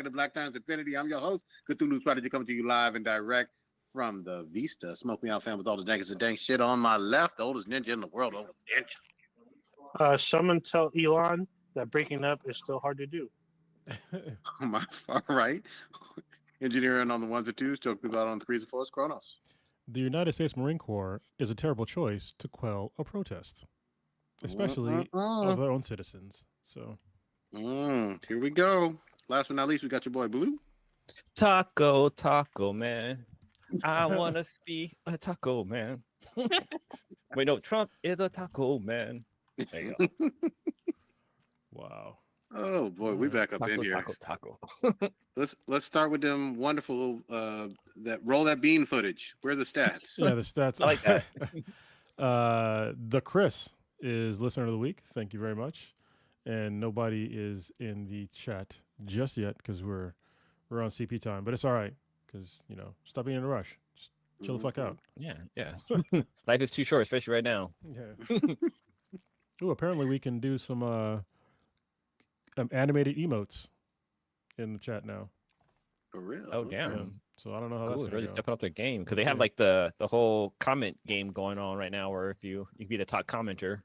to Black Times Infinity. I'm your host, Cthulhu Strategy, coming to you live and direct from the Vista. Smoke me out, fam, with all the dankest and dank shit on my left. The oldest ninja in the world, oldest ninja. Someone tell Elon that breaking up is still hard to do. On my far right, engineering on the ones and twos, joke people out on the threes and fours, Kronos. The United States Marine Corps is a terrible choice to quell a protest, especially of their own citizens. So, here we go. Last but not least, we got your boy Blue. Taco man. I want to be a taco man. Wait, no, Trump is a taco man. There you go. Wow. Oh boy, we back up in here. Taco. Let's start with them wonderful that roll that bean footage. Where are the stats? Yeah, the stats. I like that. The Chris is listener of the week. Thank you very much. And nobody is in the chat just yet because we're on CP time, but it's all right because stop being in a rush. Just chill the fuck out. Yeah. Life is too short, especially right now. Yeah. Ooh, apparently we can do some animated emotes in the chat now. For real? Oh damn! Yeah. So I don't know how Cool. that's Really go. stepping up their game because they have like the whole comment game going on right now, where if you can be the top commenter.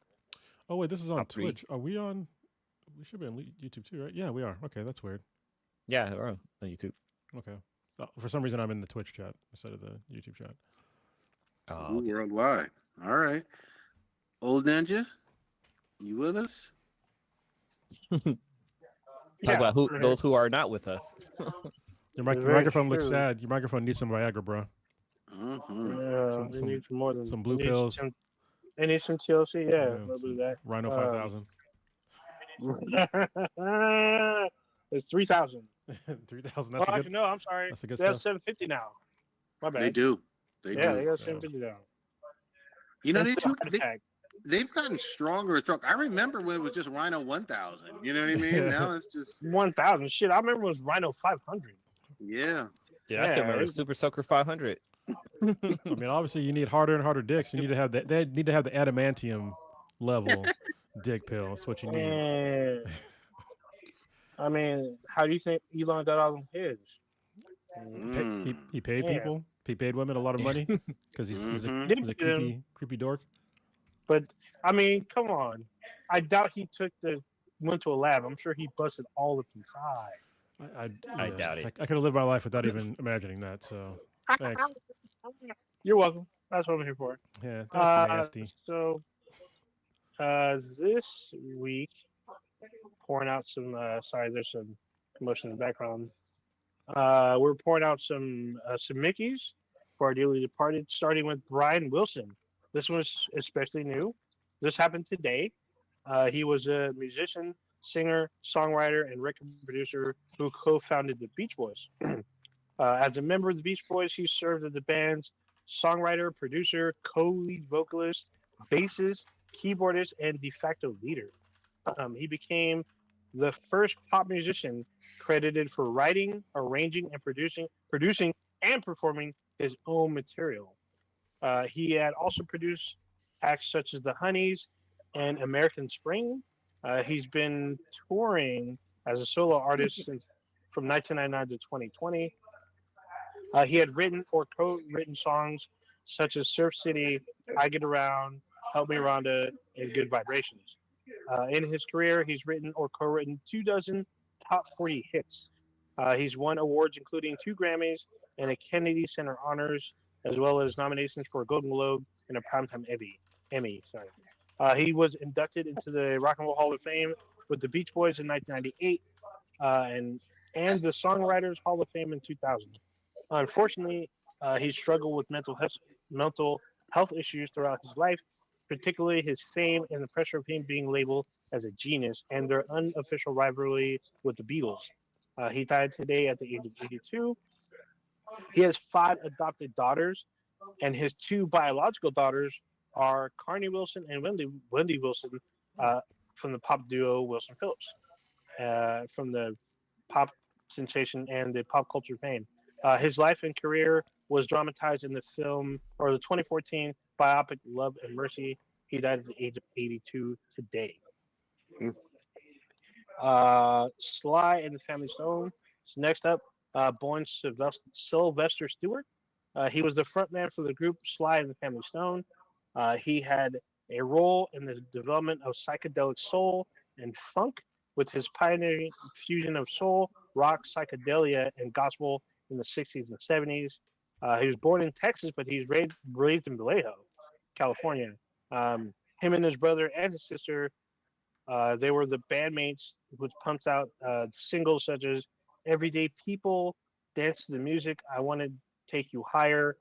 Oh wait, this is on top Twitch. 3. Are we on? We should be on YouTube too, right? Yeah, we are. Okay, that's weird. Yeah, we're on YouTube. Okay. For some reason, I'm in the Twitch chat instead of the YouTube chat. Oh, okay. Worldwide. All right. Old Ninja, you with us? Talk about those who are not with us. Your microphone looks sad. Your microphone needs some Viagra, bro. Yeah, they need some more than some blue pills. They need some TLC. Yeah, they'll do that. Rhino 5000. It's 3,000. 3,000. Well, actually, no, I'm sorry. That's the good they have stuff. 750 now. My bad. They do. They got 750 now. They've gotten stronger. I remember when it was just Rhino 1000. You know what I mean? Now it's just 1,000. Shit, I remember it was Rhino 500. Yeah. I still remember Super Soaker 500. I mean, obviously, you need harder and harder dicks. You need to have that. They need to have the adamantium level dick pill. That's what you need. I mean, how do you think Elon got all them kids? He paid people. He paid women a lot of money because he's a creepy dork. But I mean, come on. I doubt he went to a lab. I'm sure he busted all of inside. I doubt it. I could have lived my life without even imagining that. So thanks. You're welcome. That's what I'm here for. Yeah, that's nasty. So this week, pouring out some. Sorry, there's some commotion in the background. We're pouring out some Mickeys for our dearly departed, starting with Brian Wilson. This was especially new. This happened today. He was a musician, singer, songwriter, and record producer who co-founded the Beach Boys. As a member of the Beach Boys, he served as the band's songwriter, producer, co-lead vocalist, bassist, keyboardist, and de facto leader. He became the first pop musician credited for writing, arranging, and producing and performing his own material. He had also produced acts such as the Honeys and American Spring. He's been touring as a solo artist from 1999 to 2020. He had written or co-written songs such as Surf City, I Get Around, Help Me Rhonda, and Good Vibrations. In his career, he's written or co-written 24 top 40 hits. He's won awards including 2 Grammys and a Kennedy Center Honors, as well as nominations for a Golden Globe and a Primetime Emmy. He was inducted into the Rock and Roll Hall of Fame with the Beach Boys in 1998 and the Songwriters Hall of Fame in 2000. Unfortunately, he struggled with mental health issues throughout his life, particularly his fame and the pressure of him being labeled as a genius and their unofficial rivalry with the Beatles. He died today at the age of 82. He has 5 adopted daughters, and his 2 biological daughters are Carney Wilson and Wendy Wilson from the pop duo Wilson Phillips, from the pop sensation and the pop culture fame. His life and career was dramatized in the film or the 2014 biopic Love and Mercy. He died at the age of 82 today. Sly and the Family Stone So next up, born Sylvester Stewart. He was the frontman for the group Sly and the Family Stone. He had a role in the development of psychedelic soul and funk with his pioneering fusion of soul, rock, psychedelia, and gospel in the 60s and 70s. He was born in Texas, but he's raised in Vallejo, California. Him and his brother and his sister, they were the bandmates who pumped out singles such as Everyday People, Dance to the Music, I Want to Take You Higher,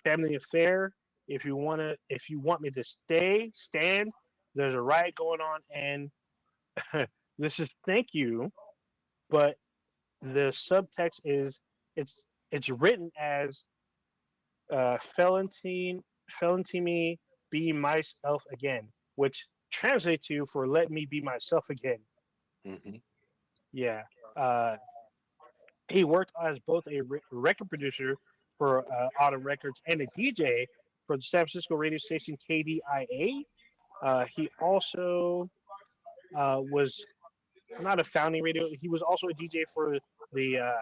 Family Affair, if you want me to stand, there's a riot going on, and this is Thank You, but the subtext is it's written as Felony me be myself again, which translates to for let me be myself again. Mm-hmm. Yeah. He worked as both a record producer for Autumn Records and a DJ for the San Francisco radio station KDIA. He also was not a founding radio. He was also a DJ for the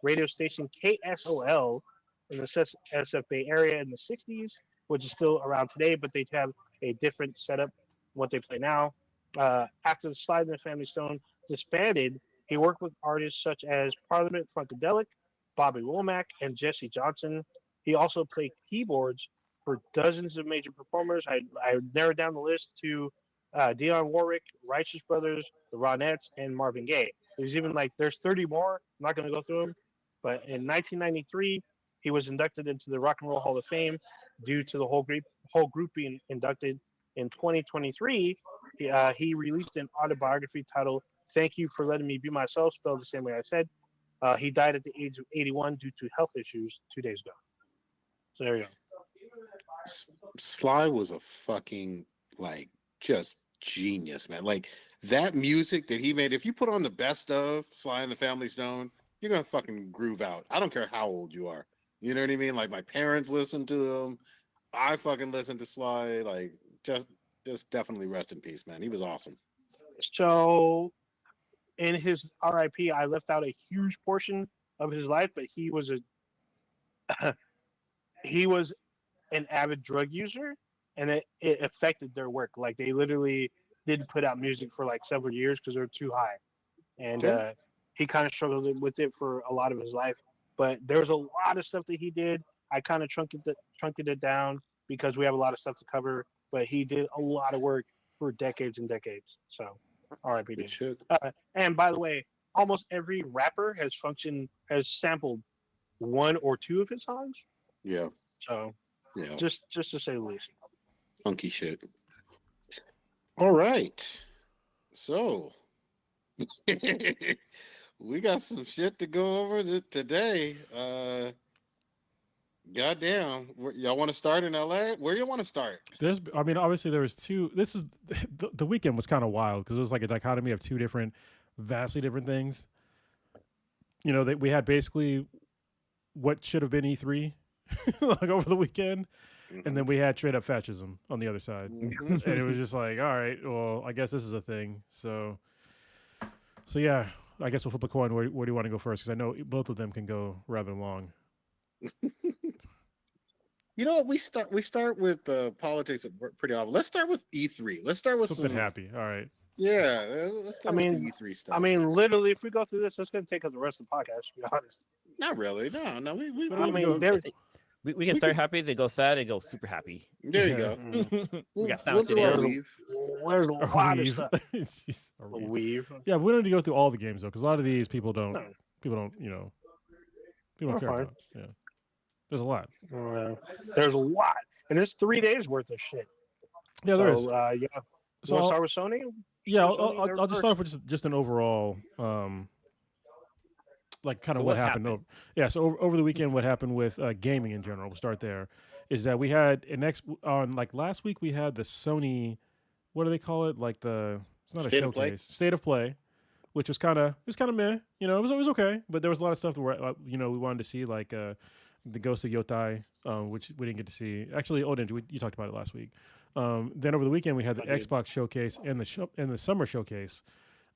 radio station KSOL in the SF Bay Area in the 60s, which is still around today, but they have a different setup what they play now. After the Slide and the Family Stone disbanded, he worked with artists such as Parliament Funkadelic, Bobby Womack, and Jesse Johnson. He also played keyboards for dozens of major performers. I narrowed down the list to Dionne Warwick, Righteous Brothers, the Ronettes, and Marvin Gaye. There's 30 more. I'm not going to go through them. But in 1993, he was inducted into the Rock and Roll Hall of Fame due to the whole group being inducted. In 2023, he released an autobiography titled "Thank You for Letting Me Be Myself," spelled the same way I said. He died at the age of 81 due to health issues 2 days ago. So there you go. Sly was a fucking just genius, man. Like that music that he made. If you put on the best of Sly and the Family Stone, you're gonna fucking groove out. I don't care how old you are. You know what I mean? Like my parents listened to him. I fucking listened to Sly. Like just definitely rest in peace, man. He was awesome. So in his RIP, I left out a huge portion of his life, but he was an avid drug user, and it affected their work. Like they literally didn't put out music for like several years because they were too high, and he kind of struggled with it for a lot of his life. But there was a lot of stuff that he did. I kind of truncated it down because we have a lot of stuff to cover. But he did a lot of work for decades and decades. So, R.I.P. And by the way, almost every rapper has sampled one or two of his songs. Yeah. So, yeah, just to say the least. Funky shit. All right. So, we got some shit to go over today. Goddamn, y'all want to start in LA? Where you want to start? Obviously there was two. This is the weekend was kind of wild because it was like a dichotomy of two vastly different things. You know, that we had basically what should have been E3 like over the weekend, and then we had straight up fascism on the other side, and it was just like, all right, well, I guess this is a thing. So yeah, I guess we'll flip a coin. Where do you want to go first? Because I know both of them can go rather long. You know what? We start with politics. Pretty obvious. Let's start with E3. Let's start with something happy. All right. Yeah, let's start with the E3 stuff. I mean, literally, if we go through this, it's going to take us the rest of the podcast. To be honest. Not really. No. We can start happy, then go sad, and go super happy. There you go. We got sound today. There's a lot of stuff. Weave. Yeah, we don't need to go through all the games though, because a lot of these people don't care about. Yeah. There's a lot. There's a lot, and there's 3 days worth of shit. Yeah, there is. Yeah. So want to start with Sony? Yeah, I'll just start with just an overall, like kind of what happened. So over the weekend, what happened with gaming in general? We'll start there. Is that we had last week we had the Sony, what do they call it? Like it's not a showcase, State of Play, which was kind of meh. You know, it was okay, but there was a lot of stuff that we wanted to see, like the Ghost of Yotai, which we didn't get to see. Actually, Odin, you talked about it last week. Then over the weekend we had the Xbox showcase and the summer showcase.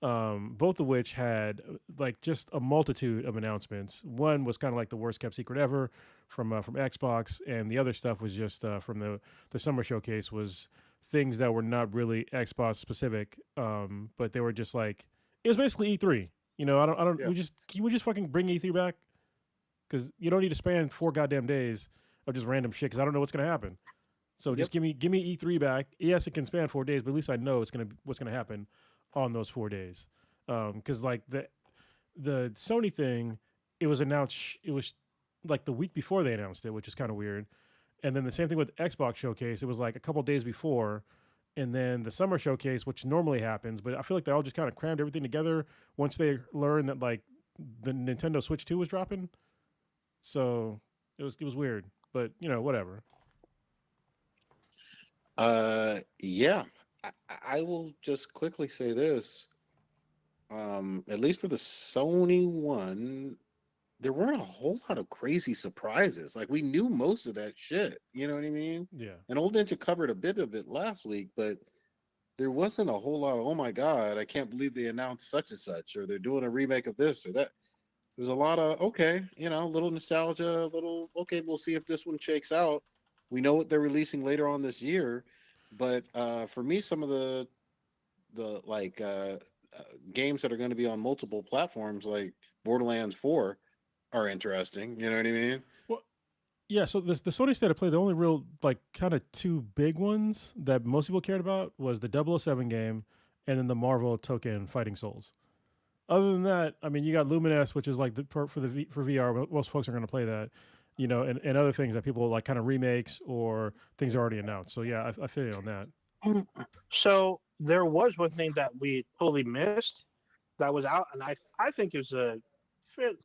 both of which had like just a multitude of announcements. One was kind of like the worst kept secret ever from Xbox, and the other stuff was just from the summer showcase was things that were not really Xbox specific, but they were just like it was basically E3. You know, I don't. Yeah. Can we just fucking bring E3 back? Because you don't need to span 4 goddamn days of just random shit. Because I don't know what's gonna happen. So just give me E3 back. Yes, it can span 4 days, but at least I know what's gonna happen on those 4 days. Because like the Sony thing, it was announced. It was like the week before they announced it, which is kind of weird. And then the same thing with Xbox Showcase. It was like a couple days before, and then the summer showcase, which normally happens, but I feel like they all just kind of crammed everything together once they learned that like the Nintendo Switch 2 was dropping. So it was weird, but you know, whatever. Yeah, I will just quickly say this. At least for the Sony one, there weren't a whole lot of crazy surprises. Like we knew most of that shit. You know what I mean? Yeah. And Old Ninja covered a bit of it last week, but there wasn't a whole lot of, oh my God, I can't believe they announced such and such, or they're doing a remake of this or that. There's a lot of, okay, you know, a little nostalgia, a little, okay, we'll see if this one shakes out. We know what they're releasing later on this year. But for me, some of the like games that are going to be on multiple platforms, like Borderlands 4, are interesting. You know what I mean? Well, yeah. So the Sony State of Play, the only real like kind of 2 big ones that most people cared about was the 007 game and then the Marvel token Fighting Souls. Other than that, I mean, you got Lumines, which is like for VR. Most folks are going to play that, you know, and other things that people like kind of remakes or things already announced. So yeah, I feel you on that. So there was one thing that we totally missed that was out, and I think it was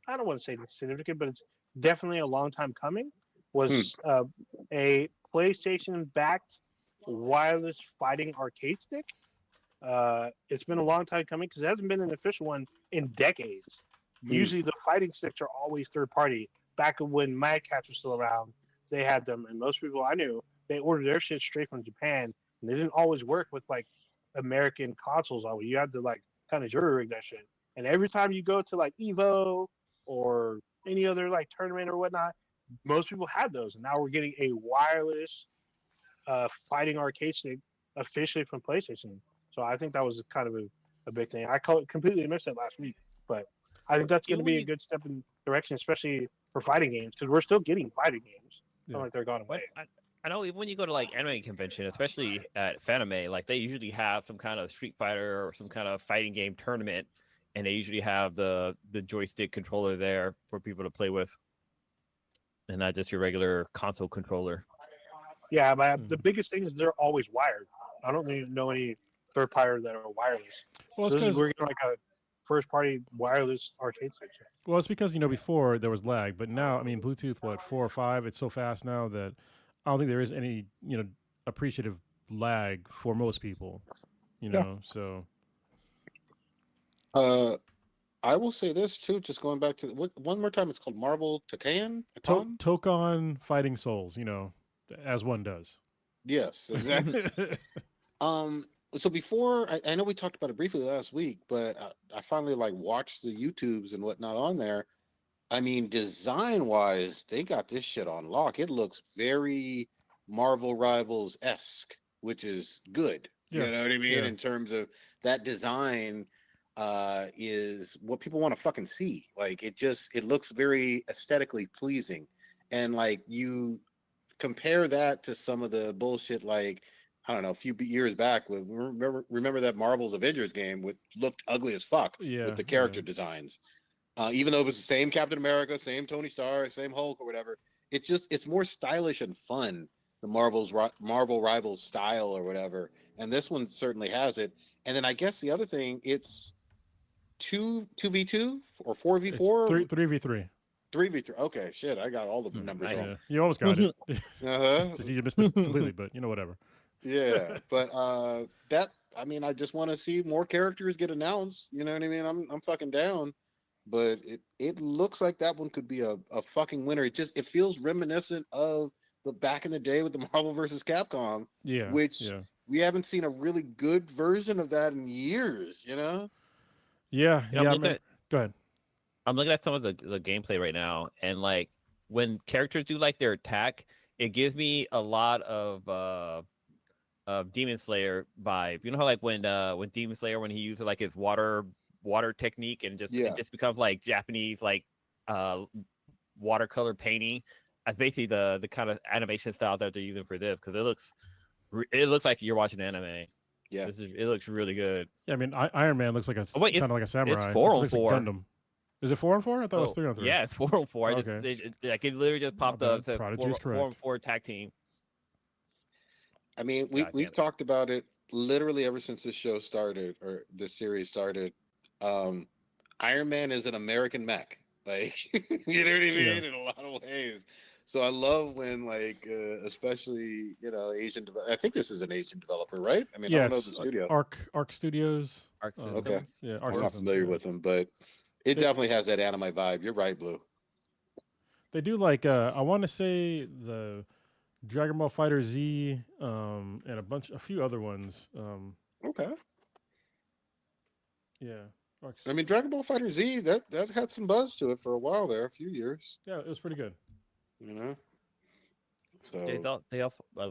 I don't want to say significant, but it's definitely a long time coming. Was a PlayStation backed wireless fighting arcade stick. It's been a long time coming because it hasn't been an official one in decades. Usually the fighting sticks are always third party. Back when Mad Catz was still around, they had them, and most people I knew they ordered their shit straight from Japan, and they didn't always work with like American consoles. Always, you had to like kind of jury rig that shit. And every time you go to like Evo or any other like tournament or whatnot, most people had those, and now we're getting a wireless fighting arcade stick officially from PlayStation. So I think that was kind of a big thing. I completely missed it last week, but I think that's going to be a good step in direction, especially for fighting games, because we're still getting fighting games. It's not like they're gone away. I know even when you go to like anime convention, especially at Fanime, like they usually have some kind of Street Fighter or some kind of fighting game tournament, and they usually have the joystick controller there for people to play with, and not just your regular console controller. Yeah, but the biggest thing is they're always wired. I don't even know any third party that are wireless. Well, so we're getting like a first party wireless arcade station. Well, it's because, you know, before there was lag, but now, I mean, Bluetooth, 4 or 5, it's so fast now that I don't think there is any, you know, appreciative lag for most people, you know, so. I will say this too, just going back to one more time, it's called Marvel Tekken? Tokon Fighting Souls, you know, as one does. Yes, exactly. So before, I know we talked about it briefly last week, but I finally like watched the YouTubes and whatnot on there. I mean, design wise, they got this shit on lock. It looks very Marvel Rivals esque, which is good. You know what I mean? In terms of that design, is what people want to fucking see. Like it looks very aesthetically pleasing, and like you compare that to some of the bullshit like, I don't know, a few years back with remember that Marvel's Avengers game looked ugly as fuck with the character designs. Even though it was the same Captain America, same Tony Stark, same Hulk or whatever, it's more stylish and fun. The Marvel Rivals style or whatever, and this one certainly has it. And then I guess the other thing, it's 2v2 or 4v4, 3v3. 3v3. Okay, shit, I got all the numbers wrong. Yeah, you almost got it. You missed it completely, but you know, whatever. Yeah, but that, I mean, I just want to see more characters get announced. You know what I mean? I'm fucking down. But it looks like that one could be a fucking winner. It feels reminiscent of the back in the day with the Marvel versus Capcom. Which we haven't seen a really good version of that in years, you know? Yeah, You know, yeah. I'm looking at Go ahead. I'm looking at some of the gameplay right now, and like when characters do like their attack, it gives me a lot of Demon Slayer vibe. You know how like when Demon Slayer when he uses like his water technique and just Yeah. it just becomes like Japanese like uh watercolor painting. That's basically the kind of animation style that they're using for this because it looks like you're watching anime. Yeah. It looks really good. Yeah, I mean, Iron Man looks like a Oh wait, kind of like a samurai. it's 4 It on looks like 4. Gundam. Is it 4-on-4? I thought it was So 3-on-3. yeah, it's 4 on 4. Okay. Like it literally just Not popped up. bad. It said Prodigy is 4 on correct. 4 tag team. I mean, God damn we've it. talked about it literally ever since this show started or this series started. Iron Man is an American mech, like you know what I mean, Yeah. in a lot of ways. So I love when like, especially Asian. I think this is an Asian developer, right? I mean, I don't know the Yes, studio. Arc Studios. Arc Um, Okay, Systems. Yeah, Arc I'm not Systems. familiar Yeah. with them, but it They- definitely has that anime vibe. You're right, Blue. They do like I want to say the Dragon Ball Fighter Z, and a few other ones. Okay. Yeah, Arc. I mean, Dragon Ball Fighter Z that had some buzz to it for a while there, a few years. Yeah, it was pretty good. You know. They So also I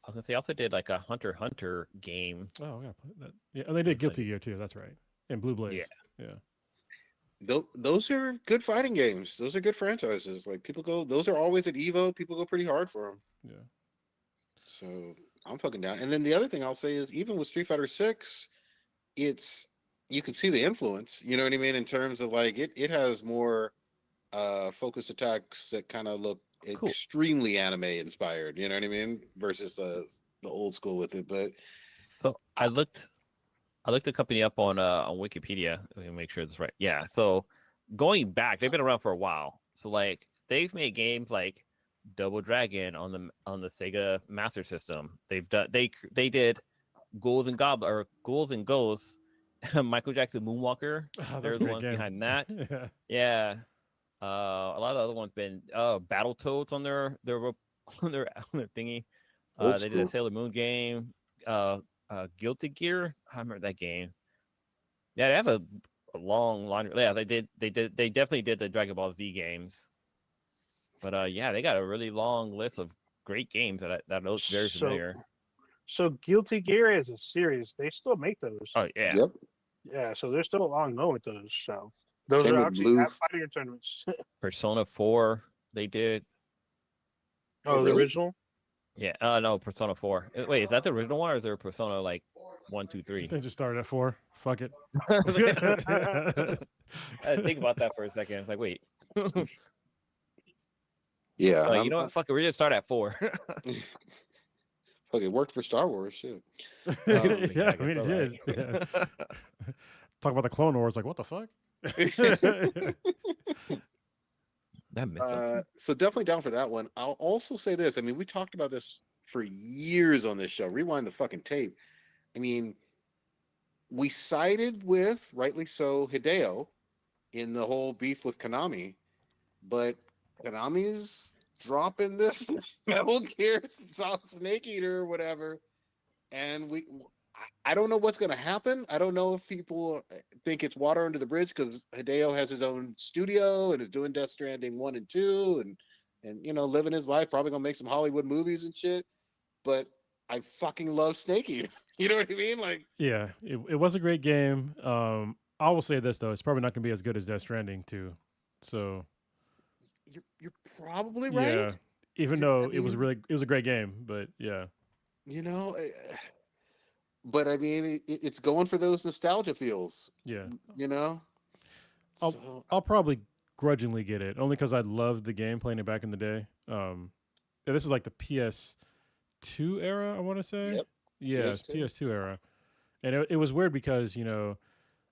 was gonna say also did like a Hunter x Hunter game. Oh yeah, that. Yeah, and they did It's like- Guilty Gear too. That's right. And Blue Blaze. Yeah. those are good fighting games. Those are good franchises. Like people go, those are always at Evo. People go pretty hard for them. Yeah. So I'm fucking down. And then the other thing I'll say is, even with Street Fighter 6, you can see the influence. You know what I mean? In terms of like it has more focus attacks that kind of look Cool. extremely anime inspired. You know what I mean? Versus the old school with it. But So I looked the company up on Wikipedia. Let me make sure that's right. Yeah. So going back, they've been around for a while. So like they've made games like Double Dragon on the Sega Master System. They've done they did Ghouls and Ghosts, Michael Jackson Moonwalker. Oh, They're that's a the great ones game. behind that. Yeah. Yeah. A lot of the other ones been Battletoads on their on their thingy. Old They did school. a Sailor Moon game. Guilty Gear. I remember that game. Yeah, they have a long line. Yeah, they definitely did the Dragon Ball Z games. But yeah, they got a really long list of great games that looks very familiar. So Guilty Gear is a series. They still make those. Oh yeah. Yep. Yeah, so they're still ongoing with those. So those Same are with actually Blue. at fighting tournaments. Persona 4 they did. Oh, the really? original? Yeah. No, Persona 4. Wait, is that the original one or is there Persona like 1, 2, 3? They just started at 4. Fuck it. I think about that for a second. It's like, wait. Yeah. Like, you know what? Fuck it. We're just start at 4. Fuck, it worked for Star Wars. Shit. Yeah, I mean, guess it all did. Yeah. Talk about the Clone Wars. Like, what the fuck? That missed up. So definitely down for that one. I'll also say this. I mean, we talked about this for years on this show. Rewind the fucking tape. I mean, we sided with, rightly so, Hideo in the whole beef with Konami, but Konami's dropping this Metal Gear Solid Snake Eater or whatever, and I don't know what's going to happen. I don't know if people think it's water under the bridge because Hideo has his own studio and is doing Death Stranding 1 and 2 and living his life, probably gonna make some Hollywood movies and shit. But I fucking love Snake Eater. You know what I mean? Like, Yeah, it was a great game. I will say this though, it's probably not gonna be as good as Death Stranding too. So you're probably right. yeah, even I though it was mean- a great game, but yeah, But I mean, it's going for those nostalgia feels. yeah. So, I'll probably grudgingly get it only because I loved the game playing it back in the day. This is like the PS2 era, I want to say. Yep. Yeah, it's PS2. PS2 era, and it was weird because Metal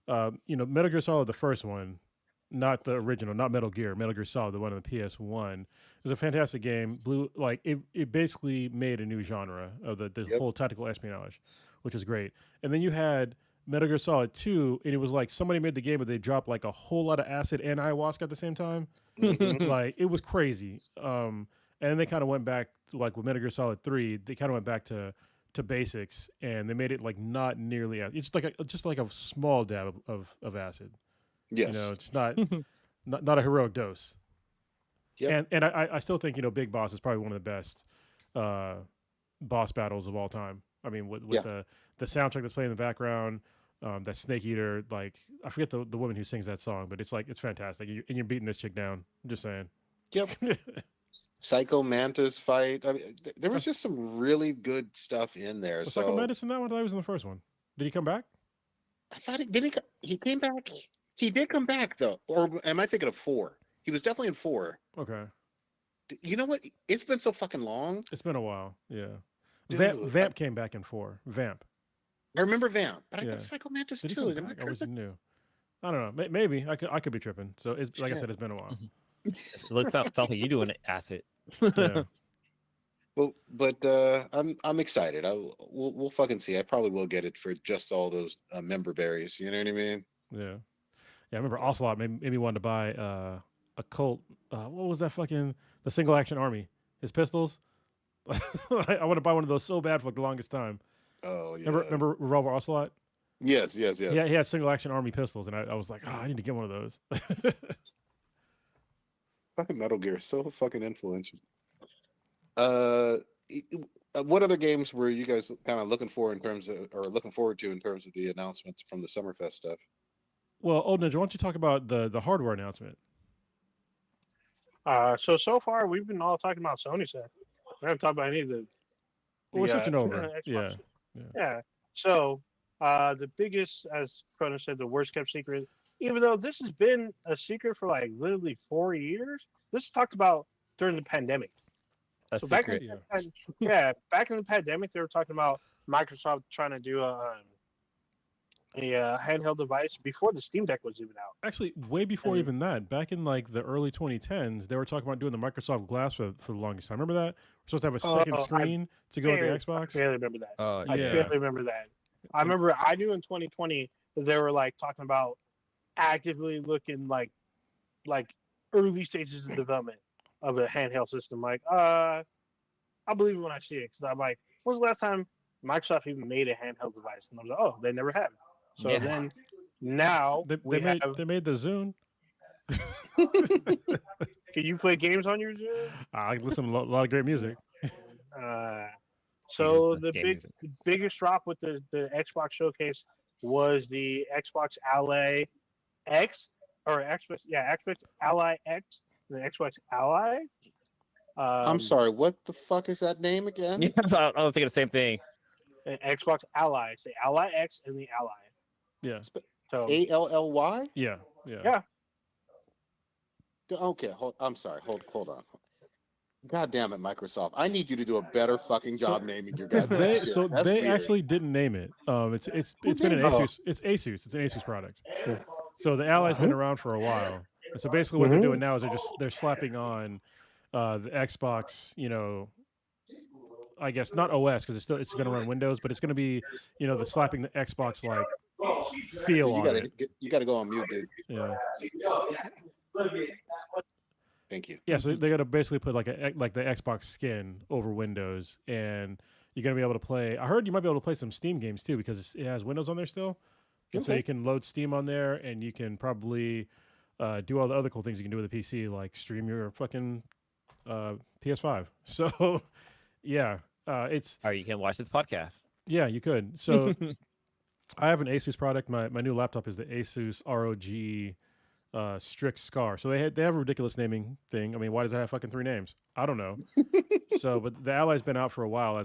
Gear Solid, the first one, not the original, not Metal Gear Solid, the one on the PS1. It was a fantastic game. It basically made a new genre of the Yep. whole tactical espionage, which is great. And then you had Metal Gear Solid 2, and it was like somebody made the game, but they dropped like a whole lot of acid and ayahuasca at the same time. mhm. Like it was crazy. And then they kind of went back to, like with Metal Gear Solid 3, they kind of went back to to basics, and they made it like not nearly as it's just like a small dab of acid. Yes. You know, it's not a heroic dose. Yep. And I still think, you know, Big Boss is probably one of the best boss battles of all time. I mean, with the soundtrack that's playing in the background, that Snake Eater, like I forget the woman who sings that song, but it's like it's fantastic. And you're beating this chick down. I'm just saying. Yep. Psycho Mantis fight. I mean, there was just some really good stuff in there. Was So Psycho Mantis in that one? I thought he was in the first one. Did he come back? I thought he came back. He did come back though. Or am I thinking of 4? He was definitely in 4. Okay. You know what? It's been so fucking long. It's been a while. Yeah. Dude, Vamp came back in 4. Vamp. I remember Vamp, but I Yeah. got Psycho Mantis Did he too. come Am I back? Or was tripping? he new? I don't know. Maybe I could be tripping. So it's like I said, it's been a while. It sounds like you doing acid. Yeah. Well, but I'm excited. We'll fucking see. I probably will get it for just all those member berries. You know what I mean? Yeah. I remember Ocelot made me want to buy a Colt. What was that fucking the single action army? His pistols. I want to buy one of those so bad for like the longest time. Oh yeah. Remember Revolver Ocelot? Yes. Yeah, he had single action army pistols, and I was like, I need to get one of those. Fucking Metal Gear is so fucking influential. What other games were you guys kind of looking forward to in terms of the announcements from the Summerfest stuff? Well, Old Ninja, why don't you talk about the hardware announcement? So far we've been all talking about Sony stuff. We haven't talked about any of the. We're switching over. Xbox. Yeah. Yeah. So the biggest, as Cronin said, the worst kept secret. Even though this has been a secret for like literally 4 years, this is talked about during the pandemic. A So secret. back in the pandemic, they were talking about Microsoft trying to do a handheld device before the Steam Deck was even out. Actually, way before even that, back in like the early 2010s, they were talking about doing the Microsoft Glass for the longest time. Remember that? We're supposed to have a second screen to go with the Xbox. I barely remember that. I yeah. barely remember that. I remember I knew in 2020 that they were like talking about actively looking like early stages of development of a handheld system. Like, I believe it when I see it because I'm like, when was the last time Microsoft even made a handheld device? And I was like, oh, they never have. So then now they made the Zune. Can you play games on your Zune? I listen to a lot of great music. So the biggest drop with the Xbox showcase was the Xbox Ally X or Xbox Ally X, the Xbox Ally. I'm sorry, what the fuck is that name again? Yeah, I was thinking the same thing. Xbox Ally, say Ally X and the Ally. Yeah. So ALLY? Yeah. Okay, I'm sorry. Hold on. God damn it, Microsoft! I need you to do a better fucking job naming your goddamn shit. That's they weird. actually didn't name it. It's been an Asus. It's Asus. It's an Asus product. So the Ally's been around for a while. And so basically, what they're doing now is they're slapping on the Xbox. You know, I guess not OS because it's going to run Windows, but it's going to be the slapping the Xbox like feel on it. You gotta go on mute, dude. Yeah. Thank you. Yeah, so they got to basically put like the Xbox skin over Windows, and you're gonna be able to play. I heard you might be able to play some Steam games too because it has Windows on there still, and so you can load Steam on there, and you can probably do all the other cool things you can do with a PC, like stream your fucking PS5. So, yeah, it's. Or you can watch this podcast. Yeah, you could. So, I have an Asus product. My new laptop is the Asus ROG. Strix Scar. So they have a ridiculous naming thing. I mean, why does it have fucking 3 names? I don't know. But the Ally's been out for a while I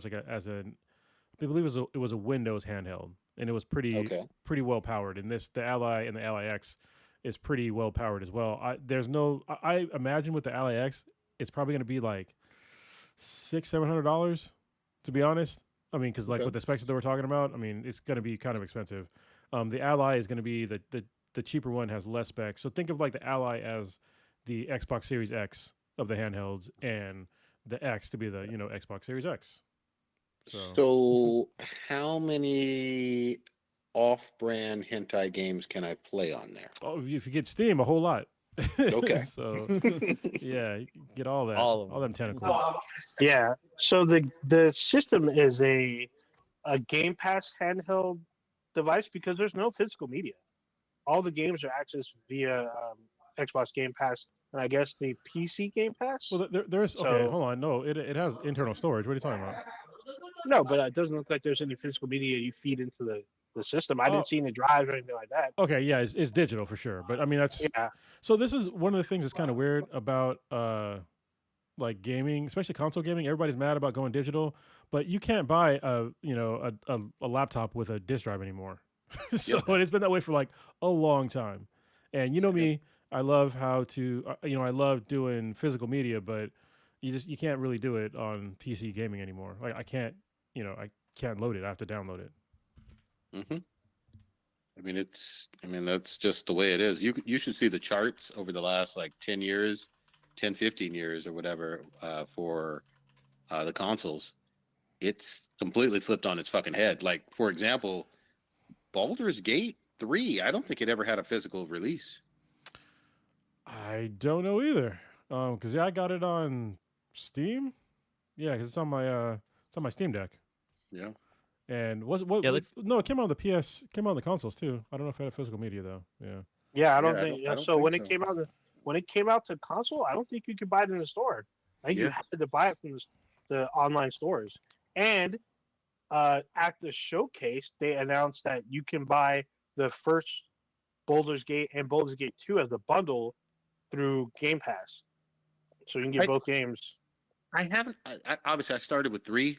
believe it was a Windows handheld, and it was pretty well powered. And the Ally and the Ally X is pretty well powered as well. I imagine with the Ally X, it's probably going to be like $600-$700 to be honest. I mean, because with the specs that we're talking about, I mean, it's going to be kind of expensive. The Ally is going to be the cheaper one, has less specs. So think of like the Ally as the Xbox Series X of the handhelds, and the X to be the Xbox Series X. So how many off-brand hentai games can I play on there? Oh, if you get Steam, a whole lot. Okay. So yeah, you can get all that, All of all them tentacles. Yeah. So the system is a a Game Pass handheld device because there's no physical media. All the games are accessed via Xbox Game Pass, and I guess the PC Game Pass. Well, there's okay. So- Hold on. No, it has internal storage. What are you talking about? No, but it doesn't look like there's any physical media you feed into the system. I Oh. didn't see any drives or anything like that. Okay, yeah, it's digital for sure. But I mean, that's Yeah. so. This is one of the things that's kind of weird about like gaming, especially console gaming. Everybody's mad about going digital, but you can't buy a laptop with a disk drive anymore. So it's been that way for like a long time. And you know me, I love how to I love doing physical media, but you can't really do it on PC gaming anymore. Like I can't load it. I have to download it. Mm-hmm. I mean, that's just the way it is. You should see the charts over the last like 10 years, 10, 15 years or whatever for the consoles. It's completely flipped on its fucking head. Like, for example, Baldur's Gate 3, I don't think it ever had a physical release. I don't know either. Because I got it on Steam. Yeah, because it's on my Steam Deck. Yeah. And it came out on the PS, came out on the consoles too. I don't know if it had physical media though. Yeah. Yeah, I don't Yeah, think. I don't So think when so. it came out to console, I don't think you could buy it in the store. I think you Yeah. had to buy it from the online stores. And at the showcase, they announced that you can buy the first Baldur's Gate and Baldur's Gate 2 as a bundle through Game Pass, so you can get both games. I haven't. Obviously, I started with 3.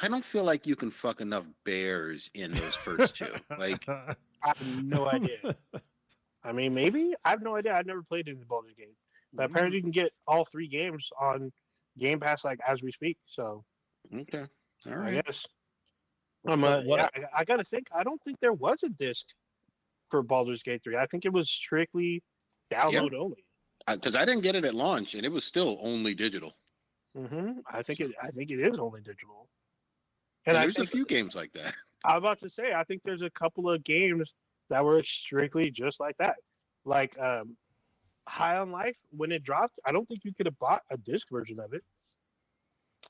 I don't feel like you can fuck enough bears in those first 2. Like, I have no idea. I mean, maybe I have no idea. I've never played any Baldur's Gate, but apparently you can get all 3 games on Game Pass like as we speak. So okay, all I right. guess. I gotta think. I don't think there was a disc for Baldur's Gate 3. I think it was strictly download only. Because I didn't get it at launch, and it was still only digital. I think it is only digital. And I there's a think- few games like that. I was about to say, I think there's a couple of games that were strictly just like that. Like High on Life, when it dropped, I don't think you could have bought a disc version of it.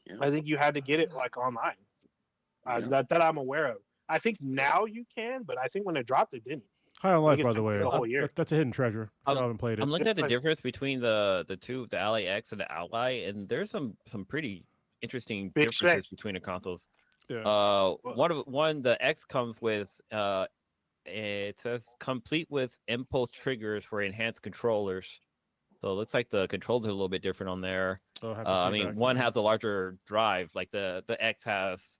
Yeah. I think you had to get it like online. That I'm aware of. I think now you can, but I think when it dropped, it didn't. High on Life, think by it the took way. the whole year. That's a hidden treasure. I haven't played it. I'm looking at the It's- difference between the two, the Ally X and the Ally, and there's some pretty interesting Big differences specs. between the consoles. Yeah. One the X comes with it says complete with impulse triggers for enhanced controllers. So it looks like the controls are a little bit different on there. I mean, one has a larger drive, like the X has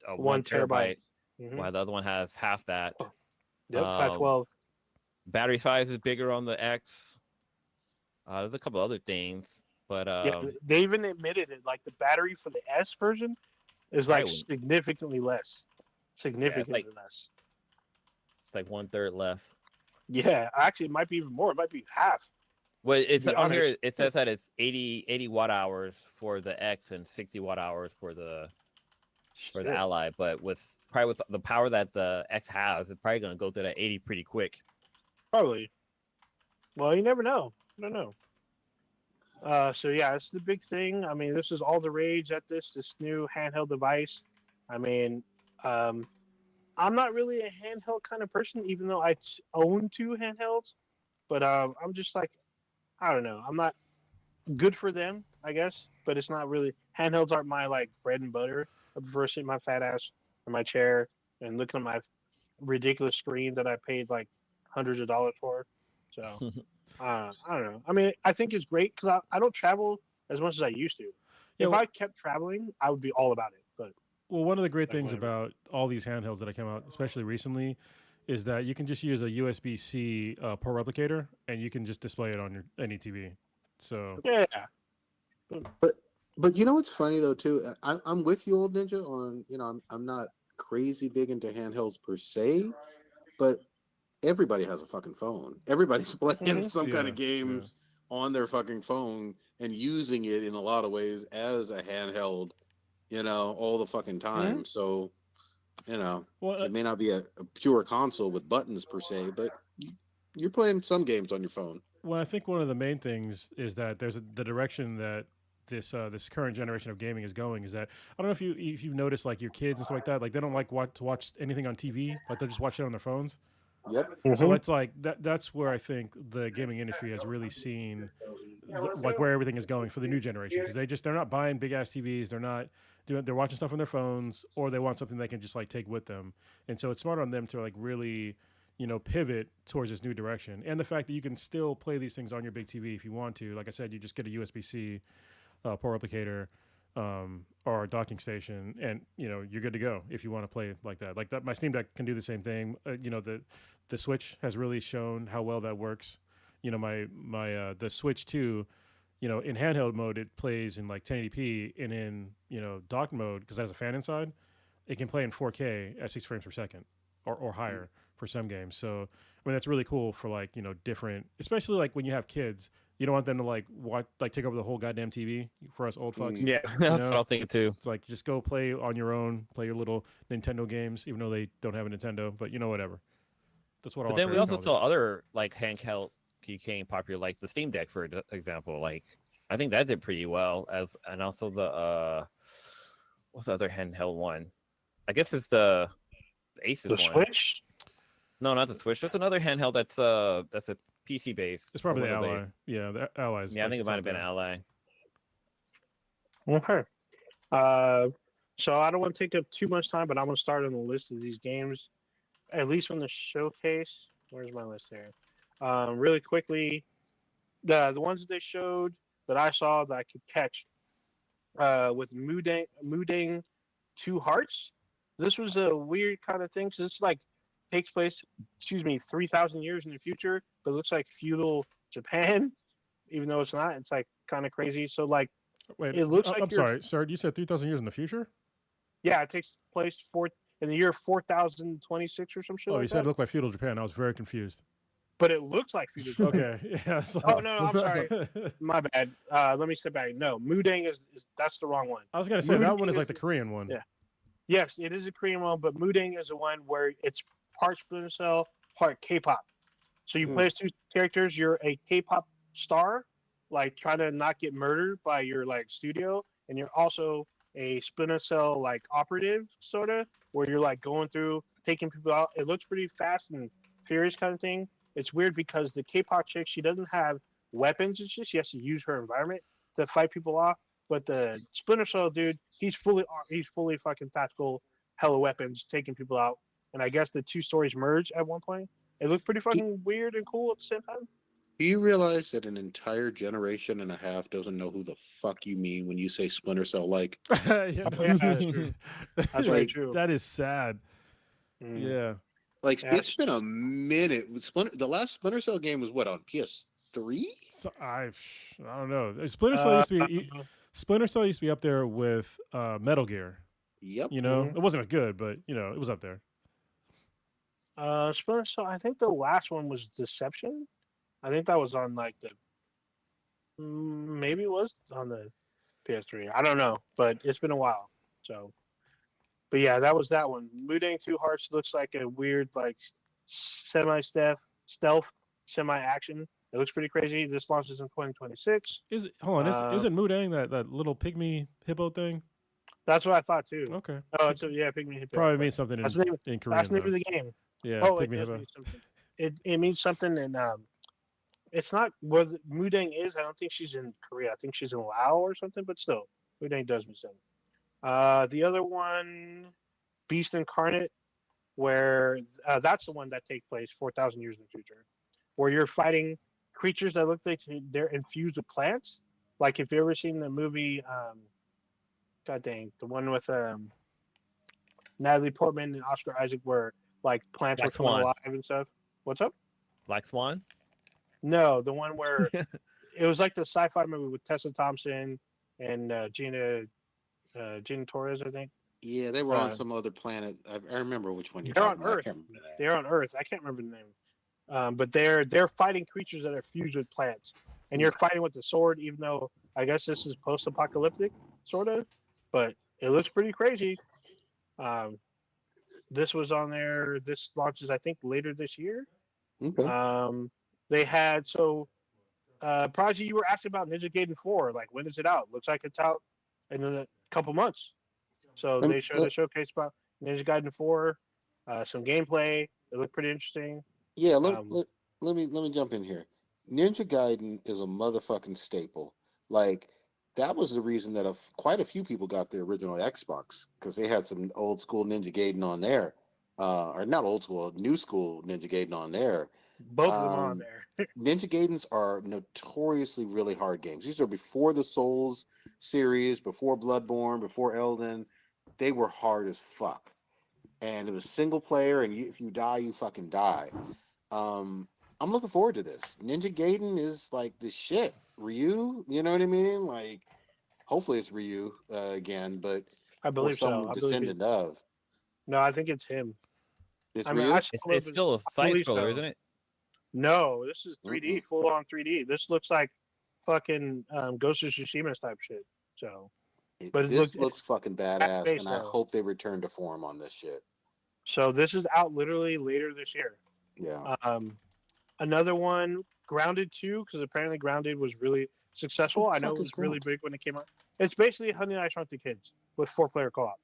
a 1 terabyte, Mhm. while the other one has half that. Yep, 512. Battery size is bigger on the X. There's a couple other things, but Yeah, they even admitted it. Like the battery for the S version is like Right. significantly less. Significantly less. it's like 1/3 less. Yeah, actually, it might be even more. It might be half. Well, it's be on here. honest. It says that it's 80 watt hours for the X and 60 watt hours for the Shit. Ally. But with the power that the X has, it's probably gonna go to that 80 pretty quick. Probably. Well, you never know. I don't know. So yeah, it's the big thing. I mean, this is all the rage at this new handheld device. I mean, I'm not really a handheld kind of person, even though I own 2 handhelds. But I'm just like, I don't know. I'm not good for them, I guess. But it's not really handhelds aren't my like bread and butter. I prefer sitting my fat ass in my chair and looking at my ridiculous screen that I paid like hundreds of dollars for. So I don't know. I mean, I think it's great because I don't travel as much as I used to. Yeah, If well- I kept traveling, I would be all about it. But Well, one of the great Like things whatever. about all these handhelds that have come out, especially recently, is that you can just use a USB-C port replicator and you can just display it on any TV. So yeah, But you know what's funny though too? I'm with you, old ninja. On I'm not crazy big into handhelds per se, but everybody has a fucking phone. Everybody's playing Mhm. some kind Yeah, of games on their fucking phone and using it in a lot of ways as a handheld. All the fucking time. So, well, it may not be a pure console with buttons per se, but you're playing some games on your phone. well, I think one of the main things is that there's the direction that this current generation of gaming is going is that I don't know if you've noticed like your kids and stuff like that, like they don't like to watch anything on TV, like they'll just watch it on their phones. Yep. So it's like that's where I think the gaming industry has really seen like where everything is going for the new generation, because they're not buying big ass TVs, they're watching stuff on their phones, or they want something they can just like take with them. And so it's smart on them to like really, pivot towards this new direction. And the fact that you can still play these things on your big TV if you want to. Like I said, you just get a USB-C port replicator or a docking station, and you're good to go if you want to play like that. Like that, my Steam Deck can do the same thing. The Switch has really shown how well that works. My the Switch 2, in handheld mode it plays in like 1080p, and in dock mode, because it has a fan inside, it can play in 4K at 6 frames per second or higher for some games. So I mean that's really cool for like different, especially like when you have kids. You don't want them to like take over the whole goddamn TV for us old fucks. Yeah, that's what I'm thinking too. It's like just go play on your own, play your little Nintendo games, even though they don't have a Nintendo. But whatever. That's what. But then we also saw other like handhelds became popular, like the Steam Deck, for example. Like I think that did pretty well, and also the what's the other handheld one? I guess it's the Asus The one. Switch? No, not the Switch. That's another handheld that's a PC based. It's probably the Ally. Yeah, the Ally's. Yeah, I think it might have been Ally. Okay. So I don't want to take up too much time, but I'm going to start on the list of these games, at least from the showcase. Where's my list here? Really quickly, the ones that they showed that I saw that I could catch with Mooding 2 Hearts. This was a weird kind of thing. So this like takes place, 3,000 years in the future, but it looks like feudal Japan, even though it's not. It's like kind of crazy. So like, wait, it looks like I'm sorry, sir. You said 3,000 years in the future? Yeah, it takes place in the year 4026 or some shit. Oh, like you said that. it looked like feudal Japan. I was very confused. But it looks like feudal Japan. Okay, yeah. Oh no, I'm sorry, my bad. Let me step back. No, Moodang is that's the wrong one. I was gonna say Moodang that one is like the Korean one. Yeah. Yes, it is a Korean one, but Moodang is the one where it's part Splinter Cell, part K-pop. So you play as 2 characters. You're a K-pop star, like trying to not get murdered by your like studio, and you're also a Splinter Cell like operative, sort of, where you're like going through taking people out. It looks pretty fast and furious kind of thing. It's weird because the K-pop chick, she doesn't have weapons. It's just she has to use her environment to fight people off. But the Splinter Cell dude, he's fully fucking tactical, hella weapons, taking people out. And I guess the 2 stories merge at one point. It looked pretty fucking weird and cool at the same time. Do you realize that an entire generation and a half doesn't know who the fuck you mean when you say Splinter Cell? Like, Yeah, that's true. That's very true. That is sad. Yeah. Like, it's been a minute. The last Splinter Cell game was what, on PS3? So I don't know. Splinter Cell used to be up there with Metal Gear. Yep. It wasn't as good, but it was up there. Splinter Cell, I think the last one was Deception. I think that was on like maybe it was on the PS3. I don't know, but it's been a while. So, but yeah, that was that one. Moodang 2 Hearts looks like a weird like stealth, semi-action. It looks pretty crazy. This launches in 2026. Isn't Moodang that little pygmy hippo thing? That's what I thought too. Okay. Oh, it's pygmy hippo. Probably means something in Korean. That's the name of the game. Yeah. Oh, pygmy it hippo. mean something. It means something in it's not where Moodang is. I don't think she's in Korea. I think she's in Laos or something. But still, Moodang does mean something. The other one, Beast Incarnate, where that's the one that takes place 4,000 years in the future, where you're fighting creatures that look like they're infused with plants. Like if you've ever seen the movie, God dang, the one with Natalie Portman and Oscar Isaac, where like plants are coming alive and stuff. What's up? Black Swan? No, the one where it was like the sci-fi movie with Tessa Thompson and Gina Torres, I think. Yeah, they were on some other planet. I remember which one you're they're talking on about. Earth. They're on Earth. I can't remember the name. But they're fighting creatures that are fused with plants, and you're fighting with the sword. Even though I guess this is post-apocalyptic, sort of, but it looks pretty crazy. This was on there. This launches, I think, later this year. Okay. They had Prodigy, you were asking about Ninja Gaiden 4. Like, when is it out? Looks like it's out in a couple months. So they showed a showcase about Ninja Gaiden 4, some gameplay. It looked pretty interesting. Yeah, let me jump in here. Ninja Gaiden is a motherfucking staple. Like that was the reason that quite a few people got the original Xbox because they had some old school Ninja Gaiden on there, or not old school, new school Ninja Gaiden on there. Both of them on there. Ninja Gaidens are notoriously really hard games. These are before the Souls series, before Bloodborne, before Elden. They were hard as fuck, and it was single player. And if you die, you fucking die. I'm looking forward to this. Ninja Gaiden is like the shit. Ryu, you know what I mean? Like, hopefully it's Ryu again, but I believe some so. descendant of. No, I think it's him. It's I mean, Ryu. It's still a side scroller, isn't it? No, this is 3D, full on 3D. This looks like fucking Ghost of Tsushima type shit. So, but this looks fucking badass, base, and I hope they return to form on this shit. So this is out literally later this year. Yeah. Another one, Grounded 2, because apparently Grounded was really successful. I know it was really big when it came out. It's basically Honey and I Shrunk the Kids with 4-player co-op.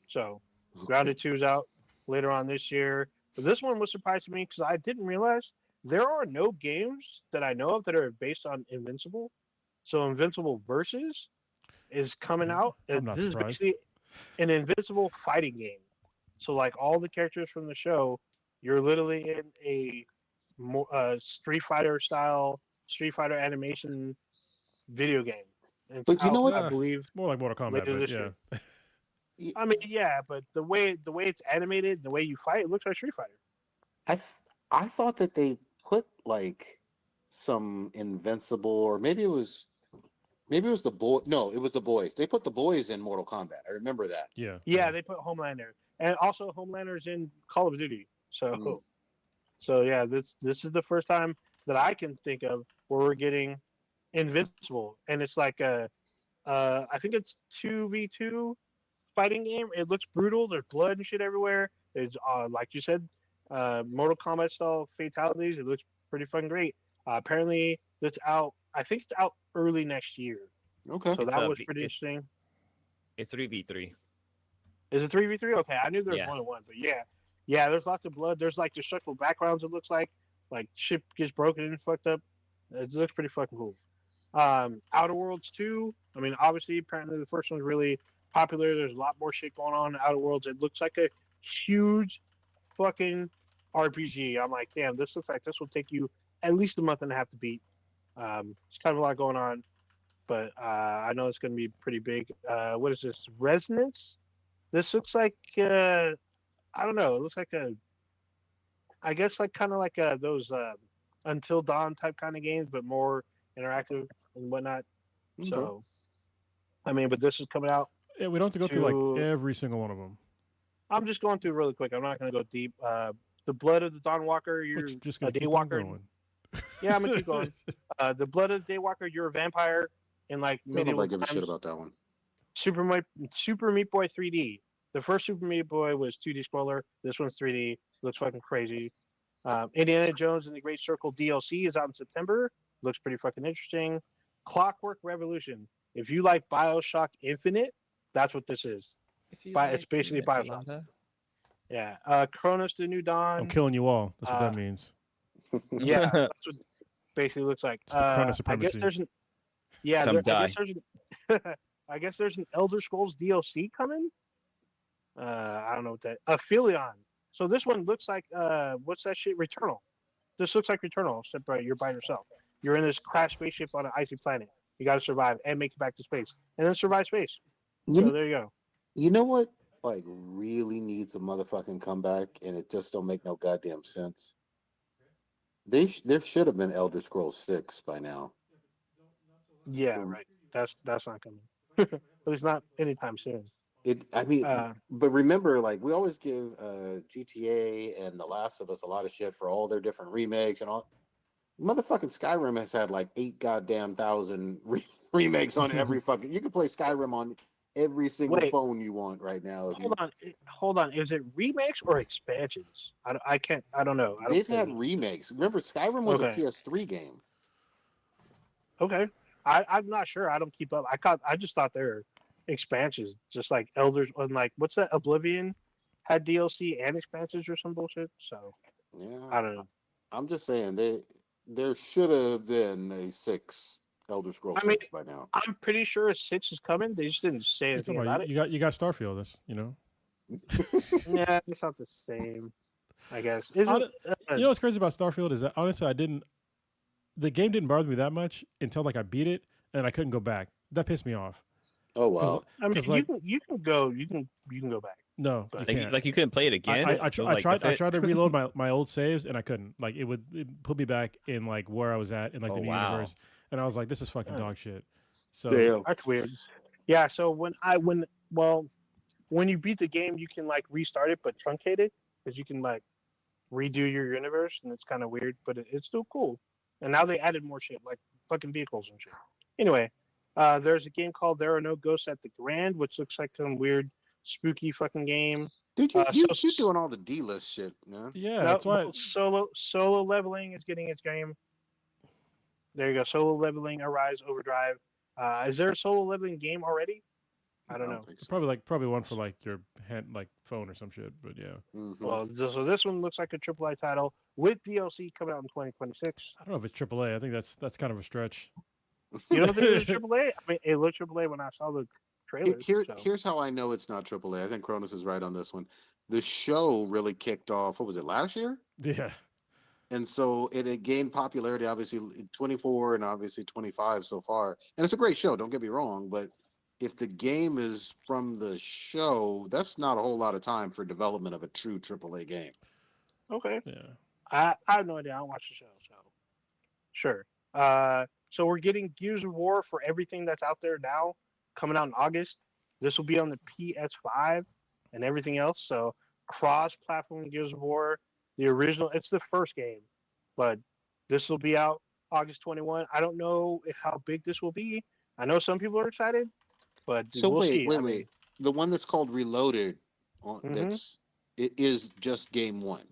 So Grounded 2 is out later on this year. But this one was surprising to me because I didn't realize there are no games that I know of that are based on Invincible. So Invincible Versus is coming out. This is basically an Invincible fighting game. So like all the characters from the show, you're literally in a Street Fighter style, Street Fighter animation video game. And but you know what? I believe it's more like Mortal Kombat, but yeah. I mean, yeah, but the way it's animated, the way you fight, it looks like Street Fighter. I thought that they put like some Invincible, or maybe it was the boy. No, it was the boys. They put the boys in Mortal Kombat. I remember that. Yeah. Yeah, they put Homelander, and also Homelander's in Call of Duty. So, so yeah, this is the first time that I can think of where we're getting Invincible, and it's like I think it's 2v2 fighting game. It looks brutal. There's blood and shit everywhere. There's like you said, Mortal Kombat style fatalities. It looks pretty fucking great. Apparently, it's out. I think it's out early next year. Okay. So that was pretty interesting. It's 3v3. Is it 3v3? Okay, I knew there was 1-1, but yeah, there's lots of blood. There's like destructible backgrounds. It looks like ship gets broken and fucked up. It looks pretty fucking cool. Outer Worlds 2. I mean, obviously, apparently the first one's really popular. There's a lot more shit going on in Outer Worlds. It looks like a huge fucking RPG. I'm like, damn, this looks like this will take you at least a month and a half to beat. It's kind of a lot going on, but I know it's going to be pretty big. What is this? Resonance? This looks like I don't know. It looks like I guess like kind of like those Until Dawn type kind of games, but more interactive and whatnot. Okay. So, I mean, but this is coming out. Yeah, we don't have to go through like every single one of them. I'm just going through really quick. I'm not going to go deep. The Blood of the Dawnwalker, you're just a Daywalker. Yeah, I'm gonna keep going. The Blood of the Daywalker, you're a vampire in like medieval times. Nobody give a shit about that one. Super Meat Boy 3D. The first Super Meat Boy was 2D scroller. This one's 3D. Looks fucking crazy. Indiana Jones and the Great Circle DLC is out in September. Looks pretty fucking interesting. Clockwork Revolution. If you like BioShock Infinite, that's what this is. It's basically BioShock. Yeah. Chronos: The New Dawn. I'm killing you all. That's what that means. Yeah, that's what it basically looks like. Chrono Supremacy. I guess there's an I guess there's an Elder Scrolls DLC coming. I don't know what that. Aphelion. So this one looks like what's that shit? Returnal. This looks like Returnal, except you're by yourself. You're in this crashed spaceship on an icy planet. You got to survive and make it back to space, and then survive space. So there you go. You know what? Like, really needs a motherfucking comeback, and it just don't make no goddamn sense. There should have been Elder Scrolls 6 by now. Yeah, right. That's not coming. At least not anytime soon. But remember, like, we always give GTA and The Last of Us a lot of shit for all their different remakes and all. Motherfucking Skyrim has had like 8 goddamn thousand remakes on every fucking. You can play Skyrim on every single phone you want right now. Hold on. Is it remakes or expansions? I don't know. They've had remakes. Remember, Skyrim was a PS3 game. Okay. I'm not sure. I don't keep up. I just thought they were expansions, just like Elders and like what's that? Oblivion had DLC and expansions or some bullshit. So Yeah, I don't know. I'm just saying there should have been a Elder Scrolls I mean, 6 by now. I'm pretty sure a 6 is coming. They just didn't say It's anything about about it. you got Starfield. That's Yeah, it's not the same. I guess. Isn't You know what's crazy about Starfield is that honestly the game didn't bother me that much until like I beat it and I couldn't go back. That pissed me off. Oh wow. I mean, like you can go back. no, But- you can't. Like you couldn't play it again. I So, tried that's it? to reload my old saves and I couldn't. Like it put me back in like where I was at in like Oh, the new wow. universe, and I was like, this is fucking Oh. dog shit. So Damn. That's weird. Yeah. So when you beat the game, you can like restart it but truncate it because you can like redo your universe, and it's kind of weird, but it's still cool. And now they added more shit like fucking vehicles and shit. Anyway, there's a game called There Are No Ghosts at the Grand, which looks like some weird, spooky fucking game. Dude, you're So doing all the D-list shit, man. yeah, no, that's why. solo leveling is getting its game. There you go. Solo leveling, Arise, Overdrive. Is there a solo leveling game already? I don't know. think so. Probably one for like your hand, like phone or some shit. But yeah, Mhm. Well, so this one looks like a AAA title with DLC coming out in 2026. I don't know if it's AAA. I think that's kind of a stretch. You don't think it's AAA? I mean, it looked AAA when I saw the trailer. So. Here's how I know it's not AAA. I think Cronus is right on this one. The show really kicked off. What was it, last year? Yeah, And so it gained popularity, obviously 24 and obviously 25 so far. And it's a great show, don't get me wrong. But if the game is from the show, that's not a whole lot of time for development of a true AAA game. Okay. yeah. I have no idea. I don't watch the show, so sure. So we're getting Gears of War for everything that's out there now, coming out in August. This will be on the PS5 and everything else. So cross-platform Gears of War, the original. It's the first game, but this will be out August 21. I don't know how big this will be. I know some people are excited, but So we'll see. wait. The one that's called Reloaded, Mhm. it is just game one.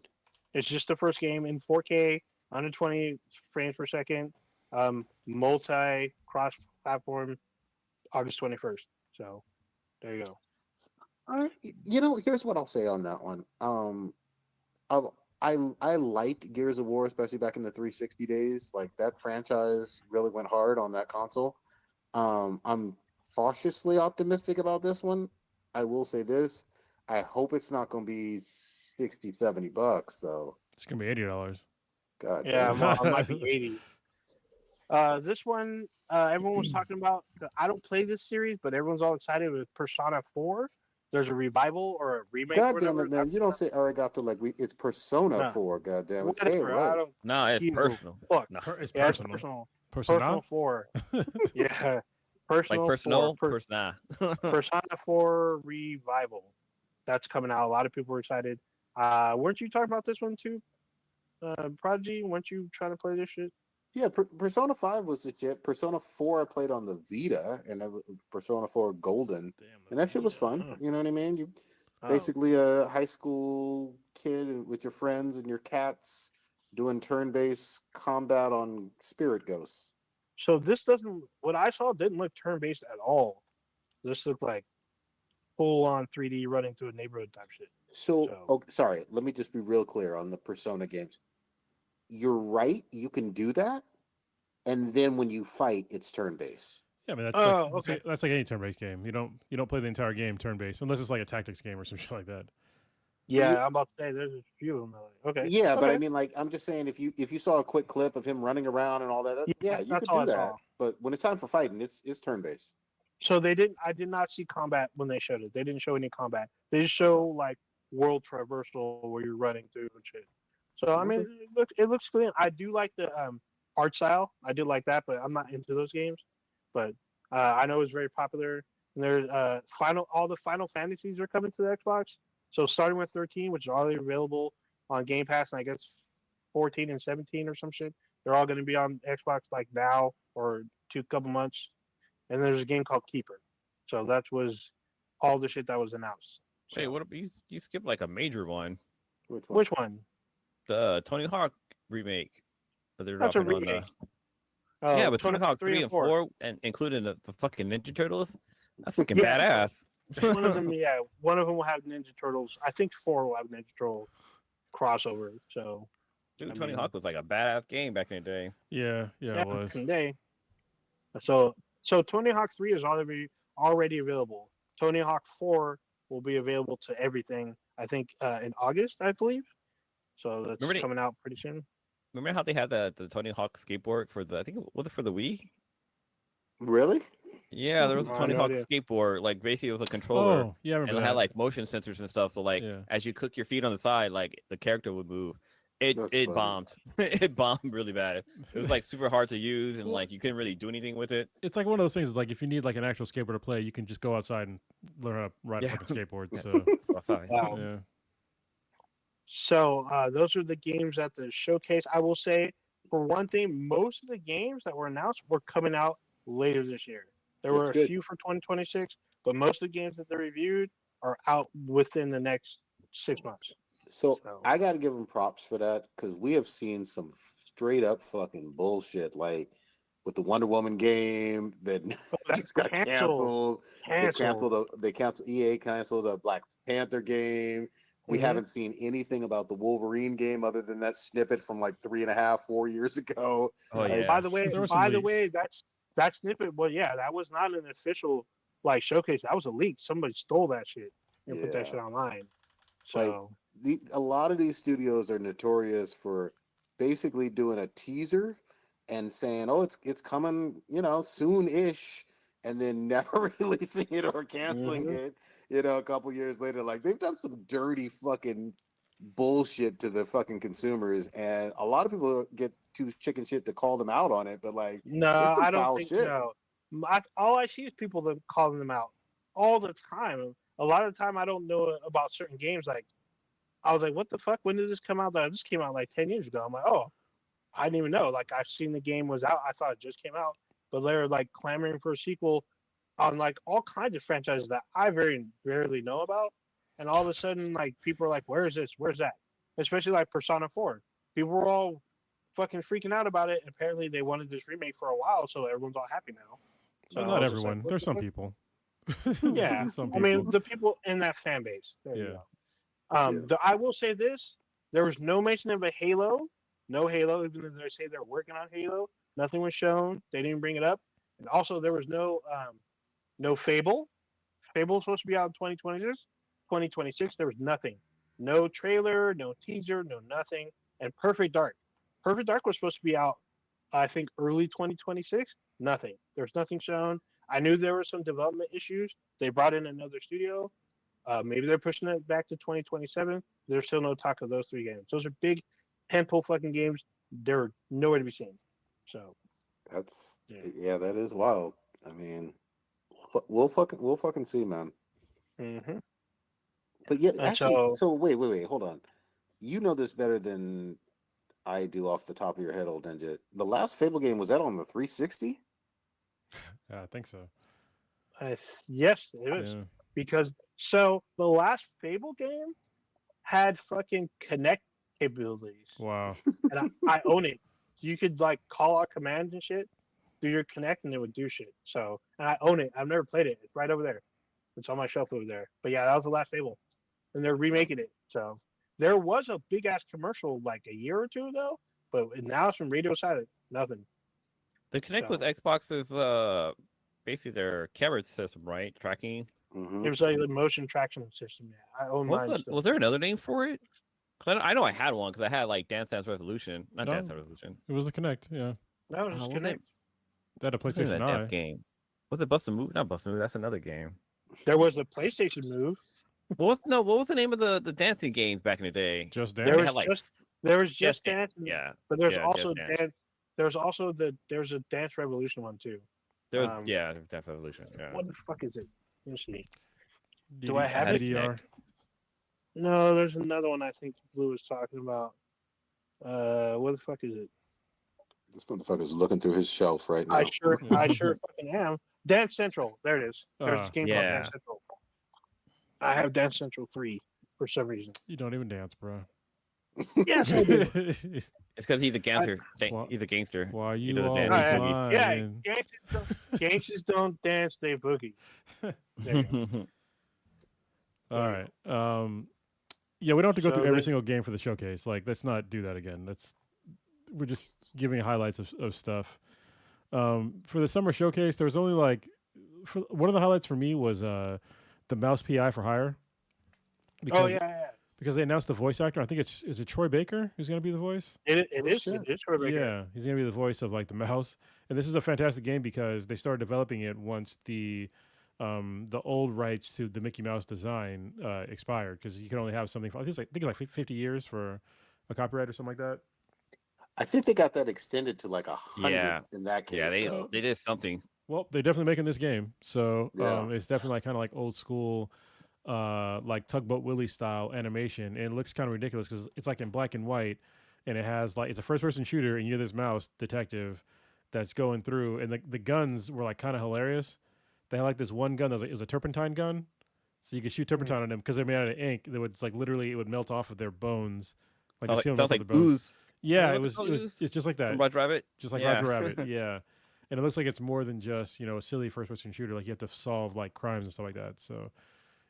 It's just the first game in 4K, 120 frames per second, multi cross platform, August 21st. So there you go. Here's what I'll say on that one. I liked Gears of War, especially back in the 360 days. Like that franchise really went hard on that console. I'm cautiously optimistic about this one. I will say this. I hope it's not going to be $60-$70 though. It's gonna be $80. God Yeah, damn. well, it might be 80. This one, everyone was talking about. I don't play this series, but everyone's all excited with Persona 4. There's a revival or a remake. God or damn whatever. it, man. You don't say arigato like it's Persona No. 4, god damn it. Say it Whatever. I right. don't No, it's give a personal. Fuck. No. It's Yeah, personal. it's personal. Persona? Personal 4. Yeah. Personal Like personal, 4. persona. Persona 4 Revival. That's coming out. A lot of people are excited. Weren't you talking about this one too? Prodigy, weren't you trying to play this shit? Yeah, Persona 5 was the shit. Persona 4 I played on the Vita, and Persona 4 Golden. And that shit was fun. Huh. You know what I mean? You Oh. basically a high school kid with your friends and your cats doing turn-based combat on spirit ghosts. So this doesn't. What I saw didn't look turn-based at all. This looked like full-on 3D running through a neighborhood type shit. So, sorry, let me just be real clear on the Persona games. You're right, you can do that, and then when you fight, it's turn-based. Yeah, I mean Okay. that's like any turn-based game. You don't play the entire game turn-based unless it's like a tactics game or some shit like that. Yeah, Yeah. I'm about to say there's a few of them. Okay. Yeah, but Okay. I mean, like, I'm just saying, if you saw a quick clip of him running around and all that, Yeah, you that's could all do I that. saw. But when it's time for fighting, it's turn-based. So they didn't. I did not see combat when they showed it. They didn't show any combat. They just show like world traversal where you're running through and shit. So I mean, it looks clean. I do like the art style. I do like that, but I'm not into those games. But I know it's very popular. And there's all the Final Fantasies are coming to the Xbox. So starting with 13, which is already available on Game Pass, and I guess 14 and 17 or some shit, they're all going to be on Xbox like now or couple months. And there's a game called Keeper. So that was all the shit that was announced. So, Wait, what? You skipped like a major one. Which one? Which one? The Tony Hawk remake that they're That's a dropping on the. remake. Yeah, but Tony Tony Hawk 3 and and 4, and including the fucking Ninja Turtles, that's fucking Yeah. badass. One of them, yeah, one of them will have Ninja Turtles. I think 4 will have Ninja Turtle crossover. So, Dude, I Tony mean, Hawk was like a badass game back in the day. Yeah, yeah, it was. back in the day. So Tony Hawk 3 is already available. Tony Hawk 4 will be available to everything. I think in August, I believe. So that's Remember, coming out pretty soon. remember how they had the Tony Hawk skateboard for the, I think, was it for the Wii? Really? Yeah, there was a I have Tony no Hawk idea. skateboard. Like basically, it was a controller, Oh, yeah, I and remember it had that. like motion sensors and stuff. So like, Yeah. as you cook your feet on the side, like the character would move. That's It funny. bombed. It bombed really bad. It was like super hard to use, and like you couldn't really do anything with it. It's like one of those things. Like if you need like an actual skateboard to play, you can just go outside and learn how to ride a Yeah. fucking skateboard. So Outside. Wow. yeah, So those are the games at the showcase. I will say, for one thing, most of the games that were announced were coming out later this year. There That's were a good. few for 2026, but most of the games that they reviewed are out within the next 6 months. So So- I got to give them props for that because we have seen some straight up fucking bullshit, like with the Wonder Woman game that That's got canceled. canceled. They canceled. EA canceled a Black Panther game. We Mhm. haven't seen anything about the Wolverine game other than that snippet from like 3.5, 4 years ago. Oh Like, yeah. By the way, There were some leaks. that snippet. Well, yeah, that was not an official like showcase. That was a leak. Somebody stole that shit and put that Yeah. shit online. Like, So a lot of these studios are notorious for basically doing a teaser and saying, "Oh, it's coming, soon-ish," and then never releasing it or canceling Mhm. it, a couple years later. Like they've done some dirty fucking bullshit to the fucking consumers, and a lot of people get too chicken shit to call them out on it. But like, no, it's some I don't foul think shit. no. All I see is people that calling them out all the time. A lot of the time, I don't know about certain games. Like I was like, "What the fuck? When did this come out?" That this came out like 10 years ago. I'm like, "Oh, I didn't even know." Like I've seen the game was out. I thought it just came out, but they're like clamoring for a sequel on like all kinds of franchises that I very rarely know about. And all of a sudden, like people are like, "Where is this? Where's that?" Especially like Persona 4. People were all fucking freaking out about it. Apparently, they wanted this remake for a while, so everyone's all happy now. So well, I not was just like, everyone. what There's the some fuck? people. Yeah, some I people. mean the people in that fan base. There you Yeah. go. I will say this: there was no mention of a Halo, no Halo, even though they say they're working on Halo. Nothing was shown. They didn't bring it up, and also there was no Fable. Fable was supposed to be out in 2026. 2026, there was nothing. No trailer, no teaser, no nothing. And Perfect Dark. Perfect Dark was supposed to be out, I think, early 2026. Nothing. There's nothing shown. I knew there were some development issues. They brought in another studio. Maybe they're pushing it back to 2027. There's still no talk of those 3 games. Those are big tentpole fucking games. They're nowhere to be seen. So That's Yeah. that is wild. I mean, we'll fucking see, man. hmm But yeah, and actually, so so wait, hold on. You know this better than I do off the top of your head, old ninja. The last Fable game, was that on the 360? Yeah, I think so. yes, it is. Yeah. Because so the last Fable game had fucking Connect capabilities, Wow. and I own it. You could like call out commands and shit through your Connect, and it would do shit. So, and I own it. I've never played it. It's right over there. It's on my shelf over there. But yeah, that was the last Fable, and they're remaking it. So there was a big ass commercial like a year or two ago, but now it's from Radio Silence. Nothing. The Kinect was So- Xbox's basically their camera system, right? Tracking. Mm-hmm. It was like the motion traction system. Yeah, I own mine. Still. Was there another name for it? 'Cause I know I had one because I had like Dance Dance Revolution, not No. Dance Dance Revolution. It was the Connect. Yeah. No, just was Connect. They had a What's the name of PlayStation that damn Eye. game? Was it Bust a Move? Not Bust a Move. That's another game. There was a PlayStation Move. What was the name of the dancing games back in the day? Just There Dance. They was had like There was Just Just Dance. yeah, But there's yeah, also Just Dance. Dance. There's a Dance Revolution one too. There was Um, Dance Revolution. Yeah. What the fuck is it? Let me see. DD Do I have it? DDR. No, there's another one I think Blue was talking about. What the fuck is it? This motherfucker's looking through his shelf right now. I sure fucking am. Dance Central. There it is. There's Ah. a game called Yeah. Dance Central. I have Dance Central 3 for some reason. You don't even dance, bro. Yes, I do. It's because he's a gangster. Why- He's a gangster. Why He you doesn't always dance. Yeah, lying? gangsters don't dance, they boogie. There you go. All There you right. Yeah, we don't have to go So through every then- single game for the showcase. Like, let's not do that again. We're just giving highlights of stuff. For the summer showcase, there was only one of the highlights for me was the mouse PI for hire. Oh yeah. Because they announced the voice actor. I think is it Troy Baker who's going to be the voice? It Oh, is. shit. It is Troy Baker. Yeah, he's going to be the voice of like the mouse. And this is a fantastic game because they started developing it once the old rights to the Mickey Mouse design expired, because you can only have something for, I think it's like 50 years for a copyright or something like that. I think they got that extended to like 100 Yeah. in that case. Yeah, so. they did something. Well, they're definitely making this game, so Yeah. it's definitely like kind of like old school, like Tugboat Willie style animation, and it looks kind of ridiculous because it's like in black and white, and it has like it's a first person shooter, and you're this mouse detective that's going through, and the guns were like kind of hilarious. They had like this one gun that was, it was a turpentine gun, so you could shoot turpentine on them because they're made out of ink. That would like literally it would melt off of their bones. Like the skin would Sounds melt off like their bones. ooze. Yeah, What it the was. hell It was. is- It's just like that. From Roger Rabbit. Just like Yeah. Roger Rabbit, yeah. And it looks like it's more than just a silly first-person shooter. Like you have to solve like crimes and stuff like that. So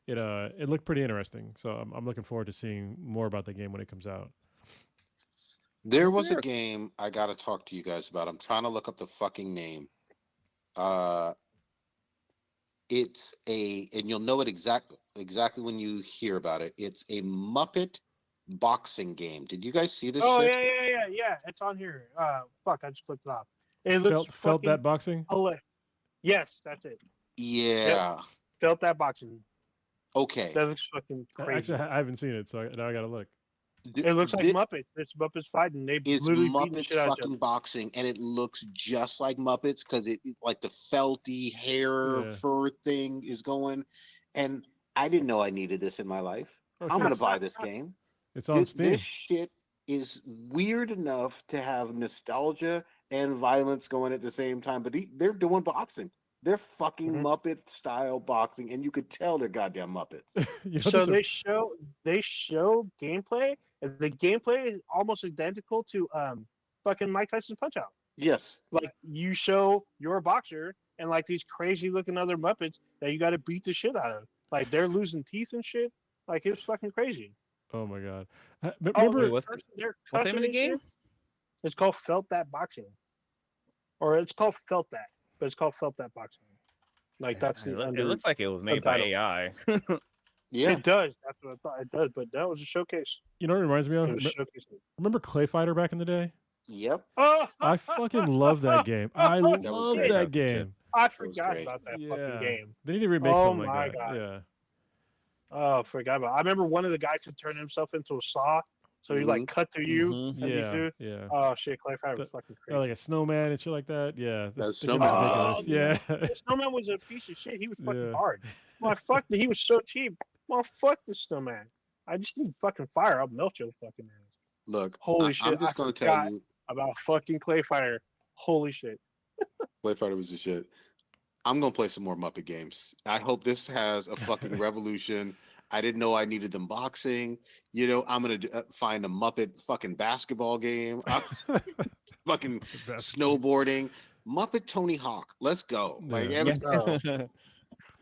it looked pretty interesting. So I'm looking forward to seeing more about the game when it comes out. There was a game I got to talk to you guys about. I'm trying to look up the fucking name. It's and you'll know it exactly when you hear about it. It's a Muppet boxing game. Did you guys see this Oh shit? yeah. It's on here. Fuck, I just clicked it off. It looks Felt that fucking boxing. hilarious. Yes, that's it. Yeah. Felt that boxing. Okay. That looks fucking crazy. Actually, I haven't seen it, so now I gotta look. It looks like Muppets. It's Muppets fighting. They It's literally beating the Muppets shit out of each fucking other. boxing, and it looks just like Muppets because it like the felty hair Yeah. fur thing is going. And I didn't know I needed this in my life. Oh, I'm shit. gonna buy this game. It's on Steam. This shit is weird enough to have nostalgia and violence going at the same time, but they're doing boxing. They're fucking Mhm. Muppet style boxing, and you could tell they're goddamn Muppets. So they show gameplay, and the gameplay is almost identical to fucking Mike Tyson's Punch Out. Yes. Like you show your boxer and like these crazy looking other Muppets that you got to beat the shit out of. Like they're losing teeth and shit. Like it's fucking crazy. Oh my god! Oh, Remember, what's they're what's the name of the cussing and game? shit. It's called Felt That Boxing, or it's called Felt That, but it's called Felt That Boxing. Like that's the It looks like it was made by subtitle. AI. Yeah. It does. That's what I thought it does. But that was a showcase. you know what it reminds me of? It was showcasing. Remember Clay Fighter back in the day? Yep. Oh, I fucking love that game. I was love great. that game. I was forgot great. about that Yeah. fucking game. They need to remake Oh something my like that. God. Yeah. Oh, forgot about. I remember one of the guys who turned himself into a saw, so he like cut through you. Mhm. and you Yeah. through. Yeah. Oh shit, Clay Fighter was fucking crazy. Like a snowman and shit like that. Yeah. That the game snowman was was ridiculous. awesome. Yeah. The snowman was a piece of shit. He was fucking Yeah. hard. Well, fuck, he was so cheap. Well, fuck the snowman. I just need fucking fire. I'll melt your fucking ass. Look, Holy shit, I'm just I going to tell forgot. you, About fucking Clay Fighter. Holy shit. Play Fighter was the shit. I'm going to play some more Muppet games. I hope this has a fucking revolution. I didn't know I needed them boxing. I'm going to find a Muppet fucking basketball game. Fucking Best. snowboarding. Muppet Tony Hawk. Let's go. Like, Yeah. and-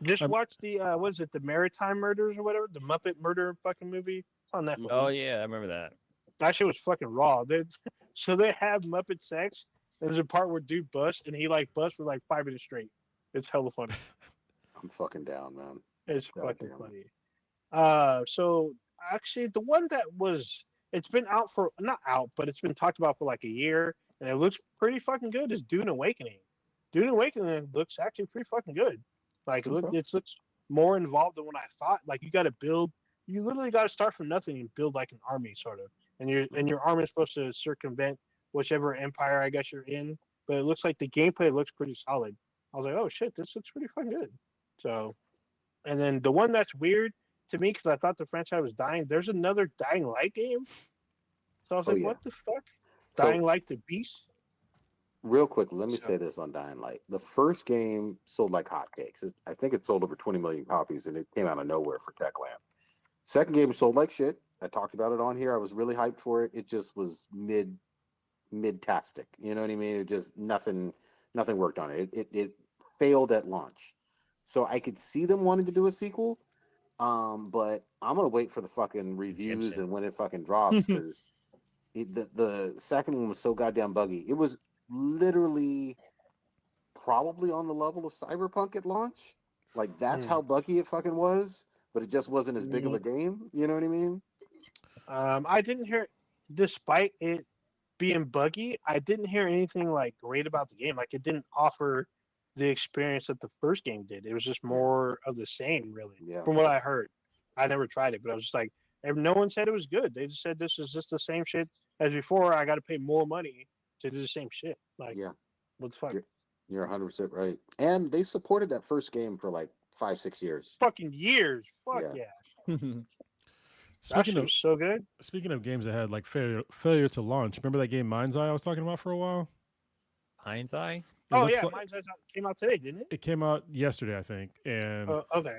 Just I'm- watch the what is it, the Maritime Murders or whatever, the Muppet Murder fucking movie on Netflix. Oh yeah, I remember that. That shit was fucking raw. So they have Muppet sex. There's a part where dude busts and he like busts for like 5 minutes straight. It's hella funny. I'm fucking down, man. It's God fucking damn it. funny. So actually the one that it's been out for not out, but it's been talked about for like a year and it looks pretty fucking good is Dune Awakening. Dune Awakening looks actually pretty fucking good. Like it Okay. looks more involved than what I thought. Like you gotta build you literally gotta start from nothing and build like an army sort of. And your army is supposed to circumvent whichever empire I guess you're in. But it looks like the gameplay looks pretty solid. I was like, oh shit, this looks pretty fucking good. So, and then the one that's weird to me because I thought the franchise was dying. There's another Dying Light game. So I was Oh, like, yeah. what the fuck? So- Dying Light the Beast. Real quick, let me So- say this on Dying Light. The first game sold like hotcakes. I think it sold over 20 million copies, and it came out of nowhere for Techland. Second game sold like shit. I talked about it on here. I was really hyped for it. It just was mid-tastic. You know what I mean? It just nothing worked on it. It failed at launch. So I could see them wanting to do a sequel. But I'm gonna wait for the fucking reviews and when it fucking drops because the second one was so goddamn buggy. It was literally probably on the level of Cyberpunk at launch. Like that's how buggy it fucking was, but it just wasn't as big of a game. You know what I mean? I didn't hear, despite it being buggy, I didn't hear anything like great about the game. Like it didn't offer the experience that the first game did. It was just more of the same, really. Yeah. From what I heard, I never tried it, but I was just like, no one said it was good. They just said this is just the same shit as before. I got to pay more money to do the same shit. Like, Yeah. what the fuck? You're 100% right. And they supported that first game for like 5-6 years. Fucking years. Fuck yeah. That shit was so good. Speaking of games that had like failure to launch, remember that game Mind's Eye I was talking about for a while? Mind's Eye? Mind's Eye came out today, didn't it? It came out yesterday, I think. And okay.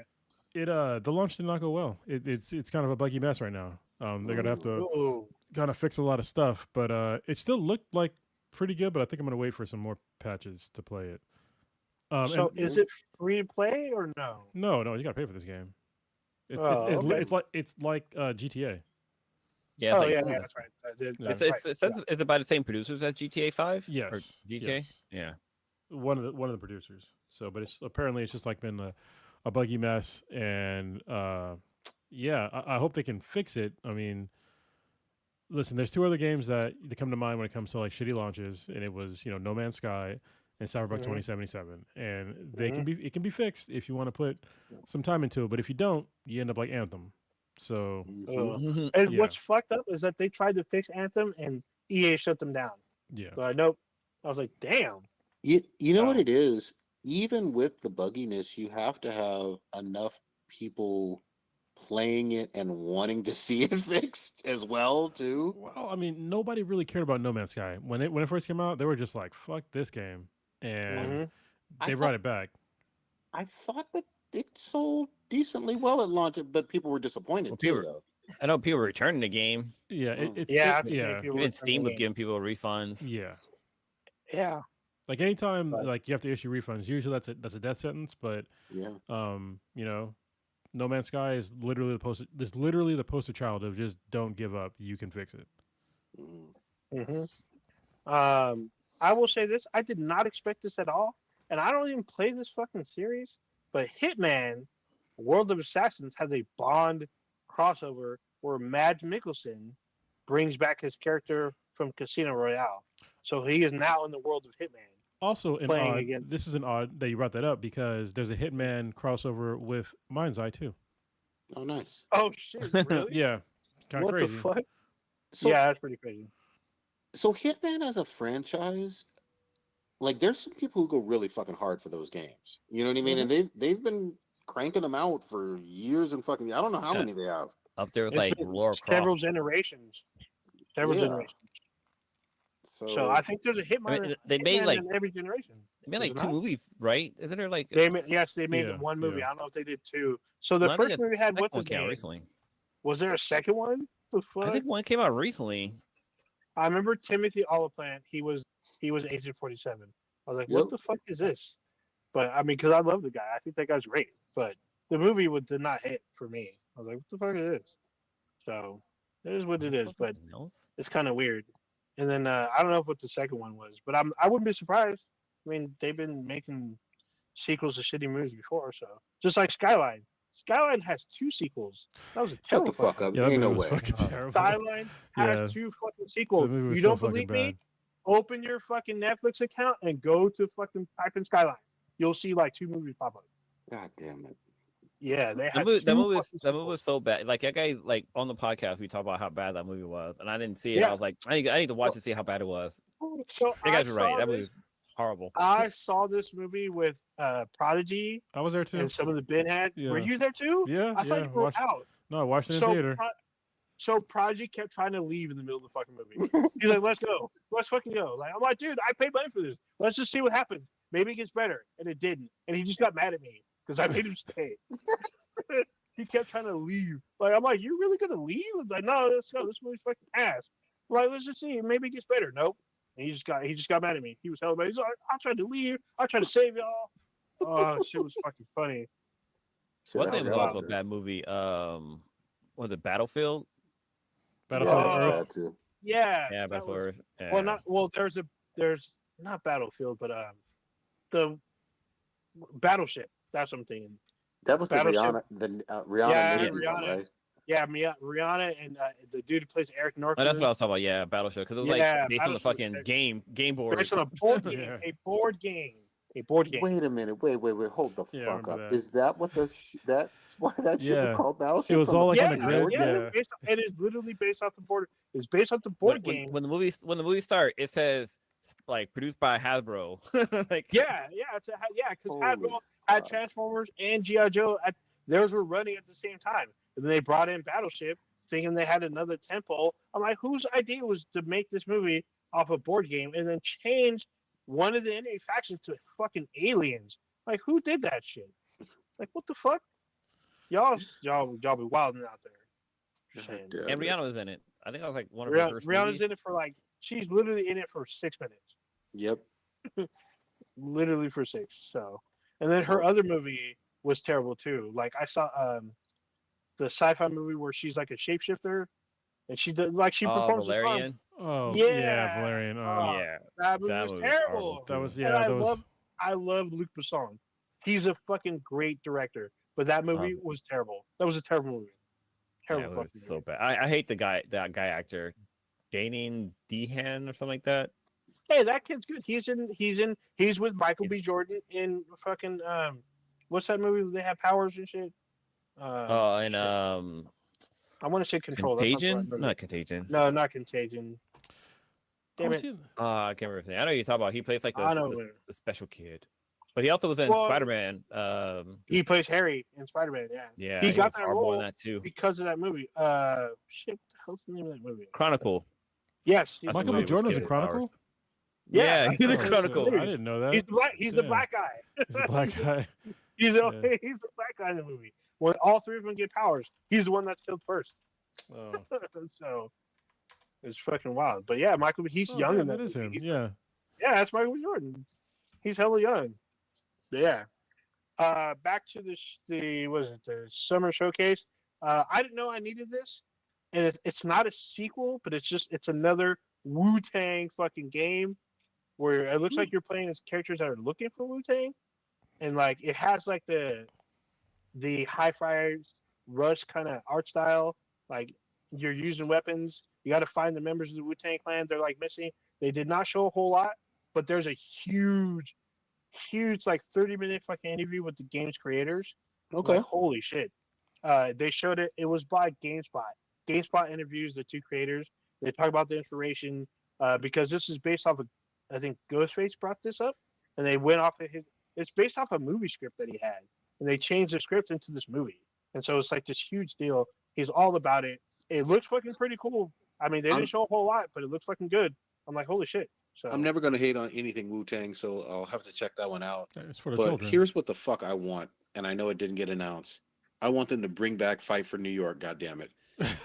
It the launch did not go well. It's kind of a buggy mess right now. They're gonna have to kind of fix a lot of stuff, but it still looked like pretty good. But I think I'm gonna wait for some more patches to play it. So is it free to play or no? No, you gotta pay for this game. It's like GTA. Yeah. That's right. Is it by the same producers as GTA 5? Yes. Or GTA? Yes. Yeah. One of the producers. So, but it's apparently just like been a buggy mess, and I hope they can fix it. I mean, listen, there's two other games that come to mind when it comes to like shitty launches, and it was No Man's Sky and Cyberpunk 2077, and it can be fixed if you want to put some time into it. But if you don't, you end up like Anthem. So, and what's fucked up is that they tried to fix Anthem and EA shut them down. Yeah. So nope. I was like, damn. You know what it is? Even with the bugginess, you have to have enough people playing it and wanting to see it fixed as well, too. Well, I mean, nobody really cared about No Man's Sky when it first came out. They were just like, "Fuck this game," and they brought it back. I thought that it sold decently well at launch, but people were disappointed too. Though. I know people were returning the game. Yeah, Even Steam was giving people refunds. Yeah. Like anytime, like you have to issue refunds. Usually that's a death sentence, but No Man's Sky is literally the poster child of just don't give up. You can fix it. I will say this: I did not expect this at all, and I don't even play this fucking series. But Hitman: World of Assassins has a Bond crossover where Mads Mikkelsen brings back his character from Casino Royale, so he is now in the world of Hitman. Also, this is an odd that you brought that up because there's a Hitman crossover with Mind's Eye too. Oh, nice. Oh shit! Really? Yeah, kind of crazy. What the fuck? So, yeah, that's pretty crazy. So Hitman as a franchise, like there's some people who go really fucking hard for those games. You know what I mean? And they've been cranking them out for years and fucking. I don't know how many they have. Up there with like Lara Croft. Several generations. Generations. So I think there's a Hitman. They made like in every generation. They made like two movies, right? Isn't there like? They made one movie. Yeah. I don't know if they did two. So the first movie had what's his name? Recently. Was there a second one? The fuck? I think one came out recently. I remember Timothy Oliphant. He was Agent 47. I was like, what the fuck is this? But I mean, because I love the guy. I think that guy's great. But the movie did not hit for me. I was like, what the fuck is this? So it is what it is. But it's kind of weird. And then I don't know what the second one was, but I wouldn't be surprised. I mean, they've been making sequels to shitty movies before, so just like Skyline. Skyline has 2 sequels. That was a terrible. Shut the fuck up. Yeah, ain't no way. Skyline has 2 fucking sequels. You don't believe me? Open your fucking Netflix account and go to fucking type in Skyline. You'll see like 2 movies pop up. God damn it. Yeah, they had that movie was so bad. Like that guy, like on the podcast, we talked about how bad that movie was, and I didn't see it. I was like, I need to watch and see how bad it was. So you guys are right. That movie was horrible. I saw this movie with Prodigy. I was there too. And some of the Binhead. Yeah. Were you there too? Yeah. I thought you were out. No, I watched it in theater. So Prodigy kept trying to leave in the middle of the fucking movie. He's like, let's go. Let's fucking go. Like, I'm like, dude, I paid money for this. Let's just see what happens. Maybe it gets better. And it didn't. And he just got mad at me because I made him stay. He kept trying to leave. Like I'm like, you're really gonna leave? Like, no, let's go. This movie's fucking ass. Like, let's just see. Maybe it gets better. Nope. And he just got mad at me. He was hella mad. He's like, I tried to leave. I tried to save y'all. Oh, shit was fucking funny. Shit, What's I name was forgot also a about bad movie. Was it Battlefield? that. Battlefield Yeah, Earth. that too. Yeah. Yeah, that Battlefield was, Earth. Yeah. well, there's not Battlefield, but the Battleship. That's what I'm thinking. That was the Battleship. Rihanna Yeah, Navy one, Rihanna. right? Yeah, Rihanna and the dude who plays Eric Oh, Northman. that's what I was talking about. Yeah, Battleship, because it was Yeah, like based on the Battleship fucking was game board. based on a board game. Yeah. A board game. A board game. Wait a minute. Wait. Hold the Yeah, I fuck remember up. that. Is that what that's why that shit was Yeah. called Battleship? It was From all the like Yeah, in a fucking grid. board yeah. game? Yeah. It is literally based off the board. It's based off the board game. When the movie start, it says like produced by Hasbro. Like Yeah, because Holy Hasbro had fuck. Transformers and GI Joe. Theirs were running at the same time, and then they brought in Battleship, thinking they had another tempo. I'm like, whose idea was to make this movie off a board game and then change one of the enemy factions to fucking aliens? Like, who did that shit? Like, what the fuck? Y'all be wilding out there. Just God saying. damn and it. Rihanna was in it. I think that was like one of her first Rihanna's movies. in it for like, she's literally in it for 6 minutes. Yep. Literally for 6. So, and then her other movie was terrible too. Like I saw the sci-fi movie where she's like a shapeshifter, and she does like she performs a song. Valerian. Oh Yeah. yeah, Valerian. Yeah, That movie that was movie was terrible. horrible, That was too. And yeah. That was. I love Luc Besson. He's a fucking great director, but that movie was terrible. That was a terrible movie. Yeah, Terrible it was fucking so movie. bad. I hate that guy actor, Danin Dehan or something like that. Hey, that kid's good. He's with Michael B. Jordan in fucking what's that movie where they have powers and shit? And I want to say Control. That's Contagion, not the right movie. not Contagion. No, not Contagion. Damn it. I can't remember his name. I know what you're talking about. He plays like I know. the special kid, but he also was in Well, Spider-Man. He plays Harry in Spider-Man. Yeah. Yeah, He got was that horrible role in that too. because of that movie. Shit. What the hell's the name of that movie? Chronicle. Yes. That's Michael the B. movie Jordan was with in Kid Powers. Chronicle. Yeah, he's in Oh, shit. Chronicle. I didn't know that. He's the Damn. black guy. He's the black guy. He's the Yeah. he's the black guy in the movie. When all three of them get powers, he's the one that's killed first. Oh. So it's fucking wild. But yeah, Michael, he's Oh, young damn, in that that is movie. him. Yeah. Yeah, that's Michael B. Jordan. He's hella young. But yeah. Back to the summer showcase. I didn't know I needed this, and it's not a sequel, but it's another Wu-Tang fucking game where it looks like you're playing as characters that are looking for Wu-Tang, and like it has like the Hi-Fi Rush kind of art style. Like you're using weapons. You got to find the members of the Wu-Tang Clan. They're like missing. They did not show a whole lot, but there's a huge like 30-minute fucking interview with the game's creators. Okay. Like, holy shit. They showed it. It was by GameSpot. GameSpot interviews the two creators. They talk about the inspiration because this is based off of, I think Ghostface brought this up, and they went off of it's based off a movie script that he had, and they changed the script into this movie. And so it's like this huge deal. He's all about it. It looks fucking pretty cool. I mean, they didn't show a whole lot, but it looks fucking good. I'm like, holy shit. So I'm never gonna hate on anything Wu-Tang, so I'll have to check that one out. It's for the But children. here's what the fuck I want, and I know it didn't get announced. I want them to bring back Fight for New York. God damn it!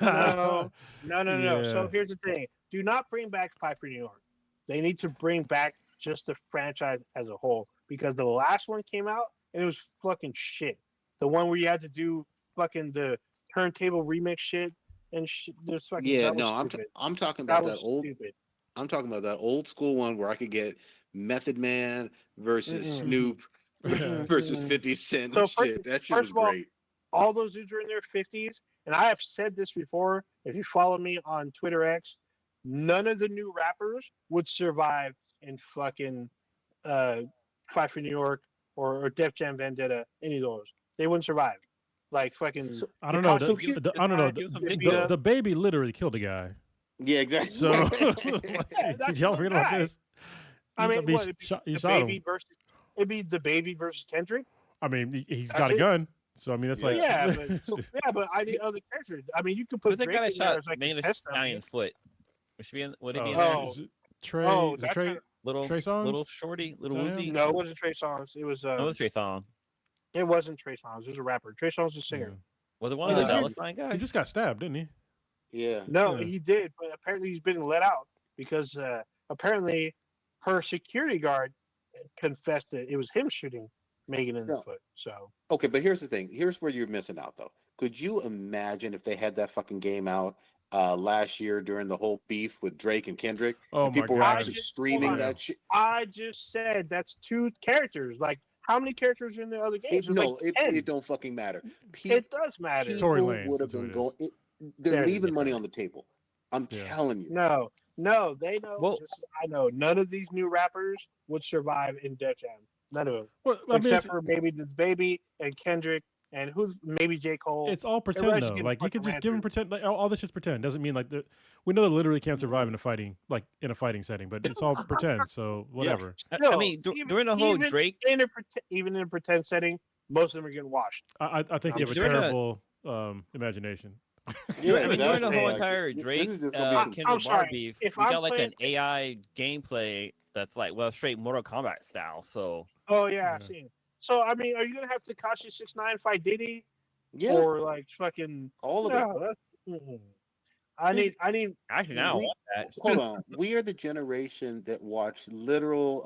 No. Yeah. So here's the thing: do not bring back Fight for New York. They need to bring back just the franchise as a whole, because the last one came out and it was fucking shit. The one where you had to do fucking the turntable remix shit and shit. Yeah, no, I'm talking about that old. Stupid. I'm talking about that old school one where I could get Method Man versus Snoop versus 50 Cent So and shit. That shit was first of all, great. all those dudes are in their 50s, and I have said this before. If you follow me on Twitter X, none of the new rappers would survive in fucking Fight for New York or Def Jam Vendetta. Any of those, they wouldn't survive. Like fucking. I don't know. I don't know. give some The baby literally killed a guy. Yeah, exactly. So did y'all forget about this? I mean, He what, shot baby him. versus it'd be the baby versus Kendrick. I mean, he's That's got a it. gun. So I mean, that's like Yeah, but I need other characters. I mean, you could put Who's that Drake guy that in there shot as like a Magnus test dummy. Stallion's foot? Would it be in Oh. there? Is it Trey? Oh, is it that's Trey? Little Trey Songz? little shorty, little Is that Uzi. him? No, it wasn't Trey Songz. It was No, it's Trey Song. it wasn't Trey Songz. It was a rapper. Trey Songz was a singer. Was it one of the Uh, Dallas Line He guys? just got stabbed, didn't he? Yeah. No, Yeah. he did, but apparently he's been let out because apparently her security guard confessed that it was him shooting Megan in the No. foot. So Okay, but here's the thing. Here's where you're missing out, though. Could you imagine if they had that fucking game out last year during the whole beef with Drake and Kendrick, Oh and my people were God. actually hold streaming on. that shit? I just said that's 2 characters. Like, how many characters are in the other games? There's like 10. It don't fucking matter. It does matter. Tory People Lanez, would have that's what been it is. going. They're There it is. leaving money on the table. I'm Yeah. telling you. No, they know. Well- just as I know, none of these new rappers would survive in Def Jam. None of them, Well, I mean, except for maybe the Baby and Kendrick and who's maybe J. Cole. it's all pretend Everybody's though. getting Like you fucking could just ran give them through. pretend. Like all this shit's pretend. Doesn't mean like we know they literally can't survive in a fighting setting, but it's all pretend. So whatever. I No, mean, even- during the whole even Drake, even in a pretend setting, most of them are getting washed. I think you have a During the- terrible imagination. Yeah, I mean, during the whole Like, entire this Drake is just gonna be some Kendrick I'm sorry. Lamar beef, If we I'm got like playing- an AI gameplay that's like straight Mortal Kombat style. So Oh yeah, I've Yeah. seen. So I mean, are you gonna have Tekashi 6ix9ine fight Diddy Yeah, or like fucking? all of it. No, that's, I need. actually, now I We- want that. Hold on. We are the generation that watched literal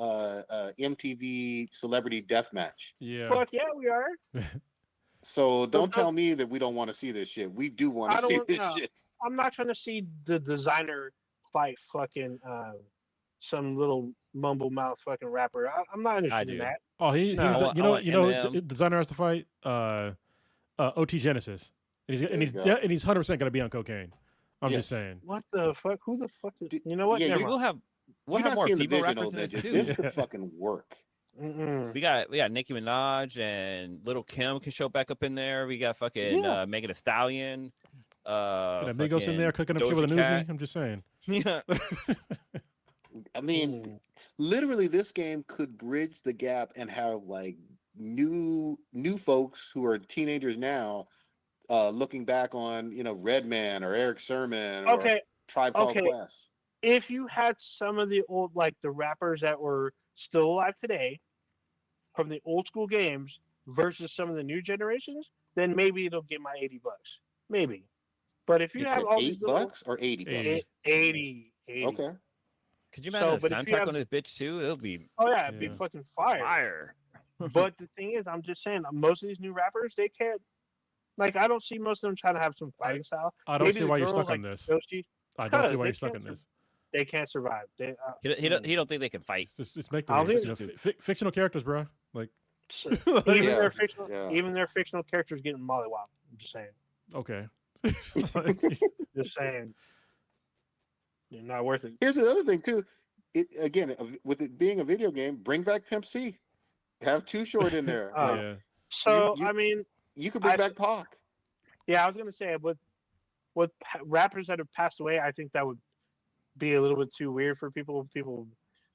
MTV Celebrity Deathmatch. Yeah. Fuck yeah, we are. So don't no. tell me that we don't want to see this shit. We do want I to don't see want- this no. shit. I'm not trying to see the designer fight fucking some little mumble mouth fucking rapper. I'm not interested in do. that. Oh, he No, was, I want the Eminem. designer has to fight OT Genesis, and There you go. he's 100% gonna be on cocaine. I'm just Yes. saying. What the fuck? Who the fuck? Dude, You know what? yeah, Never We'll mind. have We're we'll have not more seeing the female visual rappers in that this this too. could fucking work. Mm-mm. We got Nicki Minaj and Little Kim can show back up in there. We got fucking Yeah. Megan Thee Stallion. Get Amigos in there cooking up shit with a Doja Cat. Uzi. I'm just saying. Yeah. I mean, literally, this game could bridge the gap and have like new folks who are teenagers now, looking back on Redman or Eric Sermon or Okay, Tribe Called okay. Quest. if you had some of the old, like the rappers that were still alive today from the old school games versus some of the new generations, then maybe it'll get my $80. Maybe. But if you You have said all these little $8 or 80 bucks? 80. 80. Okay. Could you So, imagine but a if you soundtrack have- on this bitch too? It'll be Oh yeah, it'd be Yeah. fucking fire. fire. But the thing is, I'm just saying, most of these new rappers, they can't. Like, I don't see most of them trying to have some fighting style. I don't Maybe see the why you're girls stuck on like this. Yoshi, I don't see Cuz why they you're stuck can't on this. they can't survive. They, He don't think they can fight. It's make I'll believe. leave Fictional characters, bro. Like, so- like, even Yeah, their fictional, yeah. even their fictional characters getting mollywopped. I'm just saying. okay. Just saying. They're not worth it. Here's the other thing too. With it being a video game, bring back Pimp C. Have Too Short in there. Oh. Like, yeah. So you- I mean, you could bring I- back Pac. yeah, I was gonna say with rappers that have passed away, I think that would be a little bit too weird for people.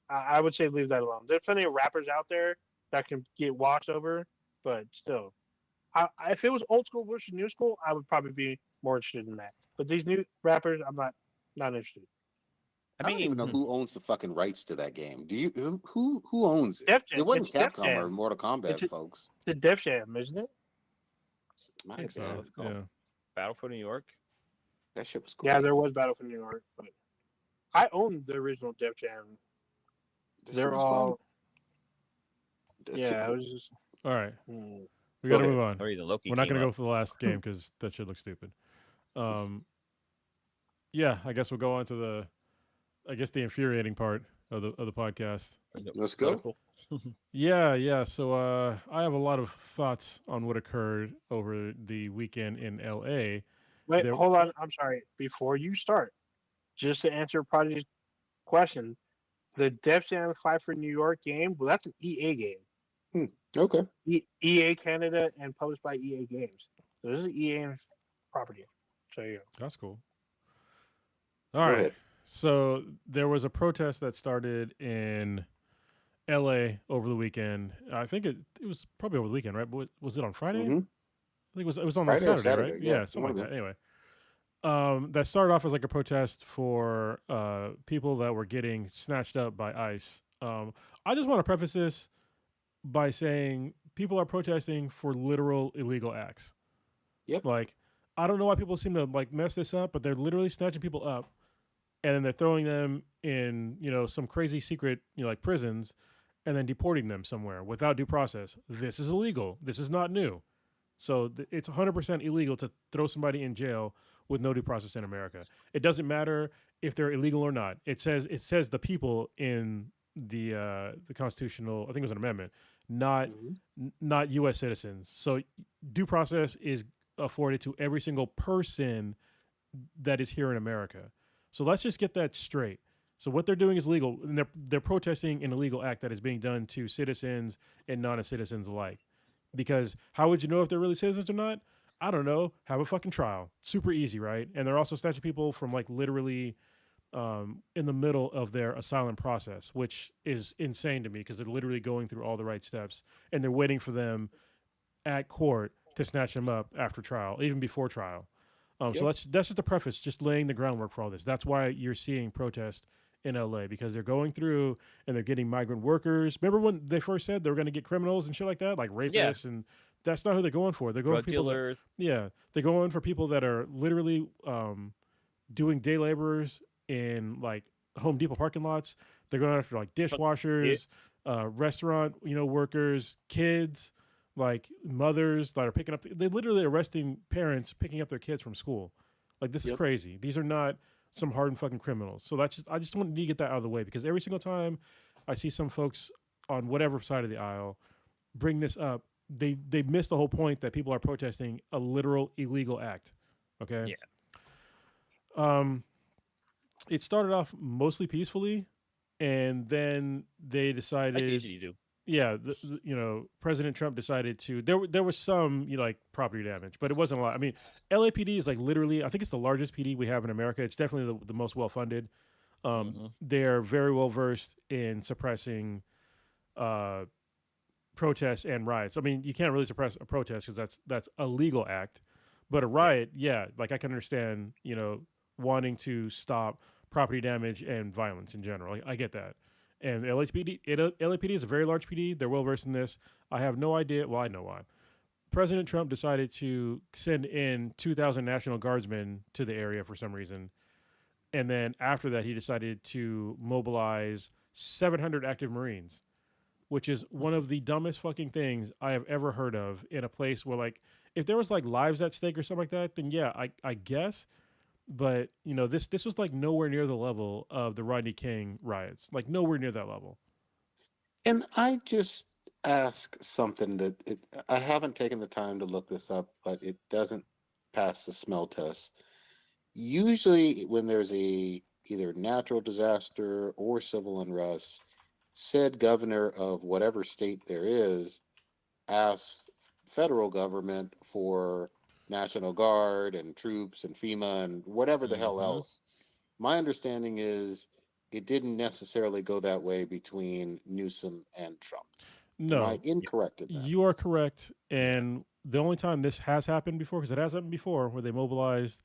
I would say leave that alone. There's plenty of rappers out there that can get washed over, but still, if it was old school versus new school, I would probably be more interested in that. But these new rappers, I'm not interested. I don't even know who owns the fucking rights to that game. Do you? Who owns it? Def Jam. It wasn't It's Def Capcom or Jam. Mortal Kombat, It's a- folks. The Def Jam, isn't it? My I think so. bad. Let's go. Yeah. Battle for New York. That shit was cool. Yeah, there was Battle for New York, but I own the original Def Jam. They're all yeah. It was just. All right. hmm. We got to Okay. move on. Or even Loki. We're not going going to go for the last game because that should look stupid. Yeah, I guess we'll go on to the infuriating part of the podcast. Let's go. Yeah. So I have a lot of thoughts on what occurred over the weekend in LA. Wait, There- hold on. I'm sorry. Before you start, just to answer Prodigy's question, the Def Jam Fight for New York game, well, that's an EA game. Okay. EA Canada and published by EA Games. So this is EA property. So you go. That's cool. All Go right. ahead. So there was a protest that started in LA over the weekend. I think it was probably over the weekend, right? But was it on Friday? Mhm. I think it was on Friday or Saturday, right? Saturday, yeah, something one like of that. Anyway, that started off as like a protest for people that were getting snatched up by ICE. I just want to preface this by saying people are protesting for literal illegal acts. Yep. Like, I don't know why people seem to like mess this up, but they're literally snatching people up and then they're throwing them in, some crazy secret, like prisons, and then deporting them somewhere without due process. This is illegal. This is not new. So it's 100% illegal to throw somebody in jail with no due process in America. It doesn't matter if they're illegal or not. It says the people in the constitutional, I think it was an amendment, not not U.S. citizens. So due process is afforded to every single person that is here in America. So let's just get that straight. So what they're doing is legal, and they're protesting an illegal act that is being done to citizens and non-citizens alike. Because how would you know if they're really citizens or not? I don't know. Have a fucking trial. Super easy, right? And they're also snatching people from like literally in the middle of their asylum process, which is insane to me because they're literally going through all the right steps and they're waiting for them at court to snatch them up after trial, even before trial. So that's just a preface, just laying the groundwork for all this. That's why you're seeing protests in LA because they're going through and they're getting migrant workers. Remember when they first said they were going to get criminals and shit like that, like Yeah. rapists, and that's not who they're going for. They're going Drug for people dealers. they're going for people that are literally doing day laborers in like Home Depot parking lots. They're going after like dishwashers, restaurant, workers, kids, like mothers that are picking up. They're literally arresting parents picking up their kids from school. Like this is crazy. These are not some hardened fucking criminals. So I just wanted to get that out of the way because every single time I see some folks on whatever side of the aisle bring this up, they miss the whole point that people are protesting a literal illegal act. Okay. Yeah. It started off mostly peacefully, and then they decided. Like they usually do. Yeah, President Trump decided to. There was some like property damage, but it wasn't a lot. I mean, LAPD is like literally, I think it's the largest PD we have in America. It's definitely the most well funded. They're very well versed in suppressing protests and riots. I mean, you can't really suppress a protest because that's a legal act, but a riot, like I can understand, wanting to stop property damage and violence in general. I get that. And LAPD is a very large PD. They're well versed in this. I have no idea. Well, I know why. President Trump decided to send in 2,000 National Guardsmen to the area for some reason. And then after that, he decided to mobilize 700 active Marines, which is one of the dumbest fucking things I have ever heard of in a place where, like, if there was like lives at stake or something like that, then yeah, I guess. But this was like nowhere near the level of the Rodney King riots, like nowhere near that level. And I just ask something that I haven't taken the time to look this up, but it doesn't pass the smell test. Usually, when there's either natural disaster or civil unrest, said governor of whatever state there is asks federal government for National Guard and troops and FEMA and whatever the hell else. My understanding is it didn't necessarily go that way between Newsom and Trump. No. Am I incorrect in that? You are correct. And the only time this has happened before, because it has happened before, where they mobilized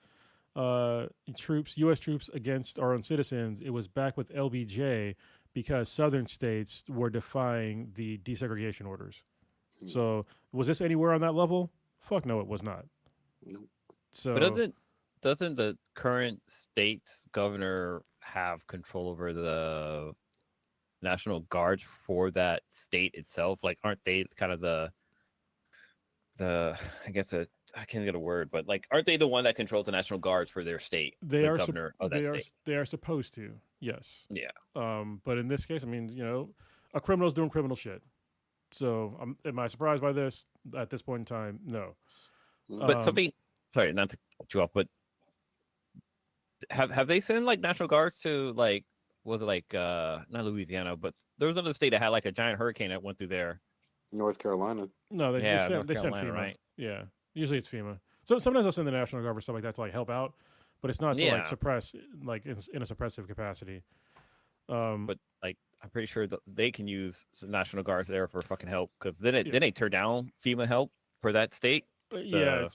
troops, U.S. troops against our own citizens, it was back with LBJ because southern states were defying the desegregation orders. So was this anywhere on that level? Fuck no, it was not. Nope. So, but doesn't the current state's governor have control over the National Guard for that state itself? Like, aren't they kind of the I guess I can't get a word, but like, aren't they the one that controls the National Guards for their state? They are governor of that state. They are supposed to, yes. Yeah. But in this case, I mean, a criminal's doing criminal shit. So, am I surprised by this at this point in time? No. But something. Sorry, not to cut you off, but have they sent like National Guards to like, was it like not Louisiana, but there was another state that had like a giant hurricane that went through there. North Carolina. No, they sent FEMA. Right? Yeah, usually it's FEMA. So sometimes they'll send the National Guard for stuff like that to like help out, but it's not to like suppress, like in a suppressive capacity. But like, I'm pretty sure that they can use some National Guards there for fucking help, because then they turn down FEMA help for that state. Yeah,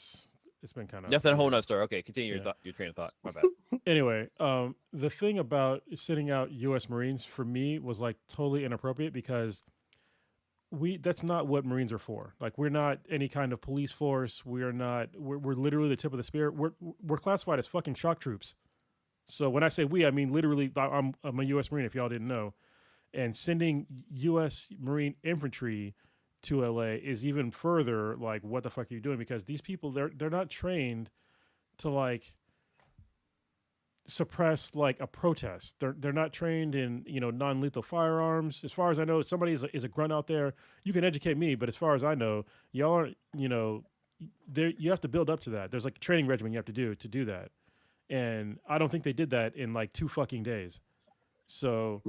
it's been kind of. That's a whole nother story. Okay, continue your train of thought. My bad. Anyway, the thing about sending out U.S. Marines for me was like totally inappropriate because that's not what Marines are for. Like, we're not any kind of police force. We're not. We're literally the tip of the spear. We're classified as fucking shock troops. So when I say we, I mean literally. I'm a U.S. Marine. If y'all didn't know, and sending U.S. Marine infantry to LA is even further like, what the fuck are you doing? Because these people, they're not trained to like suppress like a protest. They're not trained in non-lethal firearms. As far as I know, somebody is a grunt out there. You can educate me, but as far as I know, y'all aren't. There you have to build up to that. There's like a training regimen you have to do that, and I don't think they did that in like 2 fucking days. So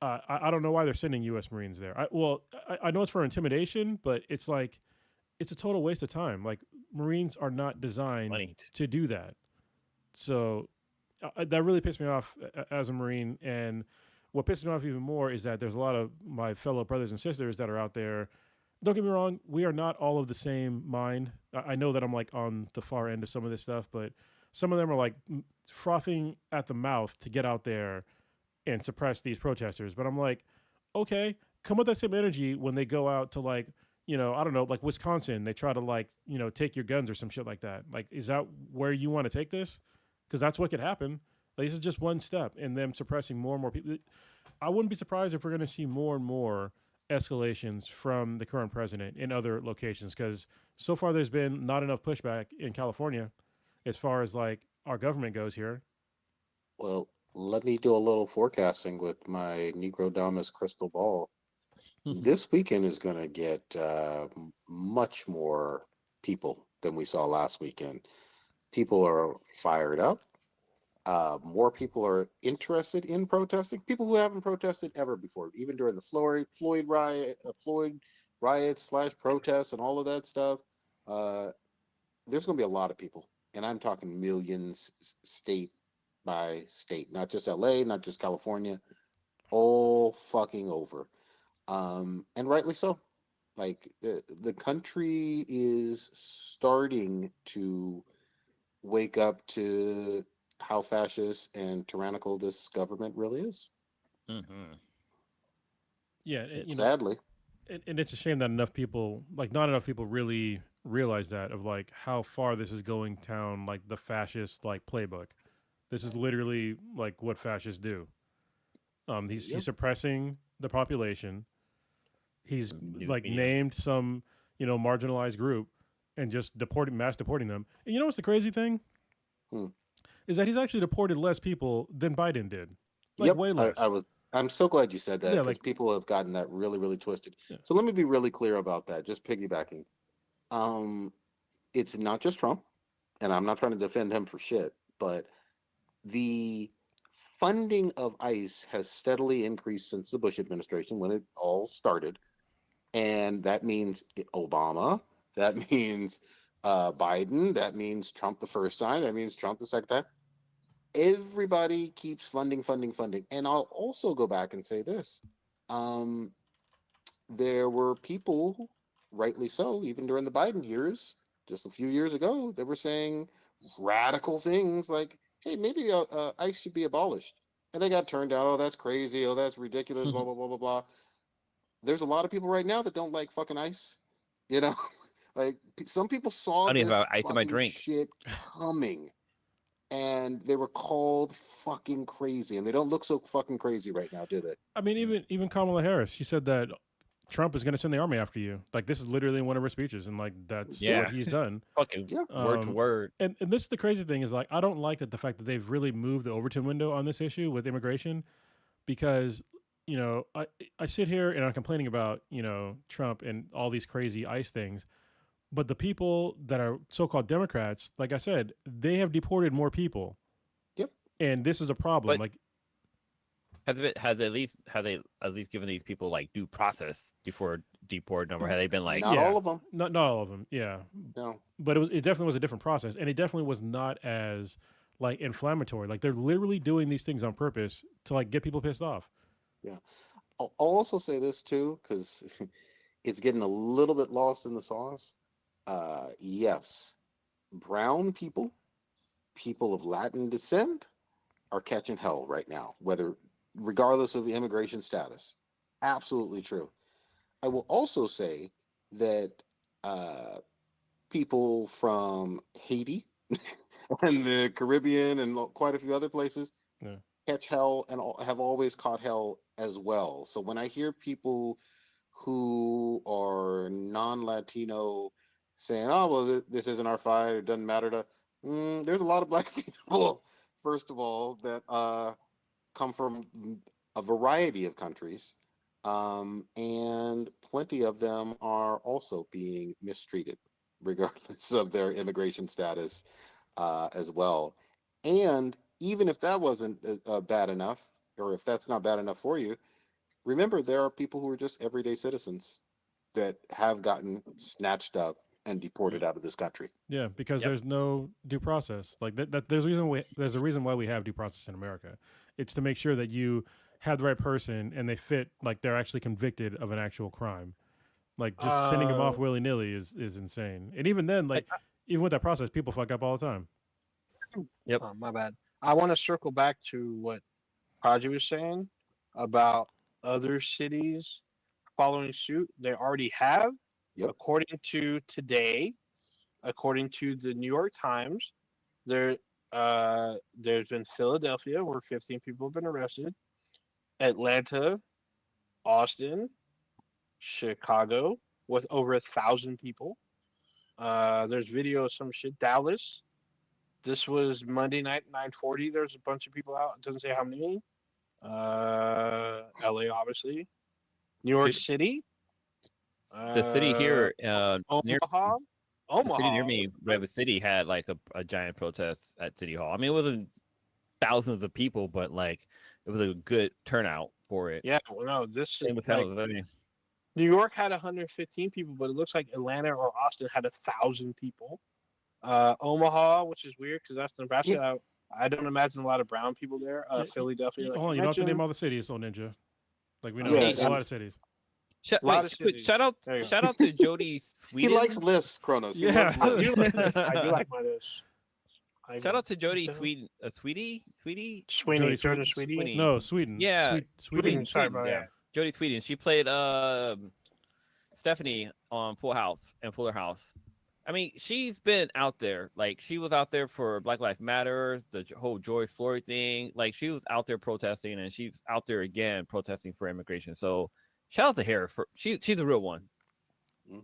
I don't know why they're sending U.S. Marines there. I know it's for intimidation, but it's like it's a total waste of time. Like, Marines are not designed Money. to do that. So that really pissed me off as a Marine. And what pissed me off even more is that there's a lot of my fellow brothers and sisters that are out there. Don't get me wrong, we are not all of the same mind. I know that I'm like on the far end of some of this stuff, but some of them are like frothing at the mouth to get out there and suppress these protesters. But I'm like, okay, come with that same energy when they go out to like, I don't know, like Wisconsin, they try to like, take your guns or some shit like that. Like, is that where you want to take this? Because that's what could happen. Like, this is just one step in them suppressing more and more people. I wouldn't be surprised if we're going to see more and more escalations from the current president in other locations, because so far there's been not enough pushback in California as far as like our government goes here. Well, let me do a little forecasting with my Negro Damas crystal ball. This weekend is going to get much more people than we saw last weekend. People are fired up. More people are interested in protesting. People who haven't protested ever before, even during the Floyd riots / protests and all of that stuff. There's going to be a lot of people, and I'm talking millions, state by state, not just LA, not just California, all fucking over. And rightly so. Like, the country is starting to wake up to how fascist and tyrannical this government really is. Mm-hmm. Yeah, Sadly. And it's a shame that not enough people really realize that, of like how far this is going down, like the fascist like playbook. This is literally like what fascists do. He's suppressing the population. He's like named some marginalized group and just mass deporting them. And you know what's the crazy thing? Is that he's actually deported less people than Biden did. Like, way less. I'm so glad you said that, because like, people have gotten that really, really twisted. Yeah. So let me be really clear about that, just piggybacking. It's not just Trump, and I'm not trying to defend him for shit, but the funding of ICE has steadily increased since the Bush administration, when it all started. And that means Obama, that means Biden, that means Trump the first time, that means Trump the second time. Everybody keeps funding. And I'll also go back and say this. There were people, rightly so, even during the Biden years, just a few years ago, that were saying radical things like, hey, maybe ICE should be abolished. And they got turned down. Oh, that's crazy. Oh, that's ridiculous, blah, blah, blah, blah, blah. There's a lot of people right now that don't like fucking ICE. Like, some people saw I don't this even have ice in my fucking drink. shit coming, and they were called fucking crazy, and they don't look so fucking crazy right now, do they? I mean, even Kamala Harris, she said that Trump is going to send the army after you. Like, this is literally one of her speeches, and like that's what he's done. Fucking word to word. And this is the crazy thing, is like, I don't like the fact that they've really moved the Overton window on this issue with immigration, because I sit here and I'm complaining about Trump and all these crazy ICE things. But the people that are so-called Democrats, like I said, they have deported more people. Yep. And this is a problem. But have they at least given these people like due process before deporting them, or have they been like not all of them? Not all of them. Yeah. No. But it definitely was a different process, and it definitely was not as like inflammatory. Like, they're literally doing these things on purpose to like get people pissed off. Yeah. I'll also say this too, because it's getting a little bit lost in the sauce. Yes, brown people of Latin descent, are catching hell right now, regardless of the immigration status. Absolutely true. I will also say that people from Haiti and the Caribbean and quite a few other places Yeah. catch hell and have always caught hell as well. So when I hear people who are non-Latino saying, "Oh, well, this isn't our fight. It doesn't matter to," there's a lot of black people, first of all, that come from a variety of countries, and plenty of them are also being mistreated, regardless of their immigration status, as well. And even if that wasn't bad enough, or if that's not bad enough for you, remember there are people who are just everyday citizens that have gotten snatched up and deported out of this country. Yeah, because Yep. there's no due process. Like there's a reason why we have due process in America. It's to make sure that you have the right person and they fit, like they're actually convicted of an actual crime. Like just sending them off willy nilly is insane. And even then, like even with that process, people fuck up all the time. Yep. Oh, my bad. I want to circle back to what Haji was saying about other cities following suit. They already have, Yep. according to today, according to the New York Times, there's been Philadelphia where 15 people have been arrested, Atlanta, Austin, Chicago with over 1,000 people. There's video of some shit. Dallas. This was Monday night, 9:40. There's a bunch of people out. It doesn't say how many. LA, obviously. New York Dude, City. the city here, near Omaha. the city near Omaha. me, Redwood City, had like a giant protest at City Hall. I mean, it wasn't thousands of people, but like it was a good turnout for it. Yeah, well, no, this Same with like San Jose. New York had 115 people, but it looks like Atlanta or Austin had 1,000 people. Omaha, which is weird because that's Nebraska. I don't imagine a lot of brown people there. Philadelphia, like Hold on, you you don't have to name mentioned. all the cities, so Ninja. Like we know, Yeah, there's a lot of cities. A lot of cities. Shout out There you go. shout out to Jody He Sweden. likes lists, Kronos. He Yeah. loves I lists. do like this. I do like my list. Shout out to Jody What the hell? Sweden, Sweetie, Sweeney, Jordan Sweeney. Sweeney. No, Sweden. Yeah, Sweden. Sorry about yeah. that. Jody Sweden. She played Stephanie on Full House and Fuller House. I mean, she's been out there. Like, she was out there for Black Lives Matter, the whole George Floyd thing. Like, she was out there protesting, and she's out there again protesting for immigration. So, shout out to her. She's a real one.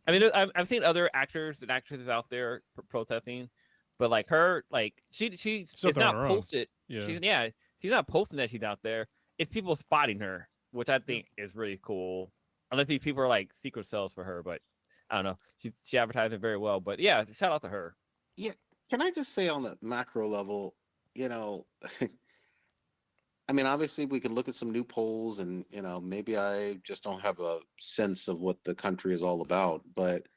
I mean, I've seen other actors and actresses out there protesting, but like her, like she's Still it's throwing not her own. posted. Yeah. She's not posting that she's out there. It's people spotting her, which I think is really cool. Unless these people are like secret cells for her, but I don't know. She advertised it very well. But yeah, shout out to her. Yeah. Can I just say on a macro level, you know, I mean, obviously we can look at some new polls and, you know, maybe I just don't have a sense of what the country is all about, but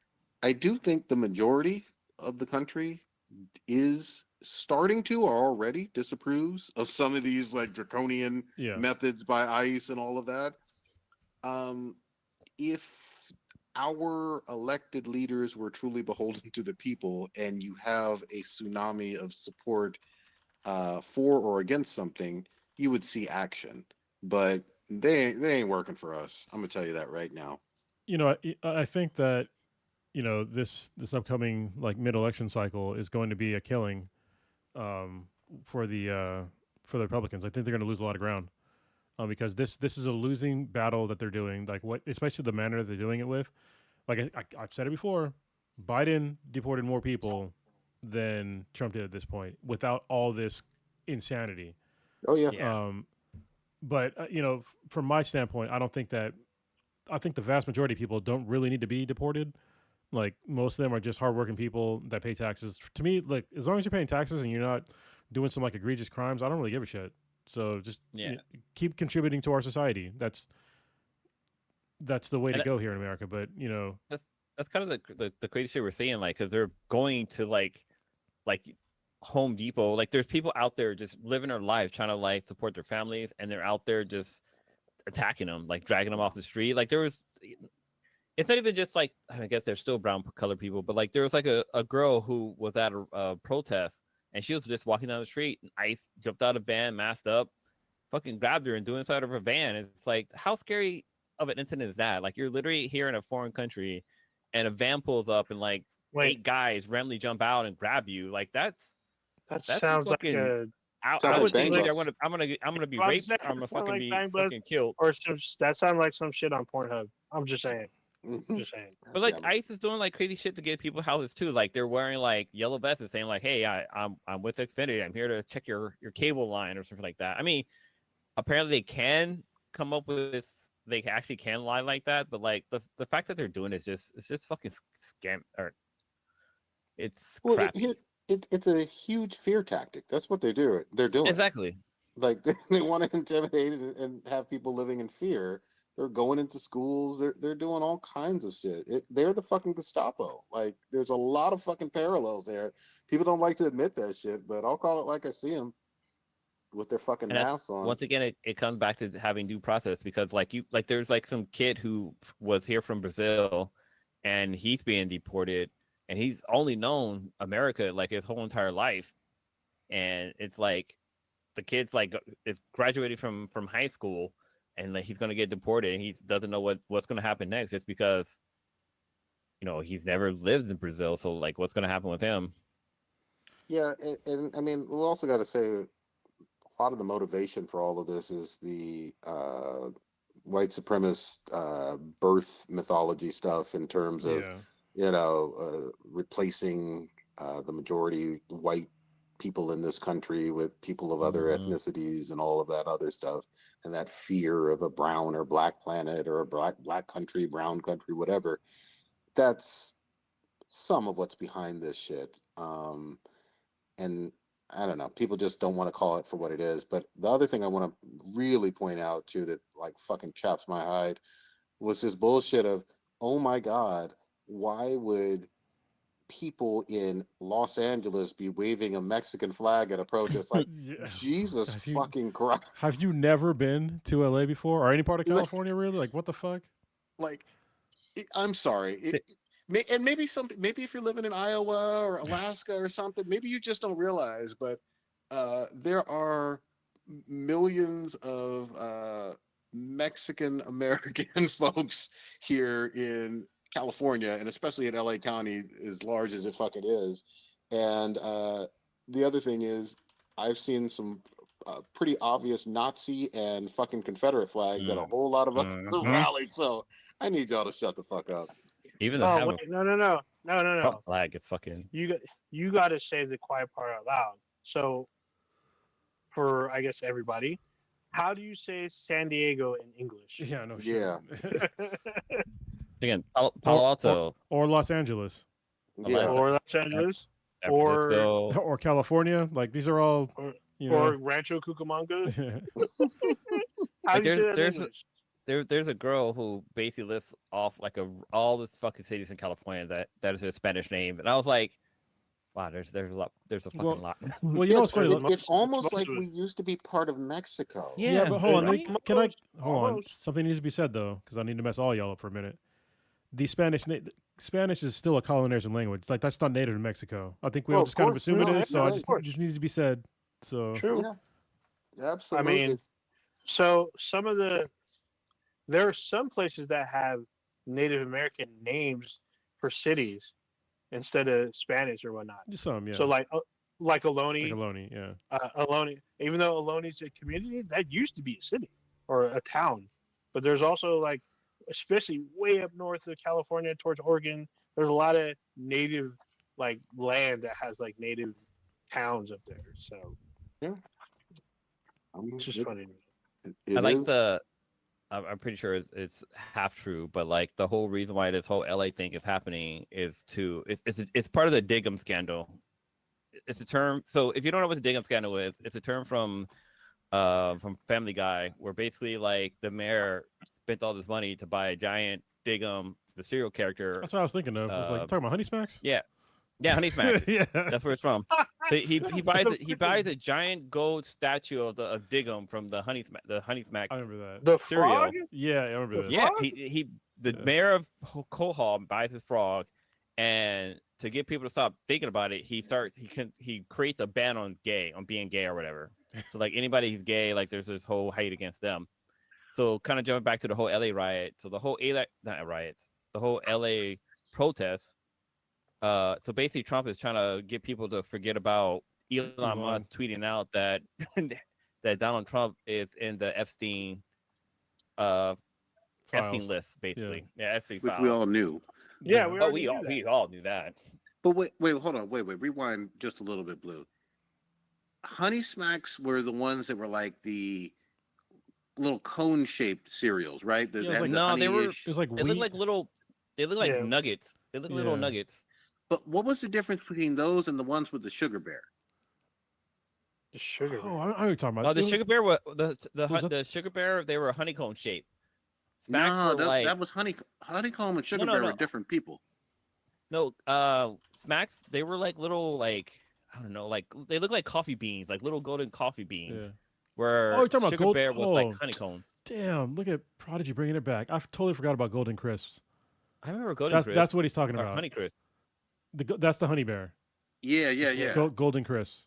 I do think the majority of the country is starting to or already disapproves of some of these like draconian Yeah. methods by ICE and all of that. If our elected leaders were truly beholden to the people and you have a tsunami of support for or against something, you would see action. But they ain't working for us. I'm gonna tell you that right now. You know, I think that, you know, this upcoming like mid-election cycle is going to be a killing for the Republicans. I think they're going to lose a lot of ground because this is a losing battle that they're doing. Like what, especially the manner that they're doing it with. Like I've said it before, Biden deported more people than Trump did at this point without all this insanity. Oh yeah. Yeah. But you know, from my standpoint, I think the vast majority of people don't really need to be deported. Like most of them are just hardworking people that pay taxes. To me, like as long as you're paying taxes and you're not doing some like egregious crimes, I don't really give a shit. So just keep contributing to our society. That's the way to go here in America. But you know, that's kind of the crazy shit we're seeing. Like, because they're going to like Home Depot. Like, there's people out there just living their life, trying to like support their families, and they're out there just attacking them, like dragging them off the street. Like there was. It's not even just like, I guess they're still brown colored people, but like there was like a girl who was at a protest and she was just walking down the street and ICE jumped out of a van, masked up, fucking grabbed her and threw inside of her van. It's like, how scary of an incident is that? Like, you're literally here in a foreign country, and a van pulls up, and like Wait. 8 guys randomly jump out and grab you. Like, That that's sounds fucking. like a. I Sounds would like think like Bang Bus. I'm gonna be I was raped. saying, Or I'm gonna it sound fucking like be Bang Bus fucking killed. or some. That sounds like some shit on Pornhub. I'm just saying. Mhm. Just saying. But like Damn it. ICE is doing like crazy shit to get people houses too. Like they're wearing like yellow vests and saying like, "Hey, I'm with Xfinity. I'm here to check your cable line or something like that." I mean, apparently they can come up with this. They actually can lie like that, but like the fact that they're doing it is just fucking scam or it's Well, crappy. it's a huge fear tactic. That's what they do. They're doing. Exactly. Like they want to intimidate and have people living in fear. They're going into schools. They're doing all kinds of shit. They're the fucking Gestapo. Like there's a lot of fucking parallels there. People don't like to admit that shit, but I'll call it like I see them with their fucking And masks on. once again, it comes back to having due process because like there's like some kid who was here from Brazil and he's being deported and he's only known America like his whole entire life. And it's like the kid's like is graduating from high school and like he's gonna get deported and he doesn't know what's gonna happen next just because he's never lived in Brazil. So like what's gonna happen with him? Yeah, and I mean, we also got to say a lot of the motivation for all of this is the white supremacist birth mythology stuff in terms of replacing the majority white people in this country with people of other ethnicities and all of that other stuff, and that fear of a brown or black planet or a black country, brown country, whatever. That's some of what's behind this shit. And I don't know, people just don't want to call it for what it is. But the other thing I want to really point out too that like fucking chaps my hide was this bullshit of, oh my God, why would people in Los Angeles be waving a Mexican flag at a protest? Like, Jesus fucking Christ. Have you never been to LA before or any part of California really? Like, what the fuck? Like, I'm sorry. And maybe if you're living in Iowa or Alaska or something, maybe you just don't realize, but there are millions of Mexican American folks here in California, and especially in LA County, as large as it fucking is. And the other thing is, I've seen some pretty obvious Nazi and fucking Confederate flags at a whole lot of other rallies. So I need y'all to shut the fuck up. Even Oh wait, no. Trump flag is fucking. You got to say the quiet part out loud. So, for I guess everybody, how do you say San Diego in English? Yeah, no shit. Yeah. Again, Palo Alto or Los Angeles, Yeah. Or Los Angeles, San Francisco. or California. Like these are all, or Rancho Cucamonga. How Like, do you say that in English? There's a girl who basically lists off like all this fucking cities in California that is a Spanish name, and I was like, wow, there's a lot, there's a fucking lot. Well, you know what's funny? It's almost like we used to be part of Mexico. Yeah, but hold on. right? Can I hold on? Almost. Something needs to be said though, because I need to mess all y'all up for a minute. The Spanish is still a colonization language. Like that's not native to Mexico. I think we all just kind of assume it is. So I just needs to be said. So True. Yeah, absolutely. I mean, so there are some places that have Native American names for cities instead of Spanish or whatnot. some, yeah. So like Ohlone, like Ohlone, yeah. Ohlone. Even though Ohlone is a community, that used to be a city or a town. But there's also like, especially way up north of California towards Oregon, there's a lot of native like land that has like native towns up there. So yeah, it's just funny. I like I'm pretty sure it's half true, but like the whole reason why this whole LA thing is happening is it's part of the Diggum scandal. It's a term. So if you don't know what the Diggum scandal is, it's a term from Family Guy, where basically like the mayor spent all this money to buy a giant Diggum, the serial character. That's what I was thinking of. I was like, you talking about Honey Smacks? Yeah, Honey Smacks. Yeah, that's where it's from. He buys a giant gold statue of Diggum from the Honey Smack. I remember that. The cereal. frog? Yeah, I remember that. Yeah, the mayor of Cohol buys his frog, and to get people to stop thinking about it, he creates a ban on being gay or whatever. So like anybody who's gay, like there's this whole hate against them. So kind of jumping back to the whole LA riot. So the whole not riots, the whole LA protest. So basically, Trump is trying to get people to forget about Elon Musk tweeting out that that Donald Trump is in the Epstein list, basically. Yeah, Epstein which files. we all knew. Yeah, we all knew that. But wait, hold on, rewind just a little bit, Blue. Honey Smacks were the ones that were like the little cone-shaped cereals, right? Yeah, it was like, No, they were. it was like They look like little. They look like Yeah. nuggets. They look like little nuggets. But what was the difference between those and the ones with the sugar bear? The sugar. Oh, I know what you're talking about. Oh, the sugar bear was was that- the sugar bear. They were honeycomb shaped. No, were like that was honeycomb and sugar No, bear no. were different people. no. Smacks. They were like little like I don't know. Like they look like coffee beans, like little golden coffee beans. Yeah. Where Oh, you're talking about sugar gold- bear was oh. like honeycombs. Damn, look at Prodigy bringing it back. I totally forgot about Golden Crisps. I remember golden. That's what he's talking or about. honey crisp. That's the honey bear. Yeah. Golden Crisps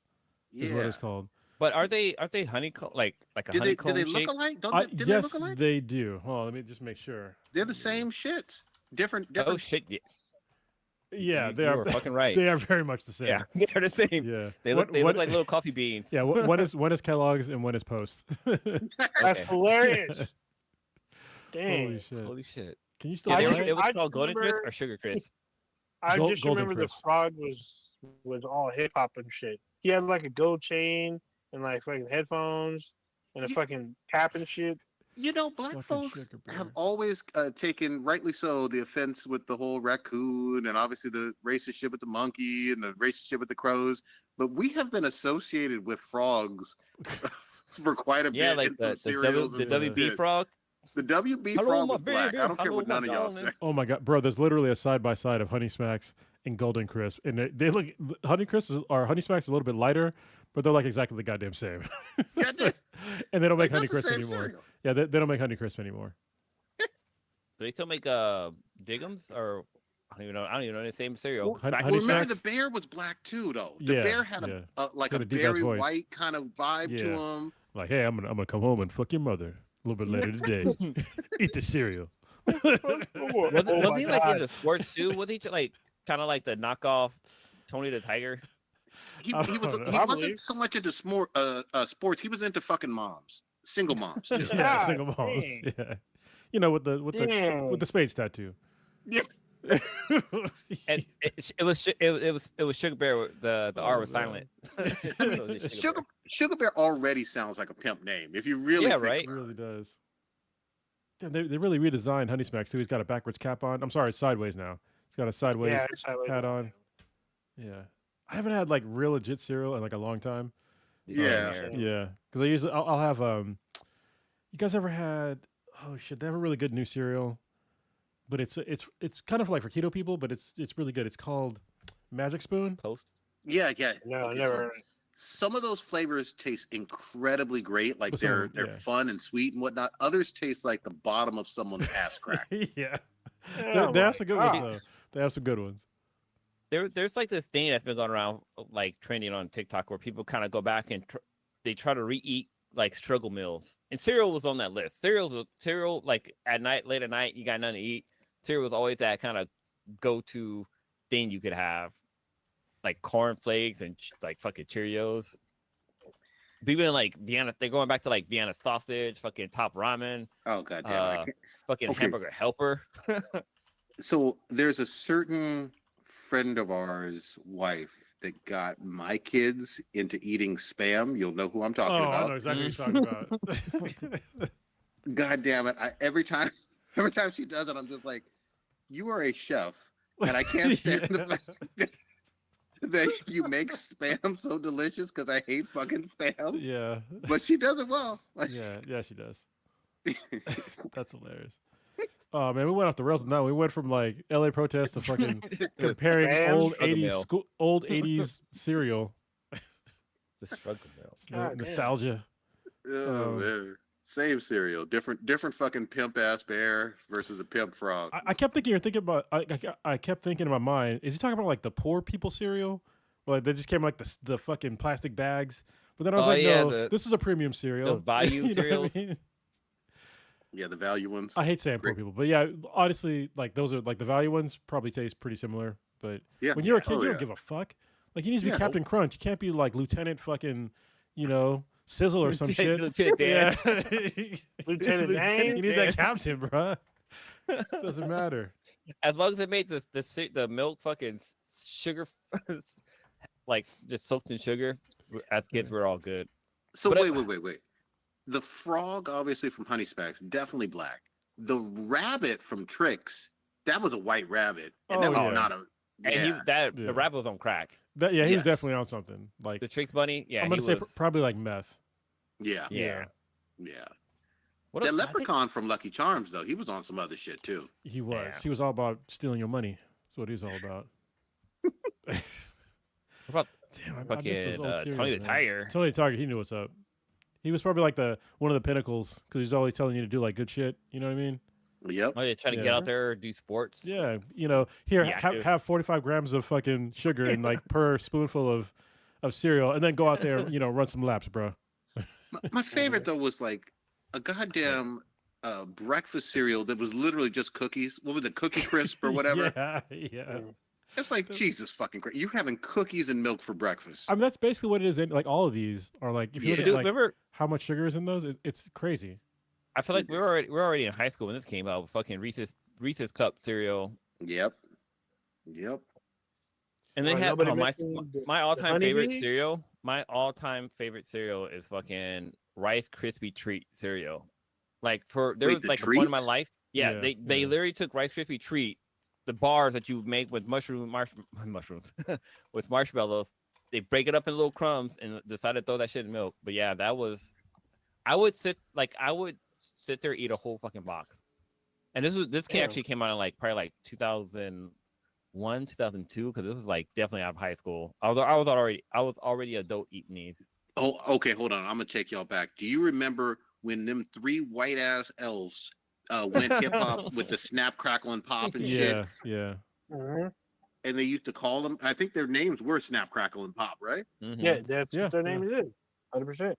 is what Yeah. it's called. But are they honeycomb like a Did honeycomb they look shape? alike? Did they Yes, look alike? they do. Hold on, let me just make sure. They're the same shits. Different. Oh shit! Yeah, Yeah, you, they you are. were fucking right. They are very much the same. Yeah, they're the same. Yeah. They look like little coffee beans. Yeah, one is Kellogg's and one is Post. That's Okay. hilarious. Dang. Holy shit! Holy shit! Can you still? Yeah, I buy just- it? it was I called golden crisp remember- or sugar crisp. I Gold- just Golden remember Crisp. the frog was all hip hop and shit. He had like a gold chain and like fucking headphones and a fucking cap and shit. You know, black Fucking folks sugar bear. have always taken, rightly so, the offense with the whole raccoon and obviously the racist shit with the monkey and the racist shit with the crows. But we have been associated with frogs for quite a Yeah, bit like in some the cereals. and WB shit. frog. The WB Hello, frog my was black. baby. I don't care Hello, what my none of y'all darling. say. Oh my god, bro! There's literally a side by side of Honey Smacks and Golden Crisp, and they look Honey Crisp or Honey Smacks are a little bit lighter, but they're like exactly the goddamn same. Yeah, dude. And they don't make Like, Honey that's the Crisp same anymore. cereal. Yeah, they don't make Honey Crisp anymore. Do they still make Diggums or I don't even know the same cereal. Well, Honey well, remember Smacks? the bear was black too, though. The Yeah, bear had yeah. like Had a a deep-ass very voice. white kind of vibe to Yeah. him. Like, hey, I'm gonna come home and fuck your mother a little bit later today. Eat the cereal. Was Oh he my like God. into sports too? Was he like kind of like the knockoff Tony the Tiger? He I was don't know. he I wasn't believe. so much into sports. He was into fucking moms, single moms. Too. Yeah, God single moms. dang. Yeah, you know, with the Damn. spades tattoo. Yeah. And it was Sugar Bear. The R was Oh, man. silent. I mean, So it was Sugar Bear already sounds like a pimp name. If you really Yeah, think right? It about really does. Damn, they really redesigned Honey Smacks too. He's got a backwards cap on. I'm sorry, it's sideways now. He's got a sideways Yeah, it's highlighted. hat on. Yeah, I haven't had like real legit cereal in like a long time. Yeah. Yeah, because I usually I'll have You guys ever had? Oh shit, they have a really good new cereal, but it's kind of like for keto people, but it's really good. It's called Magic Spoon. Post. Yeah. No, Okay, never so heard of it. some of those flavors taste incredibly great, like But some of they're them, yeah. fun and sweet and whatnot. Others taste like the bottom of someone's ass crack. Yeah, Oh they my have some good ones God. though. They have some good ones. There's like this thing that's been going around, like trending on TikTok, where people kind of go back and they try to re-eat like struggle meals, and cereal was on that list. Cereal, like at night, late at night, you got nothing to eat. Cereal was always that kind of go-to thing you could have, like cornflakes and like fucking Cheerios. Even like Vienna, they're going back to like Vienna sausage, fucking Top Ramen, Oh god damn! I can't. fucking Okay. Hamburger Helper. So there's a certain friend of ours' wife that got my kids into eating Spam. You'll know who I'm talking Oh, I about. know exactly what you're talking about. God damn it! Every time she does it, I'm just like, you are a chef, and I can't stand the Yeah. fact that you make Spam so delicious because I hate fucking Spam. Yeah, But she does it well. yeah, she does. That's hilarious. Oh man, we went off the rails now. We went from like LA protests to fucking comparing Spam old struggle 80s meal. old 80s cereal. The struggle meal. It's God damn. nostalgia. Oh man, same cereal, different fucking pimp ass bear versus a pimp frog. I kept thinking, I kept thinking in my mind, is he talking about like the poor people cereal? Well, like, they just came in, like the fucking plastic bags. But then I was Oh, like, yeah, no, this is a premium cereal. those Bayou You know what I cereals. mean? Yeah, the value ones. I hate saying poor Great. people, but yeah, honestly, like those are like the value ones probably taste pretty similar. But Yeah. when you're a kid, Oh, you yeah. don't give a fuck. Like, you need to be Yeah. Captain Crunch. You can't be like Lieutenant fucking, Sizzle or some shit. Lieutenant Dan. Yeah. Lieutenant Dan. You need that captain, bro. Doesn't matter. As long as they made the milk fucking sugar, like just soaked in sugar, as kids we're all good. So But wait. The frog, obviously from Honey Smacks, definitely black. The rabbit from Trix, that was a white rabbit, and that Oh, was yeah. not a. And Yeah. Yeah. the rabbit was on crack. He was Yes. definitely on something. Like, The Trix bunny, yeah, I'm gonna he say was, probably like meth. Yeah. yeah. What That I think- leprechaun from Lucky Charms, though, he was on some other shit too. He was. Yeah. He was all about stealing your money. That's what he was all about. What about Damn, I miss fucking those old Tony cereals, the man. Tiger? Tony the Tiger, he knew what's up. He was probably like one of the pinnacles because he's always telling you to do like good shit. You know what I mean? Yep. Oh, yeah, trying to get Yeah. out there, do sports. Yeah. Here, Yeah, dude. have 45 grams of fucking sugar and like per spoonful of cereal, and then go out there, run some laps, bro. My favorite though was like a goddamn breakfast cereal that was literally just cookies. What was it, Cookie Crisp or whatever? Yeah. It's like Jesus fucking Christ. You're having cookies and milk for breakfast. I mean, that's basically what it is. Like all of these are like, if you look Yeah. at Dude, like remember? how much sugar is in those, it's crazy. I feel like we're already in high school when this came out. With fucking Reese's Cup cereal, Yep. and they Oh, had nobody my mentioned my all time Honey favorite Bee? cereal. My all time favorite cereal is fucking Rice Krispie Treat cereal. Like there Wait, was the like a point in my treats? life. Yeah, Yeah, they yeah. literally took Rice Krispie Treat, the bars that you make with mushrooms with marshmallows. They break it up in little crumbs and decide to throw that shit in milk. But yeah, that was. I would sit there eat a whole fucking box. And this actually came out in like probably like 2001, 2002, because this was like definitely out of high school. I was already adult eating these. Oh, okay. Hold on. I'm gonna take y'all back. Do you remember when them three white ass elves went hip hop with the snap, crackle, and pop and shit? Yeah. Mhm. And they used to call them. I think their names were Snap, Crackle, and Pop, right? Mhm. Yeah, that's Yeah, what their name is. 100%.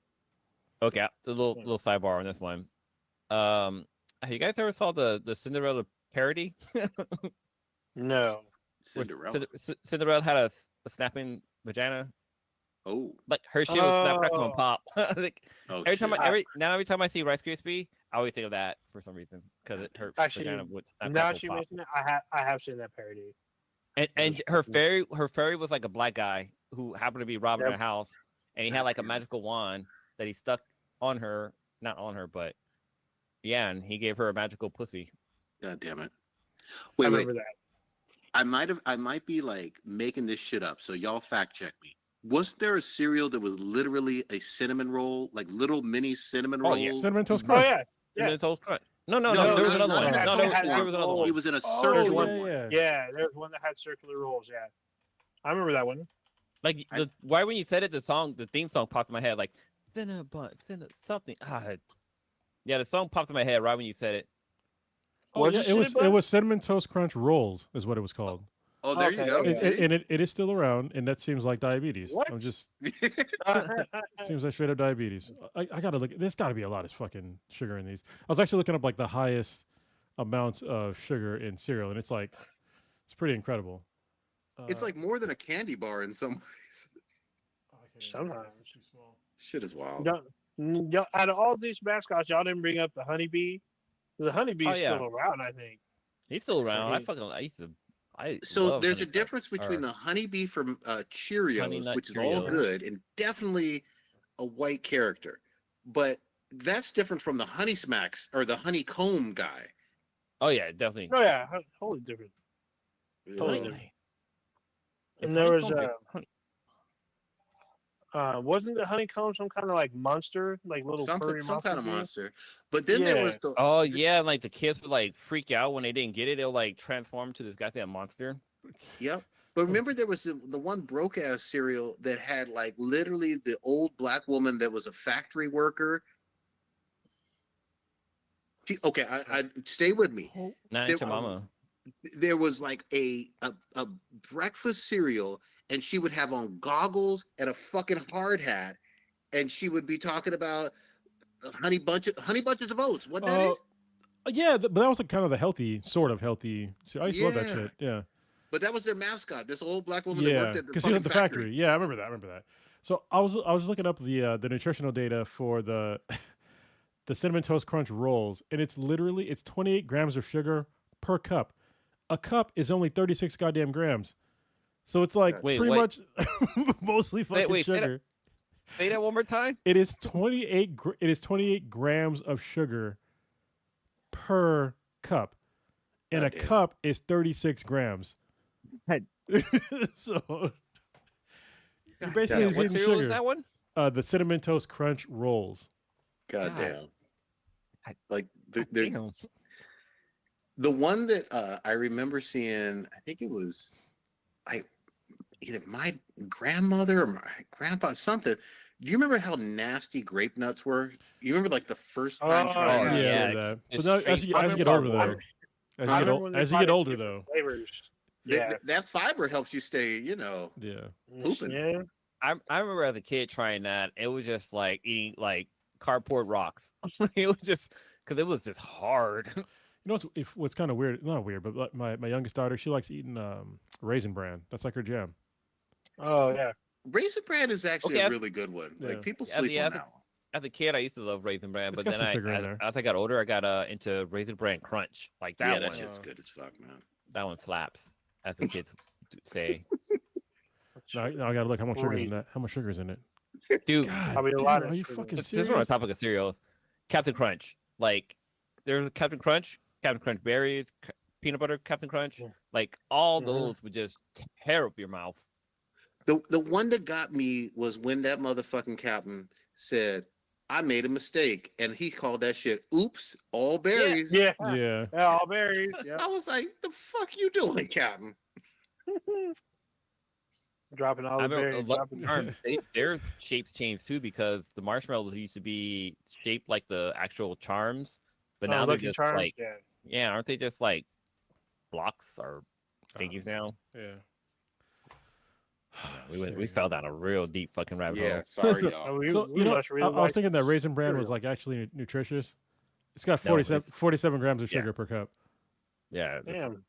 Okay, a little sidebar on this one. You guys ever saw the Cinderella parody? No. Where Cinderella. Cinderella had a snapping vagina. Oh, Like her shit was snap, crackle, and Oh. pop. Like, oh, every shit. time I see Rice Krispie, I always think of that for some reason because her Actually, vagina would snap, Now crackle, she pop. mentioned it, I have seen that parody. And her fairy was like a black guy who happened to be robbing Yep. her house, and he had like a magical wand that he stuck on her, not on her, but yeah, and he gave her a magical pussy. God damn it. I Wait. remember that. I might be like making this shit up. So y'all fact check me. Wasn't there a cereal that was literally a cinnamon roll, like little mini cinnamon Oh, rolls? yeah. Cinnamon Toast Oh Crunch. yeah, Cinnamon Toast Crunch. No, No, there was not- another not one. in No, actual there form. was another one. It was in a Oh, circular yeah, one. yeah. yeah. There's one that had circular rolls. Yeah, I remember that one. Like why when you said it, the theme song popped in my head. Like Cinnabon, something. Yeah, the song popped in my head right when you said it. Oh, Was yeah, it it was Cinnabon? Cinnamon Toast Crunch rolls is what it was called. Oh, there you Okay, go. okay. See? And it is still around, and that seems like diabetes. What? I'm just Uh, seems like straight up diabetes. I gotta look. There's got to be a lot of fucking sugar in these. I was actually looking up like the highest amounts of sugar in cereal, and it's pretty incredible. It's like more than a candy bar in some ways. Sometimes. Too small. Shit is wild. y'all, out of all these mascots, y'all didn't bring up the honeybee. The honeybee is yeah. still around, I think. He's still around. Mhm. So love there's a Honey difference Crunch. between the honeybee from Cheerios, Honey Nut which is all Cheerios. good and definitely a white character, but that's different from the Honey Smacks or the honeycomb guy. Oh yeah, definitely. Oh yeah, totally different. Totally Uh, different. And there was honey. wasn't the honeycomb some kind of like monster, like little some furry kind of thing? monster. But then there was the Oh yeah, like the kids would like freak out when they didn't get it. They'll like transform to this goddamn monster. Yep. But remember, there was the one broke ass cereal that had like literally the old black woman that was a factory worker. Okay, I stay with me. Not There- your mama. There was like a breakfast cereal, and she would have on goggles and a fucking hard hat, and she would be talking about honey bunches of oats. What that is? Yeah, but that was like kind of the healthy, sort of healthy. See, I used to love that Yeah. shit. Yeah. But that was their mascot. This old black woman that Yeah, worked at the because fucking the factory. factory. Yeah, I remember that. So I was looking up the nutritional data for the the cinnamon toast crunch rolls, and it's 28 grams of sugar per cup. A cup is only 36 goddamn grams. So it's like Wait, pretty wait. much mostly fucking sugar. Say that one more time. It is 28 grams of sugar per cup, and a Goddamn. cup is 36 grams. God. So you're God basically damn, just what eating cereal sugar. is that one? The cinnamon toast crunch rolls. Goddamn. God. Like God there's damn. the one that I remember seeing. I think it was either my grandmother or my grandpa. Something. Do you remember how nasty grape nuts were? You remember like the first time Oh, trying Yeah, that I yeah. shit? remember that. It's But no, straight as you fucking get older cardboard. though, I remember when they as you brought get in older different though, flavors. Yeah. That fiber helps you stay, yeah. pooping. Yeah. I remember as a kid trying that. It was just like eating like cardboard rocks. It was just because it was just hard. You know what's kind of weird? Not weird, but like my youngest daughter, she likes eating Raisin Bran. That's like her jam. Oh yeah. Raisin Bran is actually Okay, a really good one. Yeah. Like people Yeah, sleep yeah, on that one. As a kid, I used to love Raisin Bran, It's but got then some sugar in there. as I got older, I got into Raisin Bran Crunch. Like Yeah, that that one, shit's good as fuck, man. that one slaps, as the kids say. Now I gotta look how much sugar is in Great. that. How much sugar is in it? Dude, God Probably a damn, lot are of you sugar. fucking since we're on the serious? topic of cereals, Captain Crunch. Like there's Captain Crunch berries, peanut butter Captain Crunch. Yeah. Like all Mhm. those would just tear up your mouth. The one that got me was when that motherfucking captain said, "I made a mistake," and he called that shit "Oops, all berries." Yeah. Yeah. Yeah. All berries. Yeah. I was like, "The fuck you doing, Captain?" Dropping all I the remember berries. Lucky Dropping Charms, their shapes changed too because the marshmallows used to be shaped like the actual charms, but now they're Lucky just Charms. like, Yeah. aren't they just like blocks or thingies now? Yeah. We fell down a real deep fucking rabbit Yeah, hole. sorry, Oh, y'all. we, So we you know, must I really was like thinking that Raisin Bran was cereal. like actually nutritious. It's got No, 47 grams of yeah. sugar per cup. Yeah, Damn.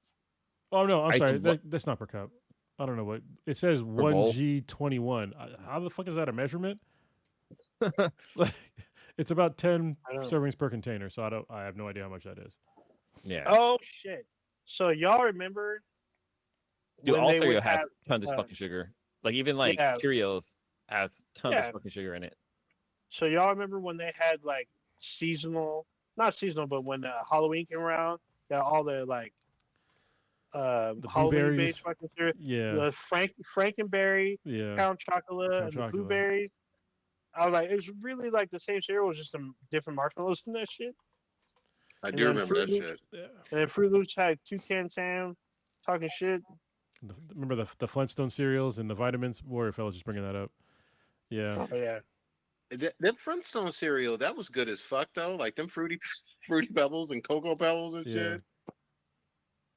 Oh no, I'm I used sorry. to lo- That's not per cup. I don't know what it says. bowl? 1G21. How the fuck is that a measurement? Like, it's about 10 I don't know. servings per container. So I have no idea how much that is. yeah. Oh shit. So y'all remember Dude, when all they cereal would has have tons of fucking sugar. Like even like yeah. Cheerios has tons Yeah. of fucking sugar in it. So y'all remember when they had like seasonal, not seasonal, but when Halloween came around, got all the like The Halloween blueberries. based fucking cereal, Yeah. the Frankenberry, Yeah. Count Chocula, Count and the Chocula. blueberries. I was like, it's really like the same cereal, with just some different marshmallows in that shit. I And do then remember Fruit that Loops, shit. Yeah. and then Fruit Loops had Toucan Sam talking shit. Remember the Flintstone cereals and the vitamins? Warrior Fella's just bringing that up. Yeah. Oh yeah. That Flintstone cereal, that was good as fuck though. Like them fruity pebbles and cocoa pebbles and Yeah. shit.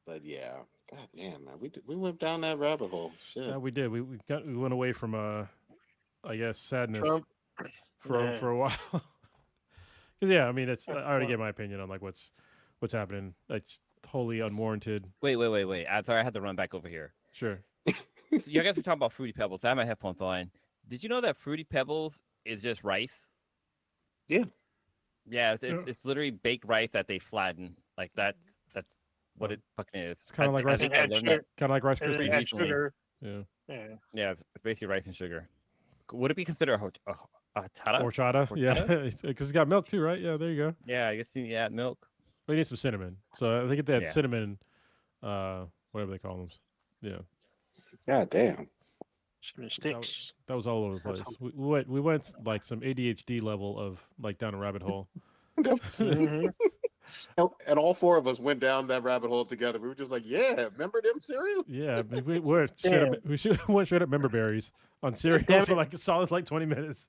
But yeah, god damn man, we went down that rabbit hole. Shit. Yeah, we did. We went away from I guess sadness Trump. for Yeah. a while. Because yeah, I mean, I already gave my opinion on like what's happening. It's wholly unwarranted. Wait. I'm sorry, I had to run back over here. Sure. So you guys were talking about Fruity Pebbles. I have my headphones on. Did you know that Fruity Pebbles is just rice? Yeah. Yeah, Yeah. it's literally baked rice that they flatten. Like that's what it fucking is. It's kinda like rice- think And I add learned sugar, that. Kind of like Rice and then Krispies. add recently. sugar. Yeah. Yeah. Yeah, it's basically rice and sugar. Would it be considered a horchata? Horchata. Yeah. Because it's got milk too, right? Yeah. There you go. Yeah, I guess you add milk. But you need some cinnamon. So I think they had Yeah. cinnamon, whatever they call them. Yeah. God damn. Some sticks. That was all over the place. We went like some ADHD level of like down a rabbit hole. Mhm. And all four of us went down that rabbit hole together. We were just like, yeah, remember them cereal? Yeah, I mean, we went straight up member berries on cereal Damn for it. like a solid like 20 minutes.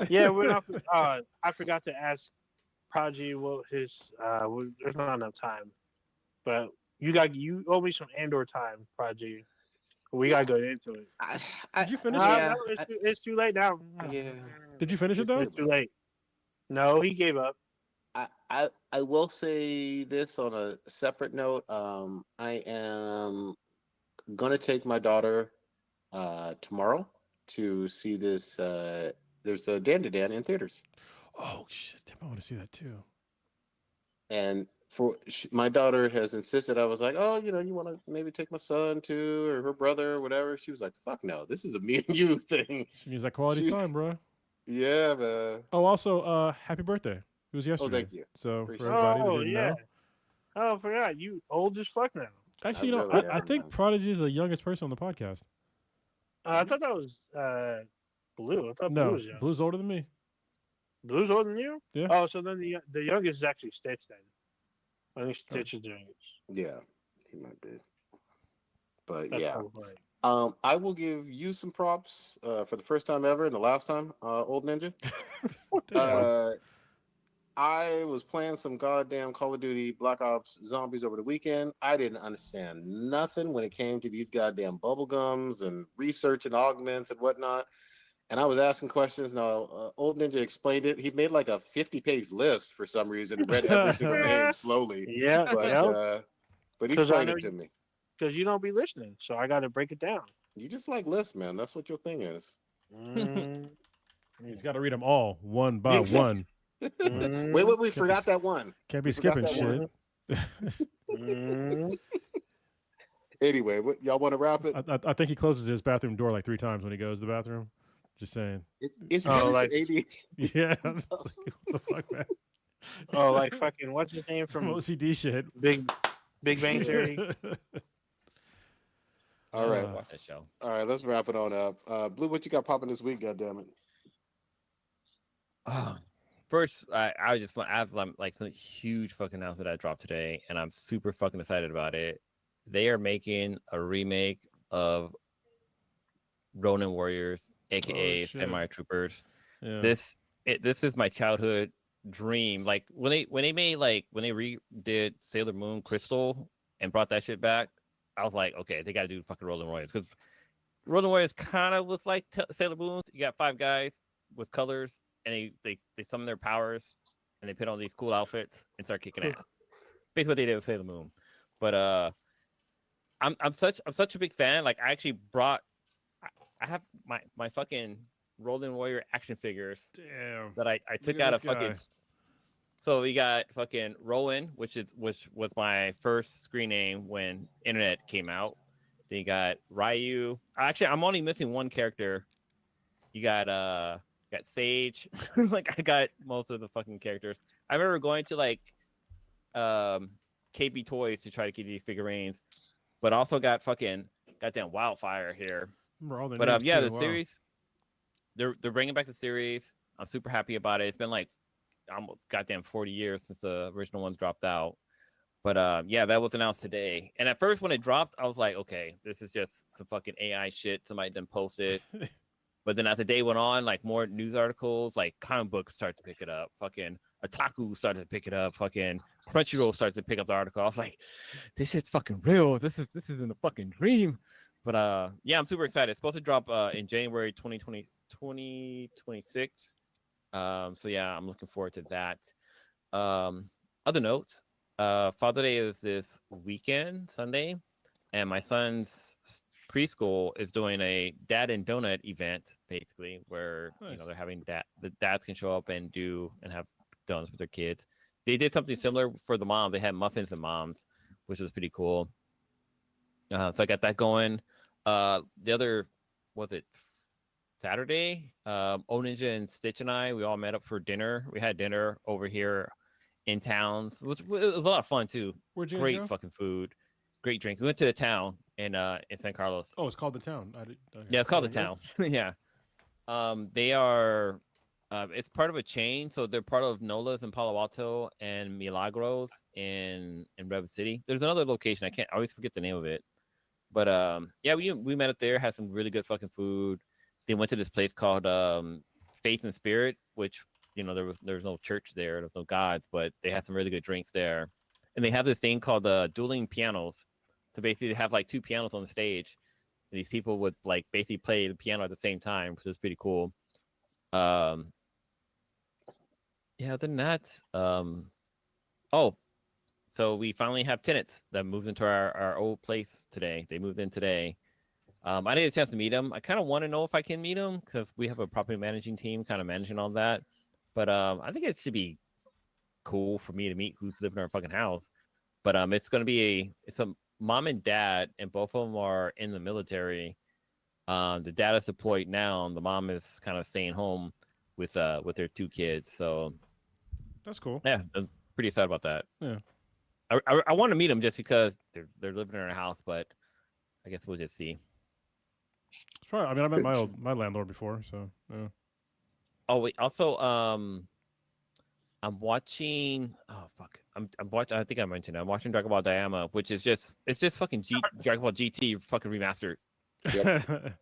Yeah, we went off. I forgot to ask Prodigy what his. There's not enough time, but you owe me some Andor time, Prodigy. We gotta go into it. Did you finish No, it? it's too late now. Yeah. Did you finish it though? It's too late. No, he gave up. I will say this on a separate note. I am gonna take my daughter tomorrow to see this. There's a Dan to Dan in theaters, Oh shit! Damn, I want to see that too. and my daughter has insisted. I was like, oh, you want to maybe take my son too, or her brother, or whatever. She was like, fuck no, this is a me and you thing. She needs that quality She, time, bro. yeah, man. Oh, also, happy birthday. It was Oh, yesterday. thank you. So for Appreciate it. everybody that Oh didn't yeah. know, Oh, I forgot. You old as fuck now. actually, I really I am, think man. Prodigy is the youngest person on the podcast. I thought that was Blue. I thought Blue No, was young. Blue's older than me. Blue's older than you? Yeah. Oh, so then the youngest is actually Stitch then. I think Oh. Stitch is the youngest. Yeah, he might be. But That's yeah. probably right. I will give you some props for the first time ever and the last time, Old Ninja. Damn. I was playing some goddamn Call of Duty Black Ops Zombies over the weekend. I didn't understand nothing when it came to these goddamn bubble gums and research and augments and whatnot. And I was asking questions. Now, Old Ninja explained it. He made like a 50-page list for some reason and read every single name slowly. Yeah, But he 'Cause I explained know it to me. because you don't be listening, so I got to break it down. You just like lists, man. That's what your thing is. Mm, He's got to read them all one by Exactly. one. Wait, we forgot that one. Can't be We forgot skipping that shit. mm. Anyway, y'all want to wrap it? I think he closes his bathroom door like 3 times when he goes to the bathroom. Just saying. It's Oh, really like- AD. Yeah. What the fuck, man? Oh, like fucking what's his name Some from OCD shit. Big Bang Theory? All right, Uh, Watch that show. all right. Let's wrap it on up. Blue, what you got popping this week? God damn it! First, I just want I have like some huge fucking announcement that dropped today, and I'm super fucking excited about it. They are making a remake of Ronin Warriors, aka Oh, shit. Samurai Troopers. yeah. This is my childhood dream. Like when they redid Sailor Moon Crystal and brought that shit back, I was like, okay, they got to do fucking Ronin Warriors, because Ronin Warriors kind of was like Sailor Moon. You got 5 guys with colors, and they summon their powers, and they put on these cool outfits and start kicking ass. Basically what they did with Sailor Moon. But I'm such a big fan. Like I actually brought I have my fucking Ronin Warrior action figures Damn. that I took at out of this fucking. guy. So we got fucking Rowan, which was my first screen name when internet came out. Then you got Ryu. Actually, I'm only missing one character. You got Sage. Like I got most of the fucking characters. I remember going to like KB Toys to try to get these figurines, but also got fucking goddamn Wildfire here. Remember all their But names yeah, too. the Wow. series, they're bringing back the series. I'm super happy about it. It's been like almost goddamn 40 years since the original ones dropped out. But yeah, that was announced today. And at first when it dropped, I was like, okay, this is just some fucking AI shit. Somebody done posted. But then as the day went on, like more news articles, like comic books started to pick it up. Fucking Otaku started to pick it up. Fucking Crunchyroll started to pick up the article. I was like, this shit's fucking real. This isn't a fucking dream. But yeah, I'm super excited. It's supposed to drop in January 2026. So yeah, I'm looking forward to that. Other note, Father Day is this weekend, Sunday, and my son's preschool is doing a dad and donut event, basically, where Nice. they're having the dads can show up and have donuts with their kids. They did something similar for the mom. They had muffins and moms, which was pretty cool. So I got that going. The other, was it Saturday? Ninja and Stitch and we all met up for dinner. We had dinner over here in town. It was a lot of fun too. Where'd you guys Great go? fucking food, great drink. We went to the town in San Carlos. Oh, it's called the town. Okay. Yeah, it's called the Very town. Yeah. They are it's part of a chain, so they're part of Nola's in Palo Alto and Milagros in Redwood City. There's another location, I always forget the name of it. But yeah, we met up there, had some really good fucking food. They went to this place called Faith and Spirit, which there was no church there, there's no gods, but they had some really good drinks there. And they have this thing called dueling pianos. So basically they have like 2 pianos on the stage, and these people would like basically play the piano at the same time, which is pretty cool. Yeah, other than that, oh, so we finally have tenants that moved into our old place today. They moved in today. I didn't get a chance to meet them. I kind of want to know if I can meet them because we have a property managing team kind of managing all that. But I think it should be cool for me to meet who's living in our fucking house. But it's gonna be it's a mom and dad, and both of them are in the military. The dad is deployed now, and the mom is kind of staying home with their 2 kids. So That's cool. yeah, I'm pretty excited about that. Yeah. I want to meet them just because they're living in our house, but I guess we'll just see. It's probably, I mean, I met my landlord before, so yeah. Oh wait, also I'm watching. Oh fuck, I'm watching. I think I mentioned it. I'm watching Dragon Ball Diama, which is just fucking Dragon Ball GT fucking remastered. Yep.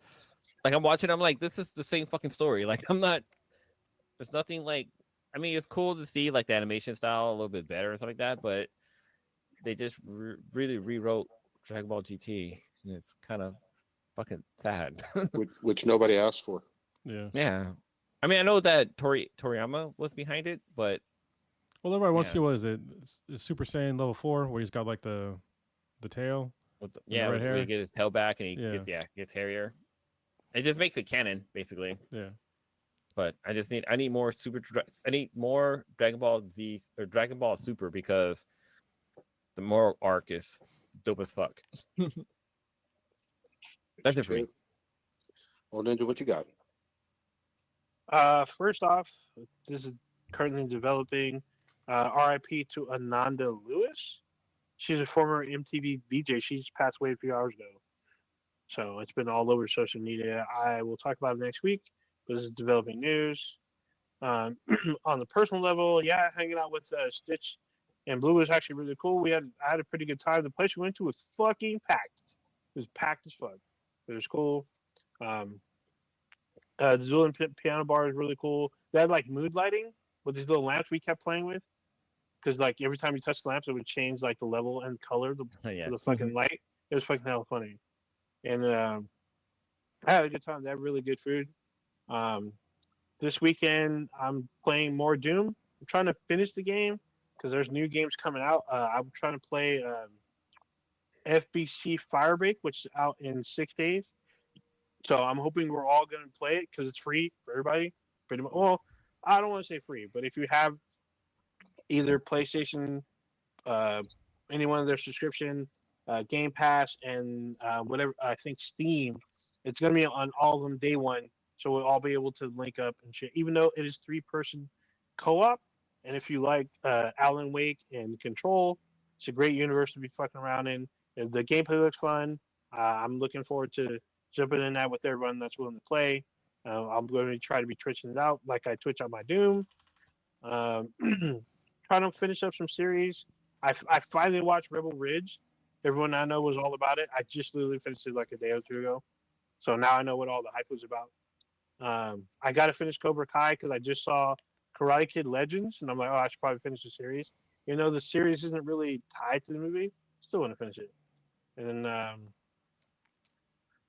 Like I'm watching, I'm like, this is the same fucking story. Like I'm not. There's nothing like. I mean, it's cool to see like the animation style a little bit better and stuff like that, but they just really rewrote Dragon Ball GT, and it's kind of fucking sad. which nobody asked for. Yeah. Yeah, I mean, I know that Toriyama was behind it, but Well, everybody wants to see Yeah. what is it? It's Super Saiyan level 4, where he's got like the tail. with the, the yeah, red when hair? he gets his tail back and he Yeah. gets hairier. It just makes it canon, basically. Yeah. But I need more I need more Dragon Ball Z or Dragon Ball Super because the moral arc is dope as fuck. That's it for me. Well, Ninja, what you got? First off, this is currently developing. RIP to Ananda Lewis. She's a former MTV VJ. She just passed away a few hours ago. So it's been all over social media. I will talk about it next week. But this is developing news. On the personal level, yeah, hanging out with Stitch and Blue was actually really cool. I had a pretty good time. The place we went to was fucking packed. It was packed as fuck. It was cool. The Zulan piano bar is really cool. They had like mood lighting with these little lamps we kept playing with. Because like every time you touch the lamps, it would change like the level and color of Yeah. the fucking light. It was fucking hell funny. And I had a good time. They had really good food. This weekend I'm playing more Doom. I'm trying to finish the game because there's new games coming out. I'm trying to play FBC Firebreak, which is out in 6 days. So I'm hoping we're all going to play it because it's free for everybody. Pretty much. Well, I don't want to say free, but if you have either PlayStation, any one of their subscription, Game Pass, and whatever, I think Steam, it's going to be on all of them day one. So we'll all be able to link up and shit, even though it is 3-person co-op. And if you like Alan Wake and Control, it's a great universe to be fucking around in. And the gameplay looks fun. I'm looking forward to jumping in that with everyone that's willing to play. I'm going to try to be twitching it out like I twitch on my Doom. Trying to finish up some series. I finally watched Rebel Ridge. Everyone I know was all about it. I just literally finished it like a day or two ago. So now I know what all the hype was about. I got to finish Cobra Kai because I just saw Karate Kid Legends, and I'm like, oh, I should probably finish the series. You know, the series isn't really tied to the movie. Still want to finish it. And then,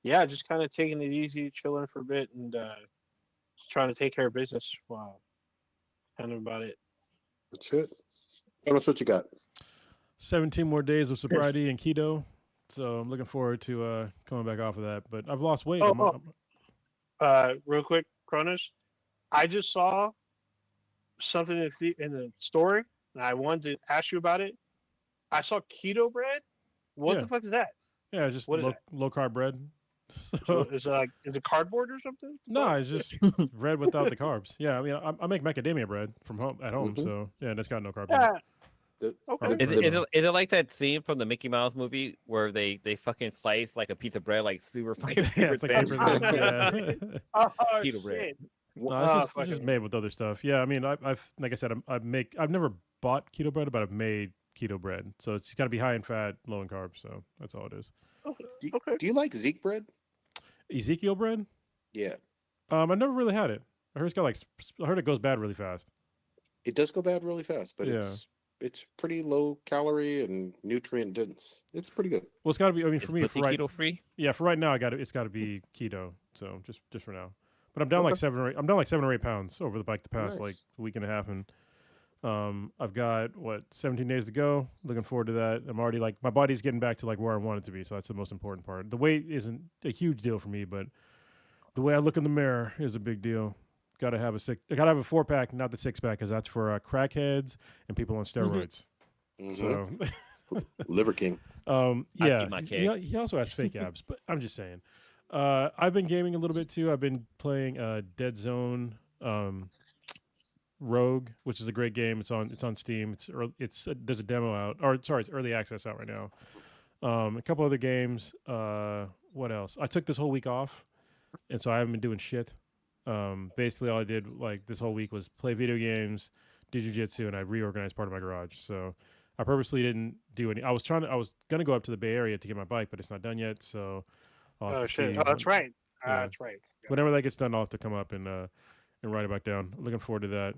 yeah, just kind of taking it easy, chilling for a bit, and trying to take care of business. Wow. Kind of about it. That's it. Tell us what you got. 17 more days of sobriety and keto. So I'm looking forward to coming back off of that. But I've lost weight. Real quick, Cronus. I just saw something in the story, and I wanted to ask you about it. I saw keto bread. What Yeah. the fuck is that? Yeah, it's just What is low carb bread. So is it cardboard or something? No, it's just bread without the carbs. Yeah, I mean, I make macadamia bread from home at home, Mhm. so yeah, and it's got no carbs. in it. Yeah. The- Okay. Is it like that scene from the Mickey Mouse movie where they fucking slice like a piece of bread like super fine? Yeah, it's like thin? super thin, yeah. Oh, Keto bread. shit. No, it's fuck just it. made with other stuff. Yeah, I mean, I've like I said, I've never bought keto bread, but I've made keto bread. So it's got to be high in fat, low in carbs. So that's all it is. Okay. Do you like Zeke bread? Ezekiel bread? Yeah. I never really had it. I heard it goes bad really fast. It does go bad really fast, but Yeah. it's pretty low calorie and nutrient dense. It's pretty good. Well, it's got to be. I mean, for Is me, pussy for right, keto free? yeah, for right now, it's got to be keto. So just for now. But I'm down like Okay. 7 or 8. I'm down like 7 or 8 pounds over the past Nice. like week and a half, and I've got 17 days to go. Looking forward to that. I'm already like my body's getting back to like where I want it to be, so that's the most important part. The weight isn't a huge deal for me, but the way I look in the mirror is a big deal. Got to have a I got to have a 4-pack, not the 6-pack, because that's for crackheads and people on steroids. So, Liver King. yeah, my cake. he also has fake abs, but I'm just saying. I've been gaming a little bit too. I've been playing Dead Zone Rogue, which is a great game. It's on Steam. There's a demo out, or sorry, it's early access out right now. A couple other games. What else? I took this whole week off, and so I haven't been doing shit. Basically, all I did like this whole week was play video games, do jujitsu, and I reorganized part of my garage. So I purposely didn't do any. I was gonna go up to the Bay Area to get my bike, but it's not done yet. So I'll have to shit! see Oh, that's right. Yeah. That's right. Whenever that gets done, I'll have to come up and write it back down. Looking forward to that.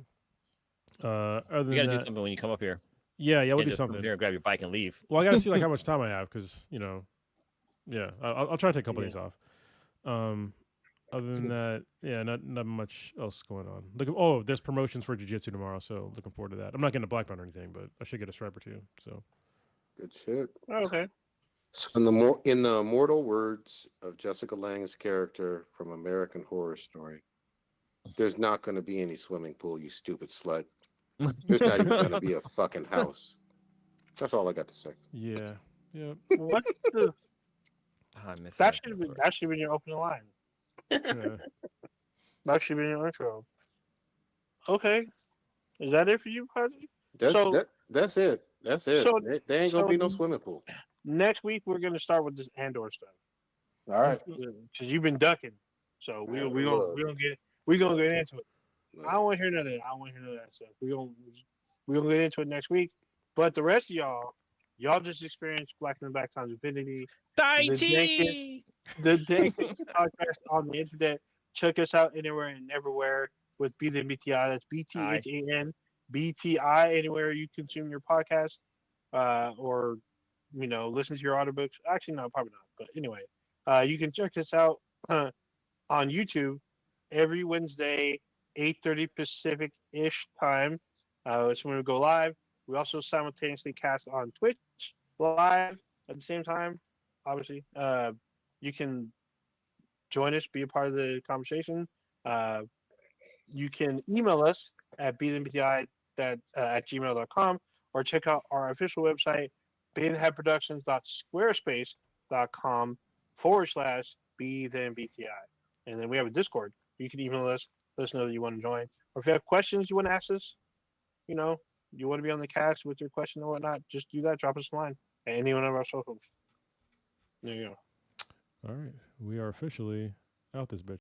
Other than You got to do that, something when you come up here. yeah, we'll Can't do just come something. here and grab your bike and leave. Well, I got to see like how much time I have because yeah, I'll try to take a couple days off. Other than that, yeah, not much else going on. There's promotions for jiu-jitsu tomorrow, so looking forward to that. I'm not getting a black belt or anything, but I should get a stripe or two. So Good shit. Oh, okay. So in the immortal words of Jessica Lange's character from American Horror Story, there's not going to be any swimming pool, you stupid slut. There's not even going to be a fucking house. That's all I got to say. yeah. What the? I miss That that. should be your opening line. Yeah. That should be your intro. Okay. Is that it for you, Kaji? That's So- that's it. That's it. so- There ain't gonna be no so- swimming pool. Next week we're gonna start with this Andor stuff. All right. Because you've been ducking, so we Man, gonna look. we gonna get into it. I don't want to hear none of that. I don't want to hear none of that stuff. We gonna get into it next week. But the rest of y'all just experienced Black in the Back Times Infinity, Tai The Chi! the dankest podcast on the internet. Check us out anywhere and everywhere with BthanBTI. That's BthanBTI. Anywhere you consume your podcast, or listen to your audiobooks. Actually, no, probably not. But anyway, you can check us out on YouTube every Wednesday, 8:30 Pacific ish time. That's when we go live. We also simultaneously cast on Twitch live at the same time. Obviously, you can join us, be a part of the conversation. You can email us at BthanBTI at gmail.com or check out our official website, BthanHeadProductions.squarespace.com/BthanBTI. And then we have a Discord. You can email us, let us know that you want to join. Or if you have questions you want to ask us, you want to be on the cast with your question or whatnot, just do that. Drop us a line at any one of our socials. There you go. All right, we are officially out this bitch.